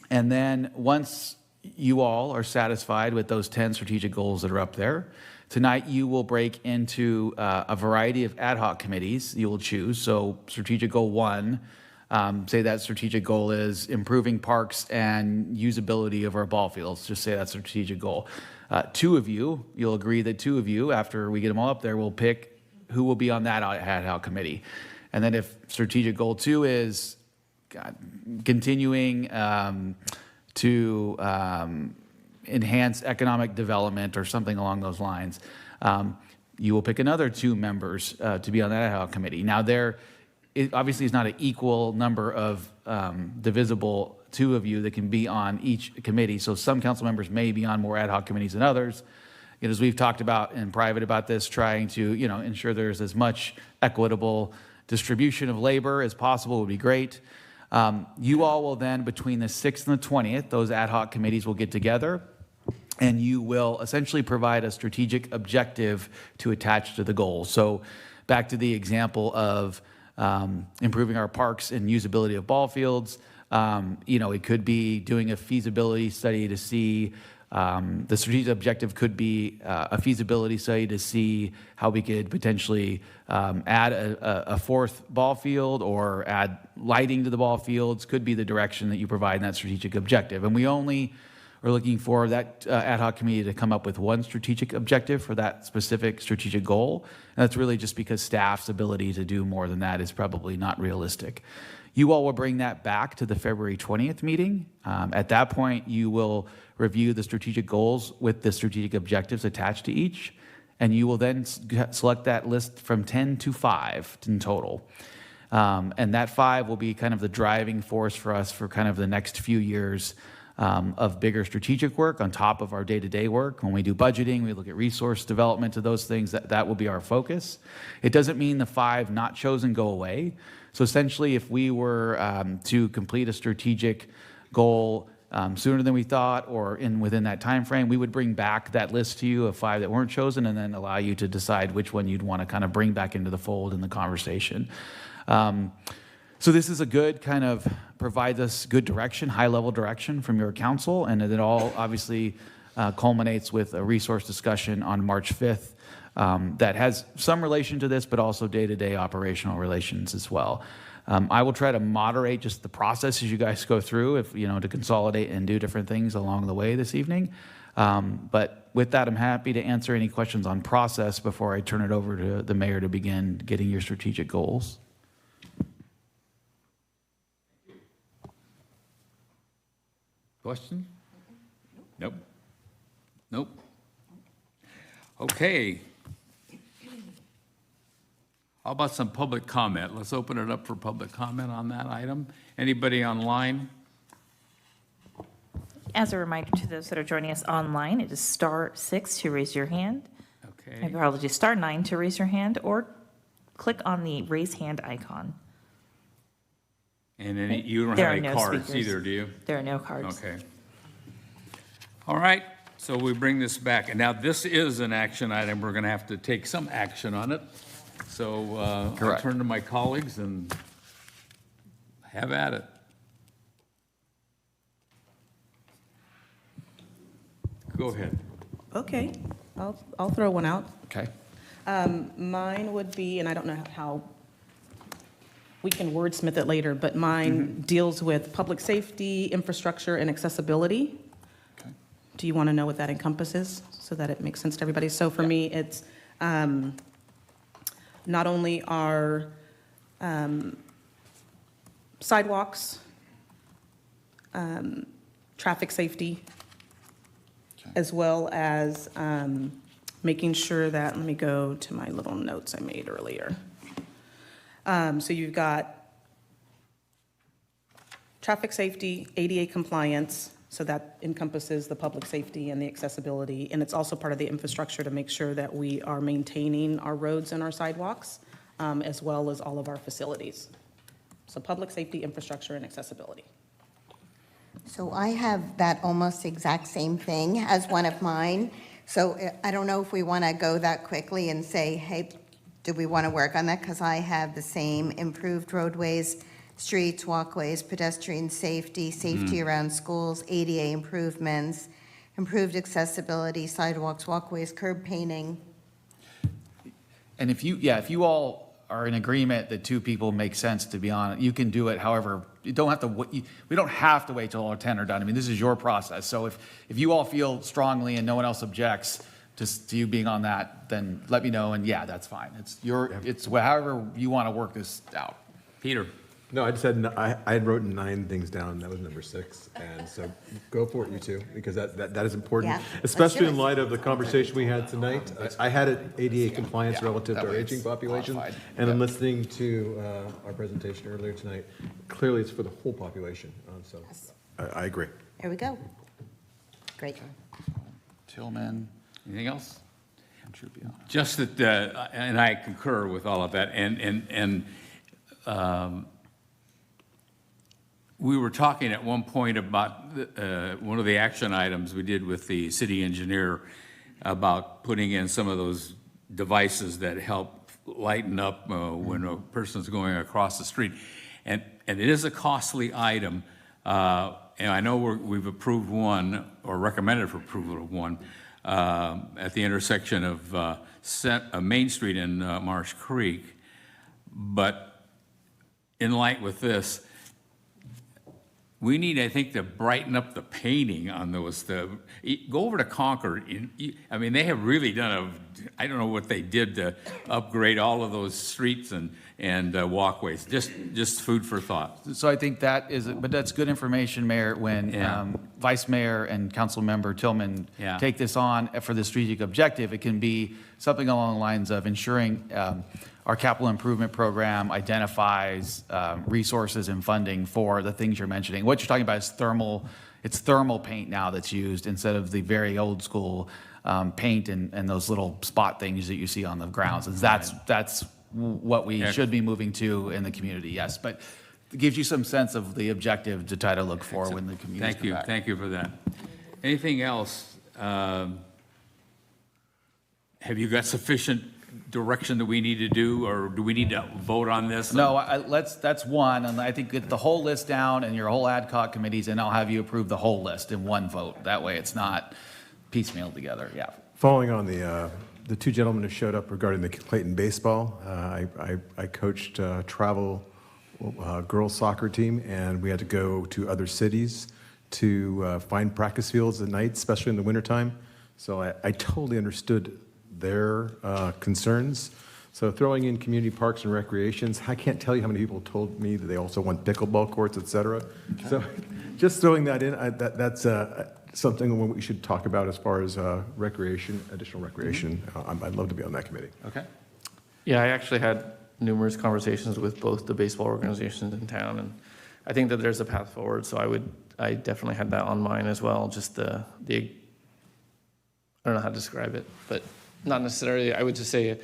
then once you all are satisfied with those 10 strategic goals that are up there, tonight you will break into a variety of ad hoc committees you will choose. So strategic goal 1, say that strategic goal is improving parks and usability of our ball fields. Just say that's a strategic goal. 2 of you, you'll agree that 2 of you, after we get them all up there, will pick who will be on that ad hoc committee. And then if strategic goal 2 is continuing to enhance economic development or something along those lines, you will pick another 2 members to be on that ad hoc committee. Now, it obviously is not an equal number of divisible 2 of you that can be on each committee. So some council members may be on more ad hoc committees than others. As we've talked about in private about this, trying to ensure there's as much equitable distribution of labor as possible would be great. You all will then, between the 6th and the 20th, those ad hoc committees will get together and you will essentially provide a strategic objective to attach to the goal. So back to the example of improving our parks and usability of ball fields, it could be doing a feasibility study to see, the strategic objective could be a feasibility study to see how we could potentially add a fourth ball field or add lighting to the ball fields, could be the direction that you provide in that strategic objective. And we only are looking for that ad hoc committee to come up with one strategic objective for that specific strategic goal. And that's really just because staff's ability to do more than that is probably not realistic. You all will bring that back to the February 20th meeting. At that point, you will review the strategic goals with the strategic objectives attached to each, and you will then select that list from 10 to 5 in total. And that 5 will be kind of the driving force for us for kind of the next few years of bigger strategic work on top of our day-to-day work. When we do budgeting, we look at resource development to those things, that will be our focus. It doesn't mean the 5 not chosen go away. So essentially, if we were to complete a strategic goal sooner than we thought or within that time frame, we would bring back that list to you of 5 that weren't chosen and then allow you to decide which one you'd want to kind of bring back into the fold in the conversation. So this is a good kind of provides us good direction, high-level direction from your council, and it all obviously culminates with a resource discussion on March 5th that has some relation to this, but also day-to-day operational relations as well. I will try to moderate just the process as you guys go through, to consolidate and do different things along the way this evening. But with that, I'm happy to answer any questions on process before I turn it over to the mayor to begin getting your strategic goals. Question? Nope. Nope. Okay. How about some public comment? Let's open it up for public comment on that item. Anybody online? As a reminder to those that are joining us online, it is *6 to raise your hand. Okay. My apologies, *9 to raise your hand, or click on the raise hand icon. And you don't There have are any no cards speakers. either, do you? There are no cards. Okay. All right, so we bring this back. And now this is an action item. We're going to have to take some action on it. So I'll Correct. turn to my colleagues and have at it. Go ahead. Okay, I'll throw one out. Okay. Mine would be, and I don't know how, we can wordsmith it later, but mine deals with public safety, infrastructure, and accessibility. Okay. Do you want to know what that encompasses so that it makes sense to everybody? So for me, it's not only our sidewalks, traffic safety, as well as making sure that, let me go to my little notes I made earlier. So you've got traffic safety, ADA compliance, so that encompasses the public safety and the accessibility, and it's also part of the infrastructure to make sure that we are maintaining our roads and our sidewalks, as well as all of our facilities. So public safety, infrastructure, and accessibility. So I have that almost exact same thing as one of mine. So I don't know if we want to go that quickly and say, hey, do we want to work on that? Because I have the same: improved roadways, streets, walkways, pedestrian safety, safety around schools, ADA improvements, improved accessibility, sidewalks, walkways, curb painting. And if you all are in agreement that 2 people make sense to be on it, you can do it however. You don't have to. We don't have to wait till all 10 are done. I mean, this is your process. So if you all feel strongly and no one else objects to you being on that, then let me know. And yeah, that's fine. It's however you want to work this out. Peter. No, I just had, I had written 9 things down, that was number 6, and so go for it, you two, because that is important, Yeah, especially let's in do it. light of the conversation we had tonight. I had it ADA compliance relative that to our way it's aging population, modified. and in listening to our presentation earlier tonight, clearly it's for the whole population, so I agree. Here we go. Great. Tillman. Anything else? Should be on. Just that, and I concur with all of that, and we were talking at one point about one of the action items we did with the city engineer about putting in some of those devices that help lighten up when a person's going across the street. And it is a costly item. And I know we've approved one, or recommended for approval of one, at the intersection of Main Street and Marsh Creek. But in light with this, we need, I think, to brighten up the painting on those. Go over to Concord. I mean, they have really done I don't know what they did to upgrade all of those streets and walkways. Just food for thought. So I think that is, but that's good information, Mayor, when Vice Mayor and Council Member Tillman take this on for the strategic objective. It can be something along the lines of ensuring our capital improvement program identifies resources and funding for the things you're mentioning. What you're talking about is it's thermal paint now that's used instead of the very old school paint and those little spot things that you see on the grounds. And that's what we should be moving to in the community, yes. But it gives you some sense of the objective to try to look for when the community. Thank you for that. Anything else? Have you got sufficient direction that we need to do, or do we need to vote on this? No, that's one, and I think get the whole list down and your whole ad hoc committees, and I'll have you approve the whole list in one vote. That way it's not piecemeal together, yeah. Following on the two gentlemen who showed up regarding the Clayton baseball, I coached travel girls soccer team, and we had to go to other cities to find practice fields at night, especially in the wintertime. So I totally understood their concerns. So throwing in community parks and recreations, I can't tell you how many people told me that they also want pickleball courts, et cetera. Okay. So just throwing that in, that's something we should talk about as far as recreation, additional recreation. I'd love to be on that committee. Okay. Yeah, I actually had numerous conversations with both the baseball organizations in town, and I think that there's a path forward. So I definitely had that on mine as well. Just the I don't know how to describe it, but not necessarily. I would just say,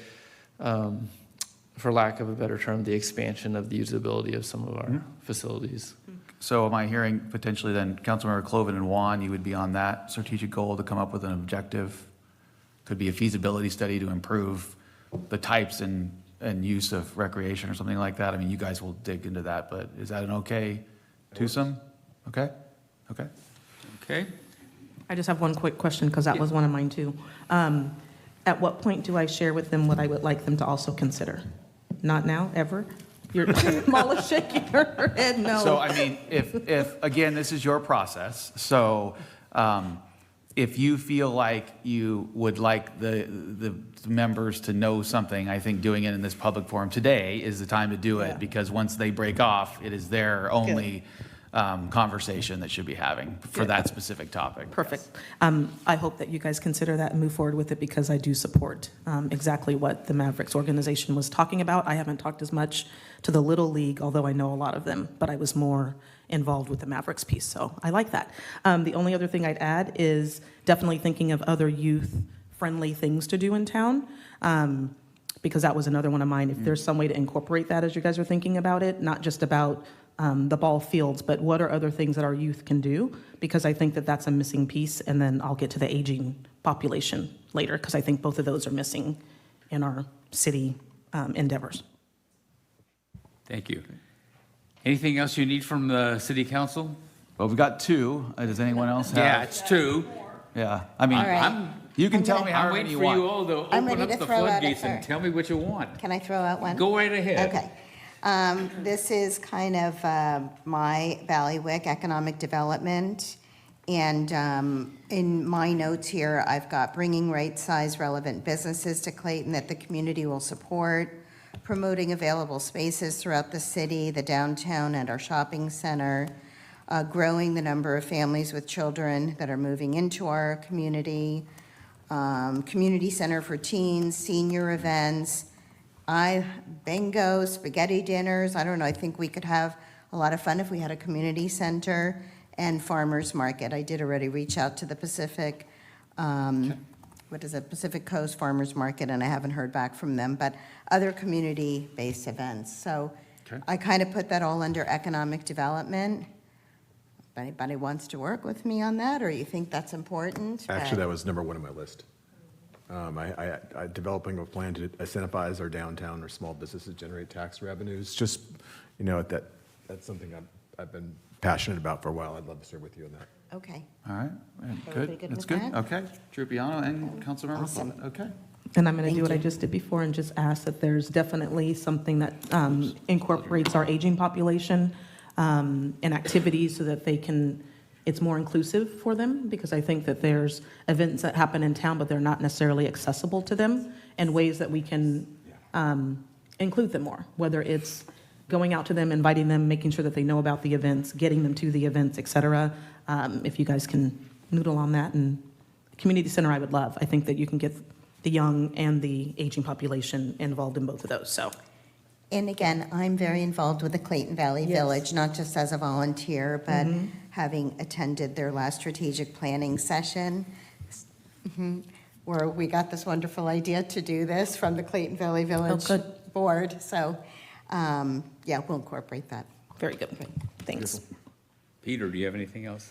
for lack of a better term, the expansion of the usability of some of our facilities. So am I hearing potentially then Councilmember Cloven and Juan, you would be on that strategic goal to come up with an objective? Could be a feasibility study to improve the types and use of recreation or something like that. I mean, you guys will dig into that, but is that an okay twosome? Okay. I just have one quick question, because that was one of mine too. At what point do I share with them what I would like them to also consider? Not now, ever? Mala shaking her head no. So, I mean, if again, this is your process. So, if you feel like you would like the members to know something, I think doing it in this public forum today is the time to do it, because once they break off, it is their only conversation that should be having for that specific topic. Perfect. I hope that you guys consider that and move forward with it, because I do support exactly what the Mavericks organization was talking about. I haven't talked as much to the Little League, although I know a lot of them, but I was more involved with the Mavericks piece, so I like that. The only other thing I'd add is definitely thinking of other youth-friendly things to do in town, because that was another one of mine. If there's some way to incorporate that as you guys are thinking about it, not just about the ball fields, but what are other things that our youth can do? Because I think that that's a missing piece, and then I'll get to the aging population later, because I think both of those are missing in our city endeavors. Thank you. Anything else you need from the city council? Well, we've got two. Does anyone else have? Yeah, it's two. Yeah, I mean, All right. you can tell me however many you want. I'm waiting for you all to I'm open ready up to the throw out a floodgates and third. tell me what you want. Can I throw out one? Go right ahead. Okay. This is kind of my Ballywick economic development. And in my notes here, I've got bringing right-size relevant businesses to Clayton that the community will support, promoting available spaces throughout the city, the downtown and our shopping center, growing the number of families with children that are moving into our community, community center for teens, senior events, bingo, spaghetti dinners. I don't know, I think we could have a lot of fun if we had a community center, and farmers market. I did already reach out to the Pacific, Pacific Coast Farmers Market, and I haven't heard back from them, but other community-based events. So I kind of put that all under economic development. if anybody wants to work with me on that, or you think that's important. Actually, but- that was number one on my list. Developing a plan to incentivize our downtown or small businesses generate tax revenues, just, that's something I've been passionate about for a while. I'd love to serve with you on that. Okay. All right, Everybody good, good that's with good, that? okay. Trupiano and Councilmember Awesome. Clement, okay. And I'm going to Thank do what I you. just did before and just ask that there's definitely something that incorporates our aging population and activities so that it's more inclusive for them, because I think that there's events that happen in town, but they're not necessarily accessible to them, and ways that we can include them more, whether it's going out to them, inviting them, making sure that they know about the events, getting them to the events, et cetera. If you guys can noodle on that. And community center, I would love. I think that you can get the young and the aging population involved in both of those, so. And again, I'm very involved with the Clayton Valley Yes. Village, not just as a volunteer, but Mhm. having attended their last strategic planning session, where we got this wonderful idea to do this from the Clayton Valley Village good. Board. So, yeah, we'll incorporate that. Very good. Thanks. Peter, do you have anything else?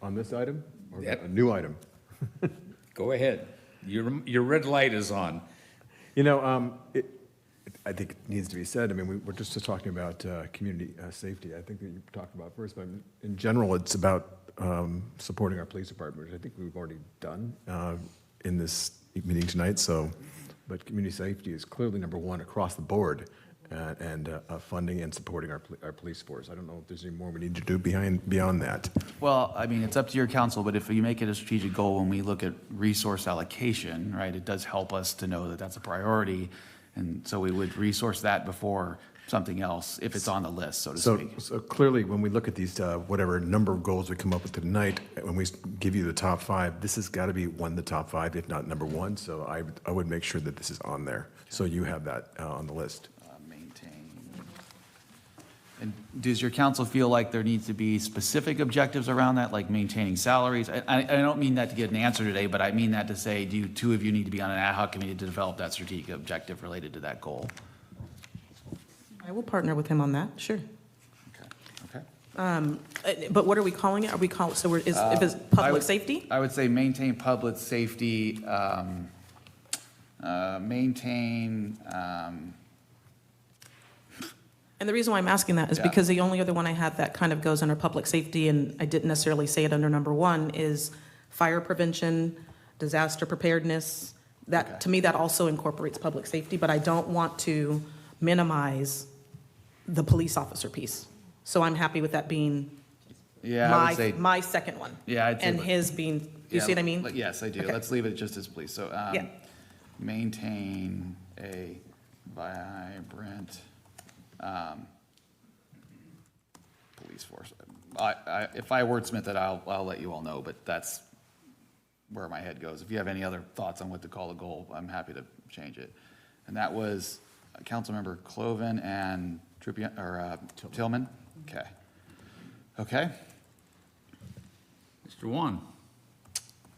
On this item, or Yep. a new item? Go ahead. Your red light is on. I think it needs to be said, we're just talking about community safety. I think that you talked about first, but in general, it's about supporting our police department, which I think we've already done in this meeting tonight. But community safety is clearly number one across the board, and funding and supporting our police force. I don't know if there's any more we need to do beyond that. Well, it's up to your council, but if you make it a strategic goal, when we look at resource allocation, right, it does help us to know that that's a priority. And so we would resource that before something else, if it's on the list, so to speak. So clearly, when we look at these, whatever number of goals we come up with tonight, when we give you the top five, this has got to be one of the top five, if not number one. So I would make sure that this is on there, so you have that on the list. And does your council feel like there needs to be specific objectives around that, like maintaining salaries? I don't mean that to get an answer today, but I mean that to say, do you two of you need to be on an ad hoc committee to develop that strategic objective related to that goal? I will partner with him on that, sure. Okay. But what are we calling it? Are we calling, so if it's public safety? I would say maintain public safety, And the reason why I'm asking that is Yeah. because the only other one I had that kind of goes under public safety, and I didn't necessarily say it under number one, is fire prevention, disaster preparedness. That, to me, that also incorporates public safety, but I don't want to minimize the police officer piece. So I'm happy with that being Yeah, I would say. my second one. Yeah, I'd say. And his being, you see what I mean? Yes, I do. Okay. Let's leave it just as police. So, Yeah. maintain a vibrant, police force. If I wordsmith it, I'll let you all know, but that's where my head goes. If you have any other thoughts on what to call a goal, I'm happy to change it. And that was Councilmember Cloven and Tillman? Okay. Okay. Mr. Wan.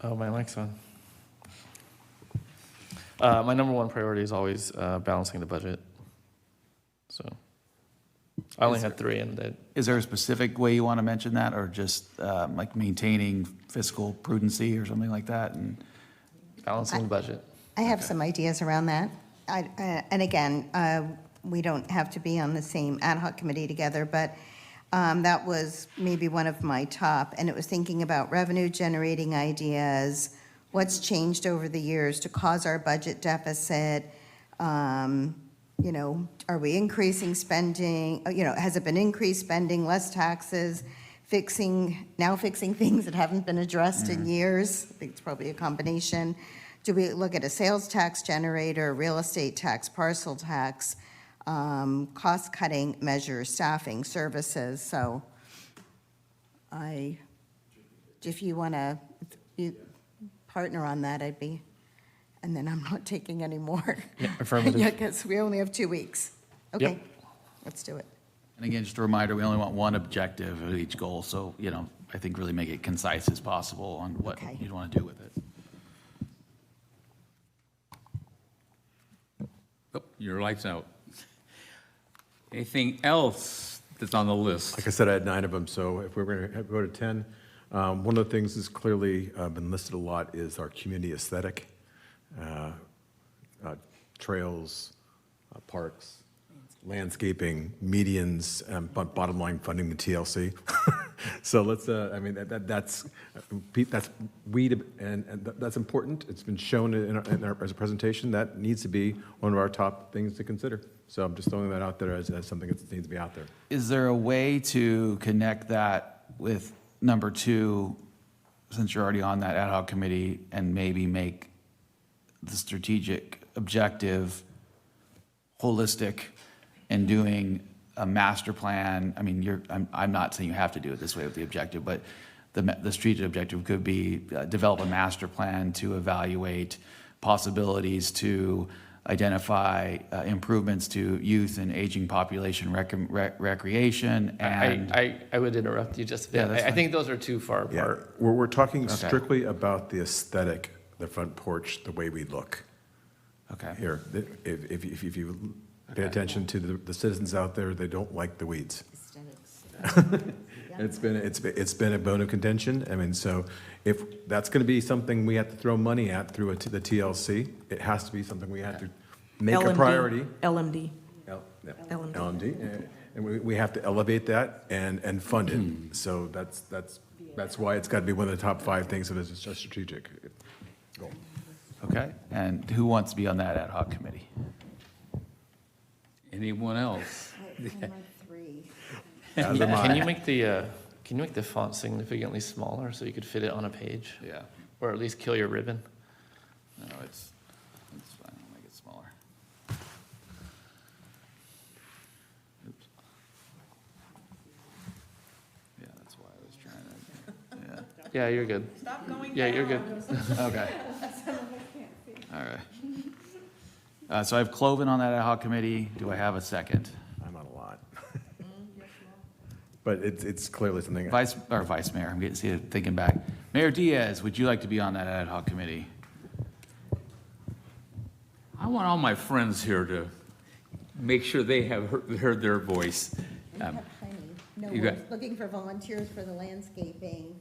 Oh, my mic's on. My number one priority is always balancing the budget. So I only had three, and Is there a specific way you want to mention that, or just like maintaining fiscal prudency or something like that? And balancing the budget. I have some ideas around that. And again, we don't have to be on the same ad hoc committee together, but that was maybe one of my top, and it was thinking about revenue generating ideas, what's changed over the years to cause our budget deficit. Are we increasing spending? Has it been increased spending, less taxes, fixing things that haven't been addressed in years? I think it's probably a combination. Do we look at a sales tax generator, real estate tax, parcel tax, cost-cutting measures, staffing, services? So if you want to partner on that, I'd be, and then I'm not taking any more. Yeah, affirmative. Yeah, because we only have 2 weeks. Okay, Yep. let's do it. And again, just a reminder, we only want one objective of each goal, so, I think really make it concise as possible on what Okay. you'd want to do with it. Oh, your light's out. Anything else, that's on the list. Like I said, I had 9 of them, so if we're going to go to 10, one of the things that's clearly been listed a lot is our community aesthetic, trails, parks, landscaping, medians, but bottom line, funding the TLC. So let's, I mean, that's weed, and that's important. It's been shown as a presentation. That needs to be one of our top things to consider. So I'm just throwing that out there as something that needs to be out there. Is there a way to connect that with number 2, since you're already on that ad hoc committee, and maybe make the strategic objective holistic and doing a master plan? I mean, I'm not saying you have to do it this way with the objective, but the strategic objective could be develop a master plan to evaluate possibilities to identify improvements to youth and aging population recreation. And I would interrupt you just a bit. Yeah, that's I think those are too far apart. We're talking Okay. strictly about the aesthetic, the front porch, the way we look. Okay. Here, if you pay attention to the citizens out there, they don't like the weeds. It's been a bone of contention. I mean, so if that's going to be something we have to throw money at through the TLC, it has to be something we have to make a priority. LMD. LMD, and we have to elevate that and fund it. So that's why it's got to be one of the top 5 things that is a strategic goal. Okay, and who wants to be on that ad hoc committee? Anyone else? Can you make the font significantly smaller so you could fit it on a page? Yeah. Or at least kill your ribbon? No, it's fine, I'll make it smaller. Oops. Yeah, that's why I was trying to, yeah. Yeah, you're good. Stop going Yeah, you're good. Okay. All right. So I have Cloven on that ad hoc committee. Do I have a second? I'm on a lot. But it's clearly something. Vice Mayor, I'm getting thinking back. Mayor Diaz, would you like to be on that ad hoc committee? I want all my friends here to make sure they have heard their voice. We have plenty. No, You we're got- looking for volunteers for the landscaping,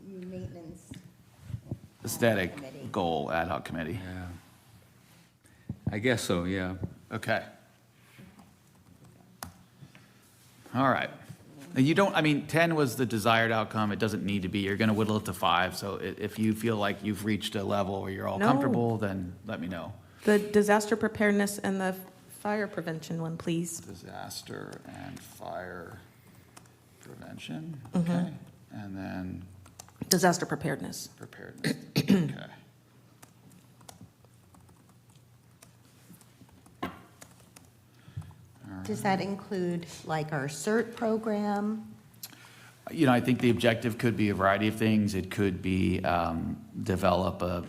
maintenance. Aesthetic Committee. goal ad hoc committee. Yeah. I guess so, yeah. Okay. All right. You don't, I mean, 10 was the desired outcome. It doesn't need to be. You're going to whittle it to 5. So if you feel like you've reached a level where you're all No. comfortable, then let me know. The disaster preparedness and the fire prevention one, please. Disaster and fire prevention. Mhm. Okay. And then Disaster preparedness. preparedness. Okay. Does that include like our CERT program? You know, I think the objective could be a variety of things. It could be develop a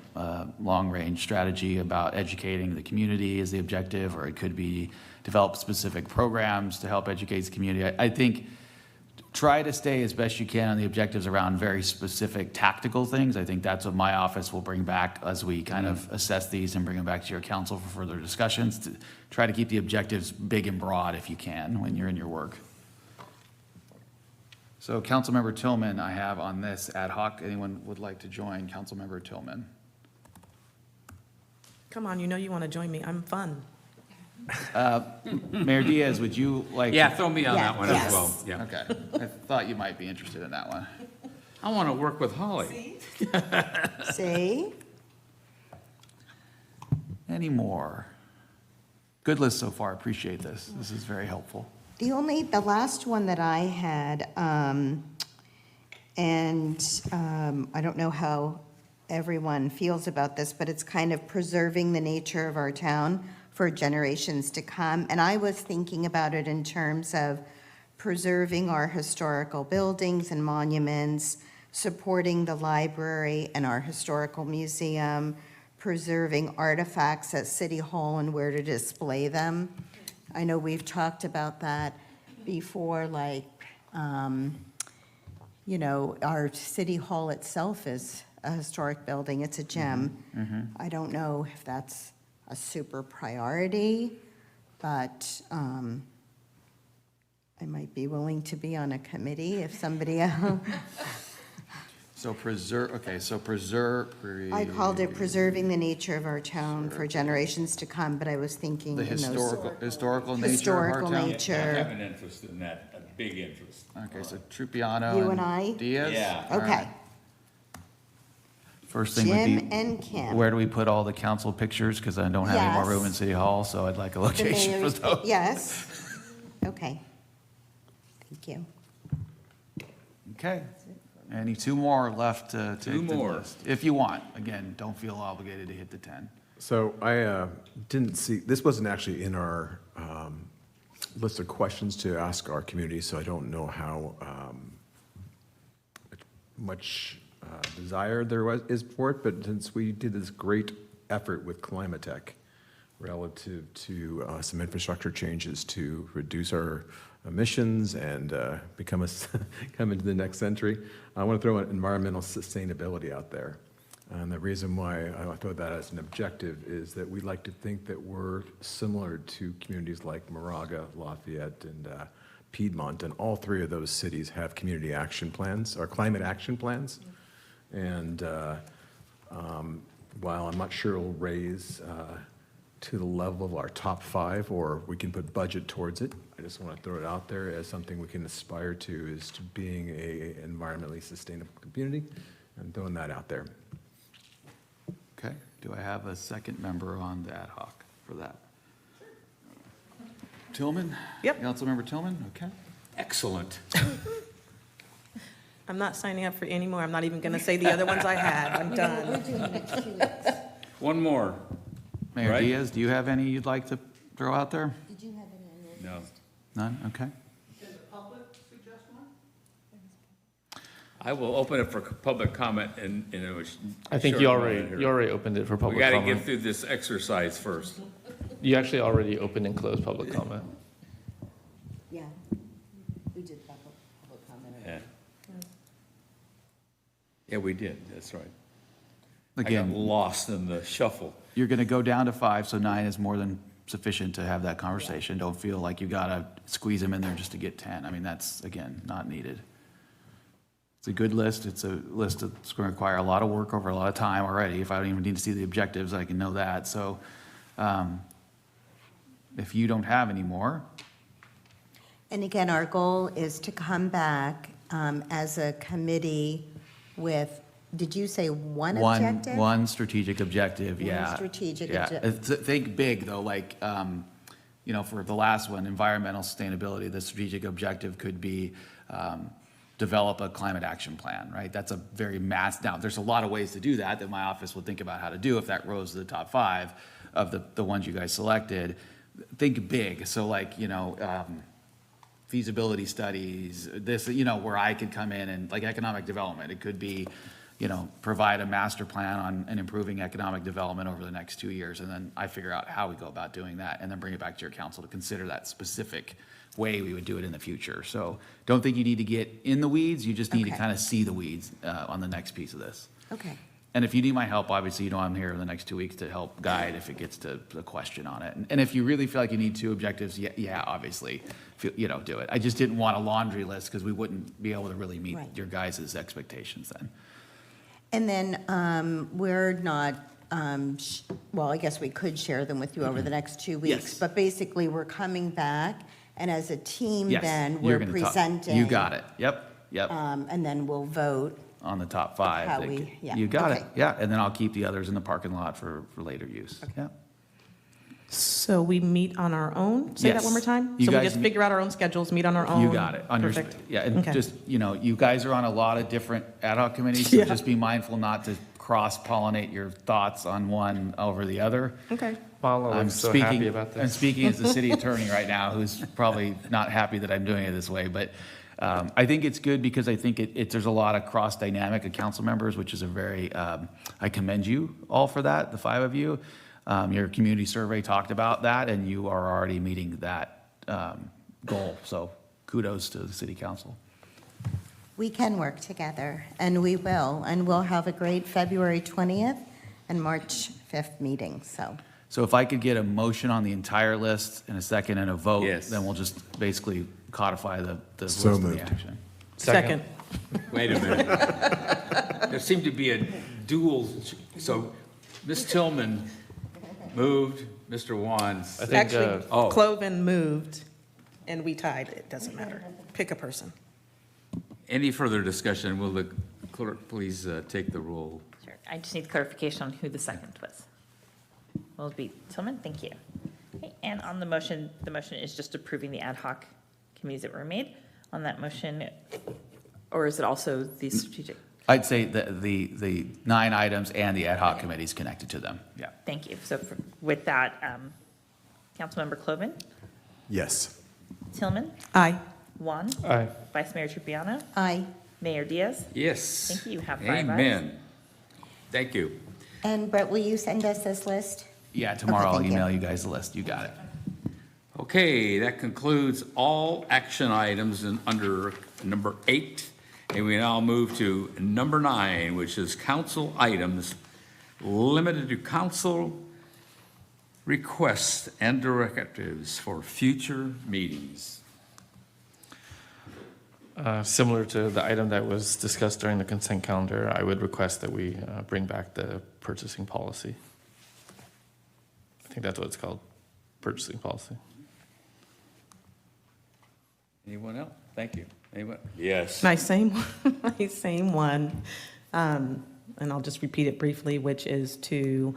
long-range strategy about educating the community as the objective, or it could be develop specific programs to help educate the community. I think try to stay as best you can on the objectives around very specific tactical things. I think that's what my office will bring back as we kind of assess these and bring them back to your council for further discussions. To try to keep the objectives big and broad if you can when you're in your work. So Councilmember Tillman, I have on this ad hoc. Anyone would like to join Councilmember Tillman? Come on, you know you want to join me. I'm fun. Mayor Diaz, would you like? Yeah, throw me on that one as well. Yeah. Okay, I thought you might be interested in that one. I want to work with Holly. See? Any more? Good list so far. Appreciate this. This is very helpful. The last one that I had, I don't know how everyone feels about this, but it's kind of preserving the nature of our town for generations to come. And I was thinking about it in terms of preserving our historical buildings and monuments, supporting the library and our historical museum, preserving artifacts at City Hall and where to display them. I know we've talked about that before, like, our City Hall itself is a historic building. It's a gem. Mm-hmm. I don't know if that's a super priority, but I might be willing to be on a committee if somebody else. So preserve, okay, so preserve. I called it preserving the nature of our town for generations to come, but I was thinking The in those. historical nature of our Historical town? I nature. have an interest in that, a big interest. Okay, so Trupiano. You and I? Diaz? Yeah. All Okay. right. First thing would be. Jim and Kim. Where do we put all the council pictures? Because I don't have any more Yes. room in City Hall, so I'd like a The location for mayor's- those. Yes. Okay. Thank you. Okay. Any two more left to Two take the more. list? If you want. Again, don't feel obligated to hit the 10. So I didn't see, this wasn't actually in our list of questions to ask our community, so I don't know how much desire is for it, but since we did this great effort with Climate Tech relative to some infrastructure changes to reduce our emissions and come into the next century, I want to throw environmental sustainability out there. And the reason why I throw that as an objective is that we like to think that we're similar to communities like Moraga, Lafayette, and Piedmont, and all three of those cities have community action plans, or climate action plans. And while I'm not sure it'll raise to the level of our top 5, or we can put budget towards it, I just want to throw it out there as something we can aspire to, is to being a environmentally sustainable community, and throwing that out there. Okay. Do I have a second member on the ad hoc for that? Tillman? Yep. Councilmember Tillman? Okay. Excellent. I'm not signing up for any more. I'm not even going to say the other ones I had. I'm done. We're doing the next 2 weeks. One more. Mayor Right. Diaz, do you have any you'd like to throw out there? Did you have any on your No. list? None? Okay. Can the public suggest one? I will open it for public comment in a I think short you moment here. already opened it for We public got to comment. get through this exercise first. You actually already opened and closed public comment. Yeah. We did public comment. Yeah. Yeah, we did, that's right. I got Again, lost in the shuffle. you're going to go down to 5, so 9 is more than sufficient to have that conversation. Don't feel like you got to squeeze them in there just to get 10. I mean, that's, again, not needed. It's a good list. It's a list that's going to require a lot of work over a lot of time already. If I don't even need to see the objectives, I can know that. So if you don't have any more, And again, our goal is to come back as a committee with, did you say one objective? one strategic objective, One yeah. strategic Yeah. objective. Think big, though, like, you know, for the last one, environmental sustainability, the strategic objective could be develop a climate action plan, right? That's a very now, there's a lot of ways to do that my office would think about how to do if that rose to the top 5 of the ones you guys selected. Think big, so like, you know, feasibility studies, this, you know, where I could come in and, like, economic development, it could be, you know, provide a master plan on and improving economic development over the next 2 years, and then I figure out how we go about doing that, and then bring it back to your council to consider that specific way we would do it in the future. So don't think you need to get in the weeds, you just need to Okay. kind of see the weeds on the next piece of this. Okay. And if you need my help, obviously, you know I'm here in the next 2 weeks to help guide if it gets to a question on it. And if you really feel like you need 2 objectives, yeah, obviously, you know, do it. I just didn't want a laundry list because we wouldn't be able to really meet Right. your guys' expectations then. And then we're not, well, I guess we could share them with you over the next 2 weeks. Yes. But basically, we're coming back, and as a team, Yes, then you're we're gonna talk. presenting. You got it. Yep. And then we'll vote. On the top 5. How they we- could- yeah, You got it. okay. Yeah, and then I'll keep the others in the parking lot for later use. Yeah. So we meet on our own? Say that Yes. one more time? You So we guys just meet- figure out our own schedules, meet on our own? You got it. Perfect. Yeah, and Okay. just, you know, you guys are on a lot of different ad hoc committees, so Yeah. just be mindful not to cross-pollinate your thoughts on one over the other. Okay. Paolo I'm looks so speaking, happy about this. I'm speaking as the city attorney right now, who's probably not happy that I'm doing it this way, but I think it's good because I think there's a lot of cross-dynamic of council members, which is a very, I commend you all for that, the 5 of you. Your community survey talked about that, and you are already meeting that goal, so kudos to the city council. We can work together, and we will, and we'll have a great February 20th and March 5th meeting, so. So if I could get a motion on the entire list in a second and a vote, Yes. then we'll just basically codify the list So of the moved. action. Second. Wait a minute. There seemed to be a dual, so Ms. Tillman moved, Mr. Wands. I think, Oh. Cloven moved, and we tied. It doesn't matter. Pick a person. Any further discussion? Will the clerk please take the roll? Sure. I just need clarification on who the second was. Will it be Tillman? Thank you. Okay, and on the motion is just approving the ad hoc committees that were made. On that motion, or is it also the strategic? I'd say the 9 items and the ad hoc committees connected to them, yeah. Thank you. So with that, Councilmember Cloven, Yes. Tillman, Aye. Juan, Aye. Vice Mayor Tripiano, Aye. Mayor Diaz. Yes. Thank you. You have 5 ayes. Amen. Thank you. And Brett, will you send us this list? Yeah, tomorrow I'll thank you. email you guys the list, you got it. Okay, that concludes all action items under number 8. And we now move to number 9, which is council items limited to council requests and directives for future meetings. Similar to the item that was discussed during the consent calendar, I would request that we bring back the purchasing policy. I think that's what it's called, purchasing policy. Anyone else? Thank you. Anyone? Yes. My same one. And I'll just repeat it briefly, which is to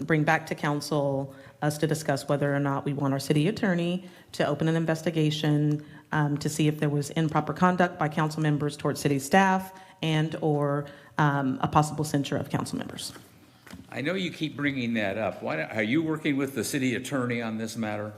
bring back to council us to discuss whether or not we want our city attorney to open an investigation to see if there was improper conduct by council members towards city staff and/or a possible censure of council members. I know you keep bringing that up. Are you working with the city attorney on this matter?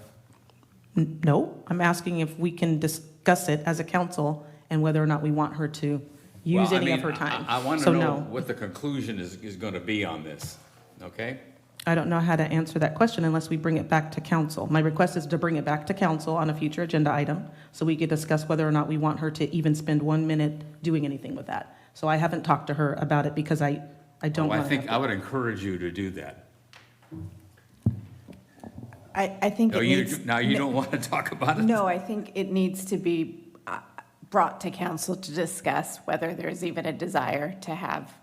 No, I'm asking if we can discuss it as a council and whether or not we want her to use Well, I any of mean, her time. I want to So know no. what the conclusion is going to be on this, okay? I don't know how to answer that question unless we bring it back to council. My request is to bring it back to council on a future agenda item so we could discuss whether or not we want her to even spend 1 minute doing anything with that. So I haven't talked to her about it because I don't Well, want I to. think I would encourage you to do that. I think No, it needs. now you don't want to talk about it? No, I think it needs to be brought to council to discuss whether there's even a desire to have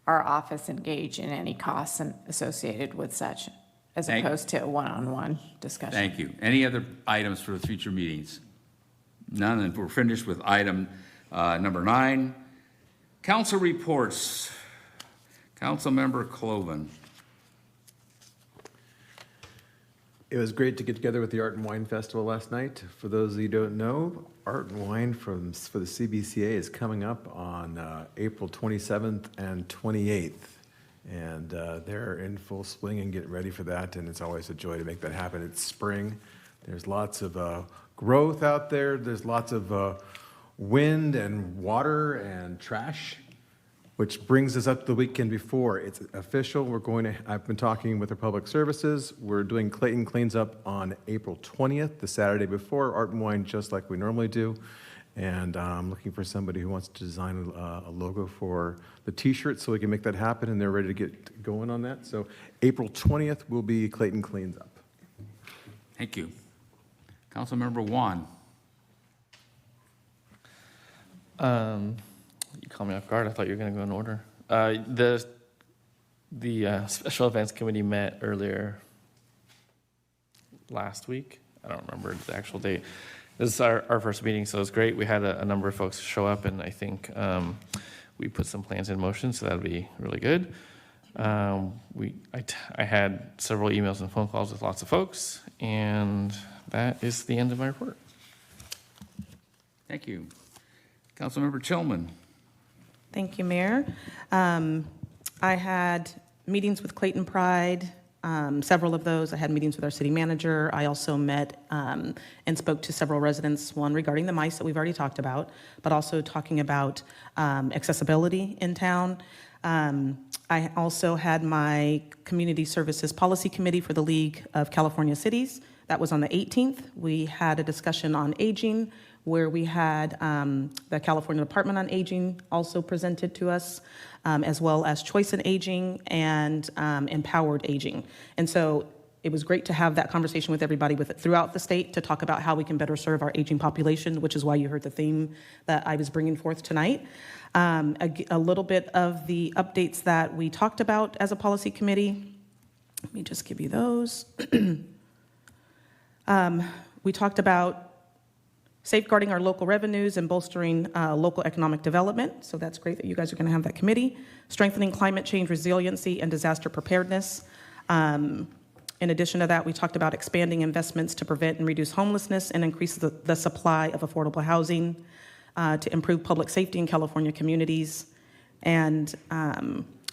our office engage in any costs associated with such, as Thank- opposed to a one-on-one discussion. Thank you. Any other items for the future meetings? None, and we're finished with item number 9. Council reports. Councilmember Cloven. It was great to get together with the Art and Wine Festival last night. For those of you who don't know, Art and Wine for the CBCA is coming up on April 27th and 28th. And they're in full swing and getting ready for that, and it's always a joy to make that happen. It's spring. There's lots of growth out there. There's lots of wind and water and trash. Which brings us up to the weekend before. It's official. I've been talking with the Public Services. We're doing Clayton Cleans Up on April 20th, the Saturday before, Art and Wine, just like we normally do. And I'm looking for somebody who wants to design a logo for the t-shirt so we can make that happen, and they're ready to get going on that. So April 20th will be Clayton Cleans Up. Thank you. Councilmember Juan. You caught me off guard. I thought you were going to go in order. The Special Events Committee met earlier last week. I don't remember the actual date. This is our first meeting, so it was great. We had a number of folks show up, and I think we put some plans in motion, so that'll be really good. I had several emails and phone calls with lots of folks, and that is the end of my report. Thank you. Councilmember Tillman. Thank you, Mayor. I had meetings with Clayton Pride, several of those. I had meetings with our city manager. I also met and spoke to several residents, one regarding the mice that we've already talked about, but also talking about accessibility in town. I also had my Community Services Policy Committee for the League of California Cities. That was on the 18th. We had a discussion on aging, where we had the California Department on Aging also presented to us, as well as Choice in Aging and Empowered Aging. And so it was great to have that conversation with everybody throughout the state to talk about how we can better serve our aging population, which is why you heard the theme that I was bringing forth tonight. A little bit of the updates that we talked about as a policy committee. Let me just give you those. We talked about safeguarding our local revenues and bolstering local economic development. So that's great that you guys are going to have that committee. Strengthening climate change resiliency and disaster preparedness. In addition to that, we talked about expanding investments to prevent and reduce homelessness and increase the supply of affordable housing, to improve public safety in California communities. And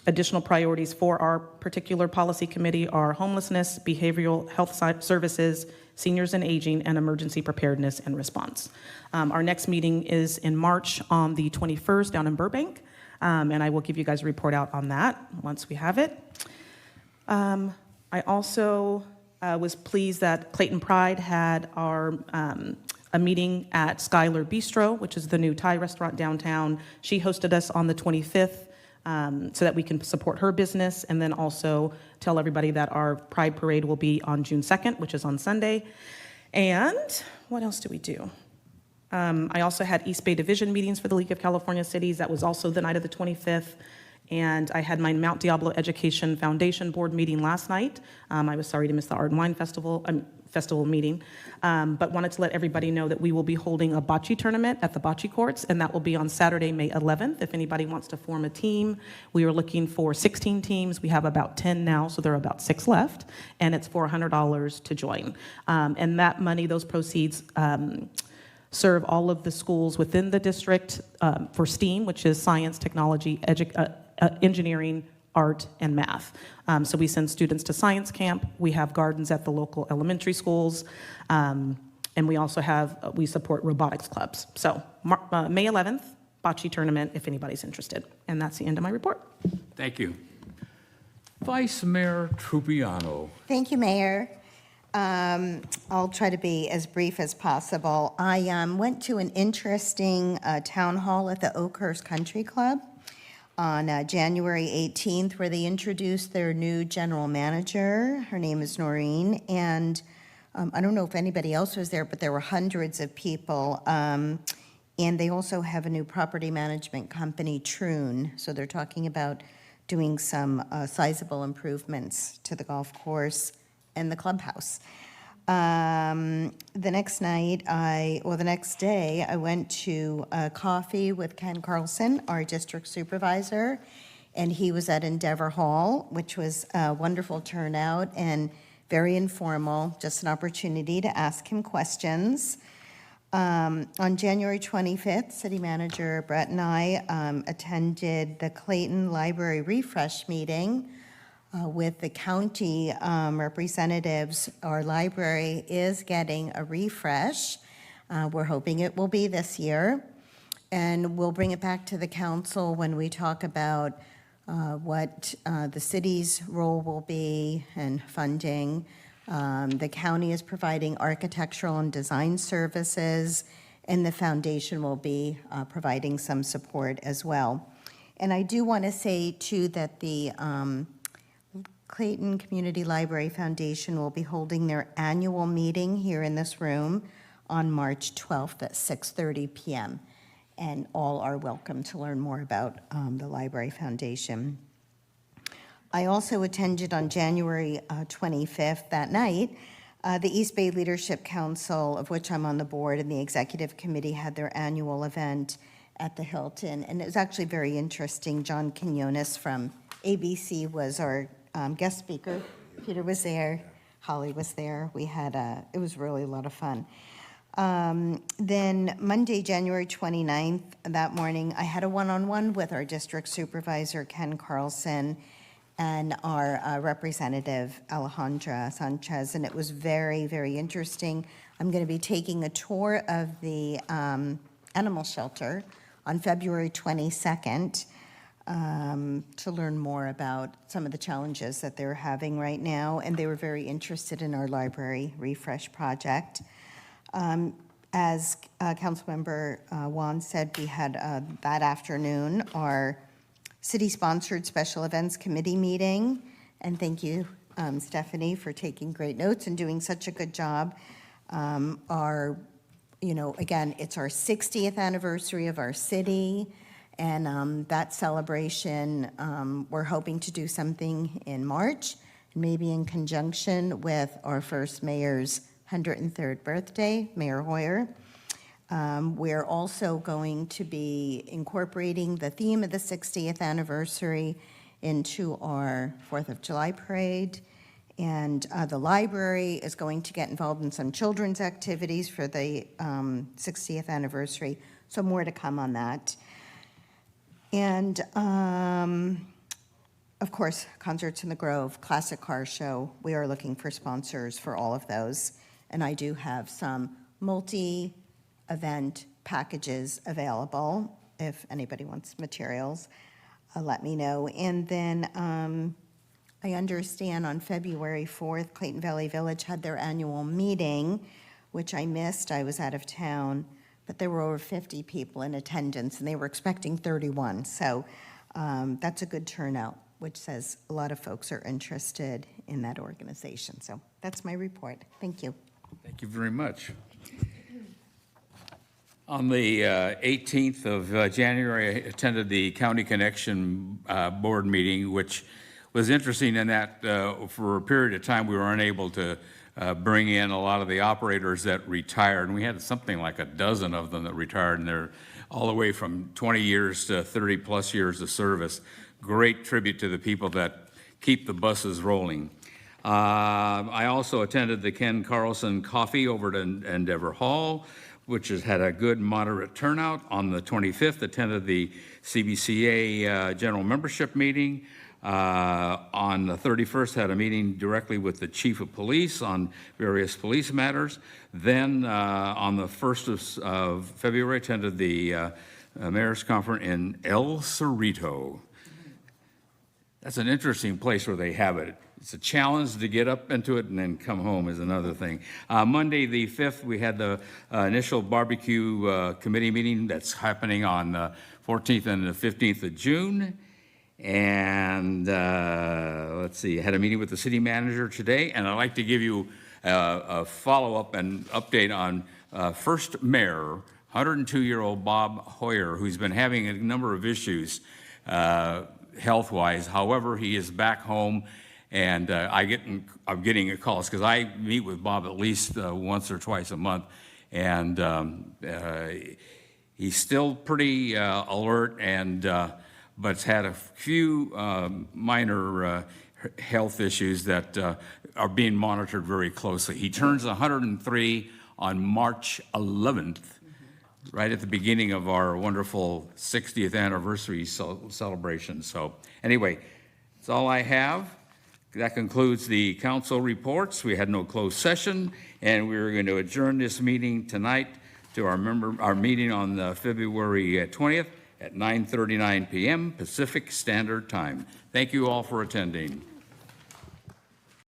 additional priorities for our particular policy committee are homelessness, behavioral health services, seniors and aging, and emergency preparedness and response. Our next meeting is in March on the 21st down in Burbank, and I will give you guys a report out on that once we have it. I also was pleased that Clayton Pride had a meeting at Skylar Bistro, which is the new Thai restaurant downtown. She hosted us on the 25th so that we can support her business, and then also tell everybody that our Pride Parade will be on June 2nd, which is on Sunday. And what else do we do? I also had East Bay Division meetings for the League of California Cities. That was also the night of the 25th. And I had my Mount Diablo Education Foundation Board meeting last night. I was sorry to miss the Art and Wine Festival meeting, but wanted to let everybody know that we will be holding a bocce tournament at the bocce courts, and that will be on Saturday, May 11th. If anybody wants to form a team, we are looking for 16 teams. We have about 10 now, so there are about 6 left, and it's $400 to join. And that money, those proceeds, serve all of the schools within the district for STEAM, which is science, technology, engineering, art, and math. So we send students to science camp. We have gardens at the local elementary schools. And we also we support robotics clubs. So May 11th, bocce tournament, if anybody's interested. And that's the end of my report. Thank you. Vice Mayor Trupiano. Thank you, Mayor. I'll try to be as brief as possible. I went to an interesting town hall at the Oakhurst Country Club on January 18th, where they introduced their new general manager. Her name is Noreen, and I don't know if anybody else was there, but there were hundreds of people. And they also have a new property management company, Troon. So they're talking about doing some sizable improvements to the golf course and the clubhouse. The next day, I went to coffee with Ken Carlson, our district supervisor, and he was at Endeavor Hall, which was a wonderful turnout and very informal, just an opportunity to ask him questions. On January 25th, City Manager Brett and I attended the Clayton Library Refresh meeting with the county representatives. Our library is getting a refresh. We're hoping it will be this year. And we'll bring it back to the council when we talk about what the city's role will be and funding. The county is providing architectural and design services, and the foundation will be providing some support as well. And I do want to say, too, that the Clayton Community Library Foundation will be holding their annual meeting here in this room on March 12th at 6:30 p.m. And all are welcome to learn more about the Library Foundation. I also attended on January 25th, that night, the East Bay Leadership Council, of which I'm on the board, and the executive committee had their annual event at the Hilton. And it was actually very interesting. John Quinones from ABC was our guest speaker. Peter was there. Holly was there. It was really a lot of fun. Then Monday, January 29th, that morning, I had a one-on-one with our district supervisor, Ken Carlson, and our representative, Alejandra Sanchez, and it was very, very interesting. I'm going to be taking a tour of the animal shelter on February 22nd to learn more about some of the challenges that they're having right now, and they were very interested in our library refresh project. As Councilmember Juan said, we had that afternoon our city-sponsored special events committee meeting, and thank you Stephanie for taking great notes and doing such a good job. Again, it's our 60th anniversary of our city, and that celebration, we're hoping to do something in March, maybe in conjunction with our first mayor's 103rd birthday, Mayor Hoyer. We're also going to be incorporating the theme of the 60th anniversary into our 4th of July parade. And the library is going to get involved in some children's activities for the 60th anniversary. So more to come on that. And of course, Concerts in the Grove, Classic Car Show. We are looking for sponsors for all of those. And I do have some multi-event packages available. If anybody wants materials, let me know. And then I understand on February 4th, Clayton Valley Village had their annual meeting, which I missed. I was out of town, but there were over 50 people in attendance, and they were expecting 31. So that's a good turnout, which says a lot of folks are interested in that organization. So that's my report. Thank you. Thank you very much. On the 18th of January, I attended the County Connection Board meeting, which was interesting in that for a period of time we were unable to bring in a lot of the operators that retired, and we had something like a dozen of them that retired, and they're all the way from 20 years to 30 plus years of service. Great tribute to the people that keep the buses rolling. I also attended the Ken Carlson Coffee over at Endeavor Hall, which has had a good moderate turnout. On the 25th, attended the CBCA general membership meeting. On the 31st, had a meeting directly with the chief of police on various police matters. Then on the 1st of February, attended the mayor's conference in El Cerrito. That's an interesting place where they have it. It's a challenge to get up into it and then come home is another thing. Monday the 5th, we had the initial barbecue committee meeting that's happening on the 14th and the 15th of June. And let's see, I had a meeting with the city manager today, and I'd like to give you a follow-up and update on first mayor, 102-year-old Bob Hoyer, who's been having a number of issues health-wise. However, he is back home, and I'm getting calls because I meet with Bob at least once or twice a month, and he's still pretty alert and but it's had a few minor health issues that are being monitored very closely. He turns 103 on March 11th, right at the beginning of our wonderful 60th anniversary celebration. So anyway, that's all I have. That concludes the council reports. We had no closed session, and we're going to adjourn this meeting tonight to our meeting on February 20th. At 9:39 p.m. Pacific Standard Time. Thank you all for attending.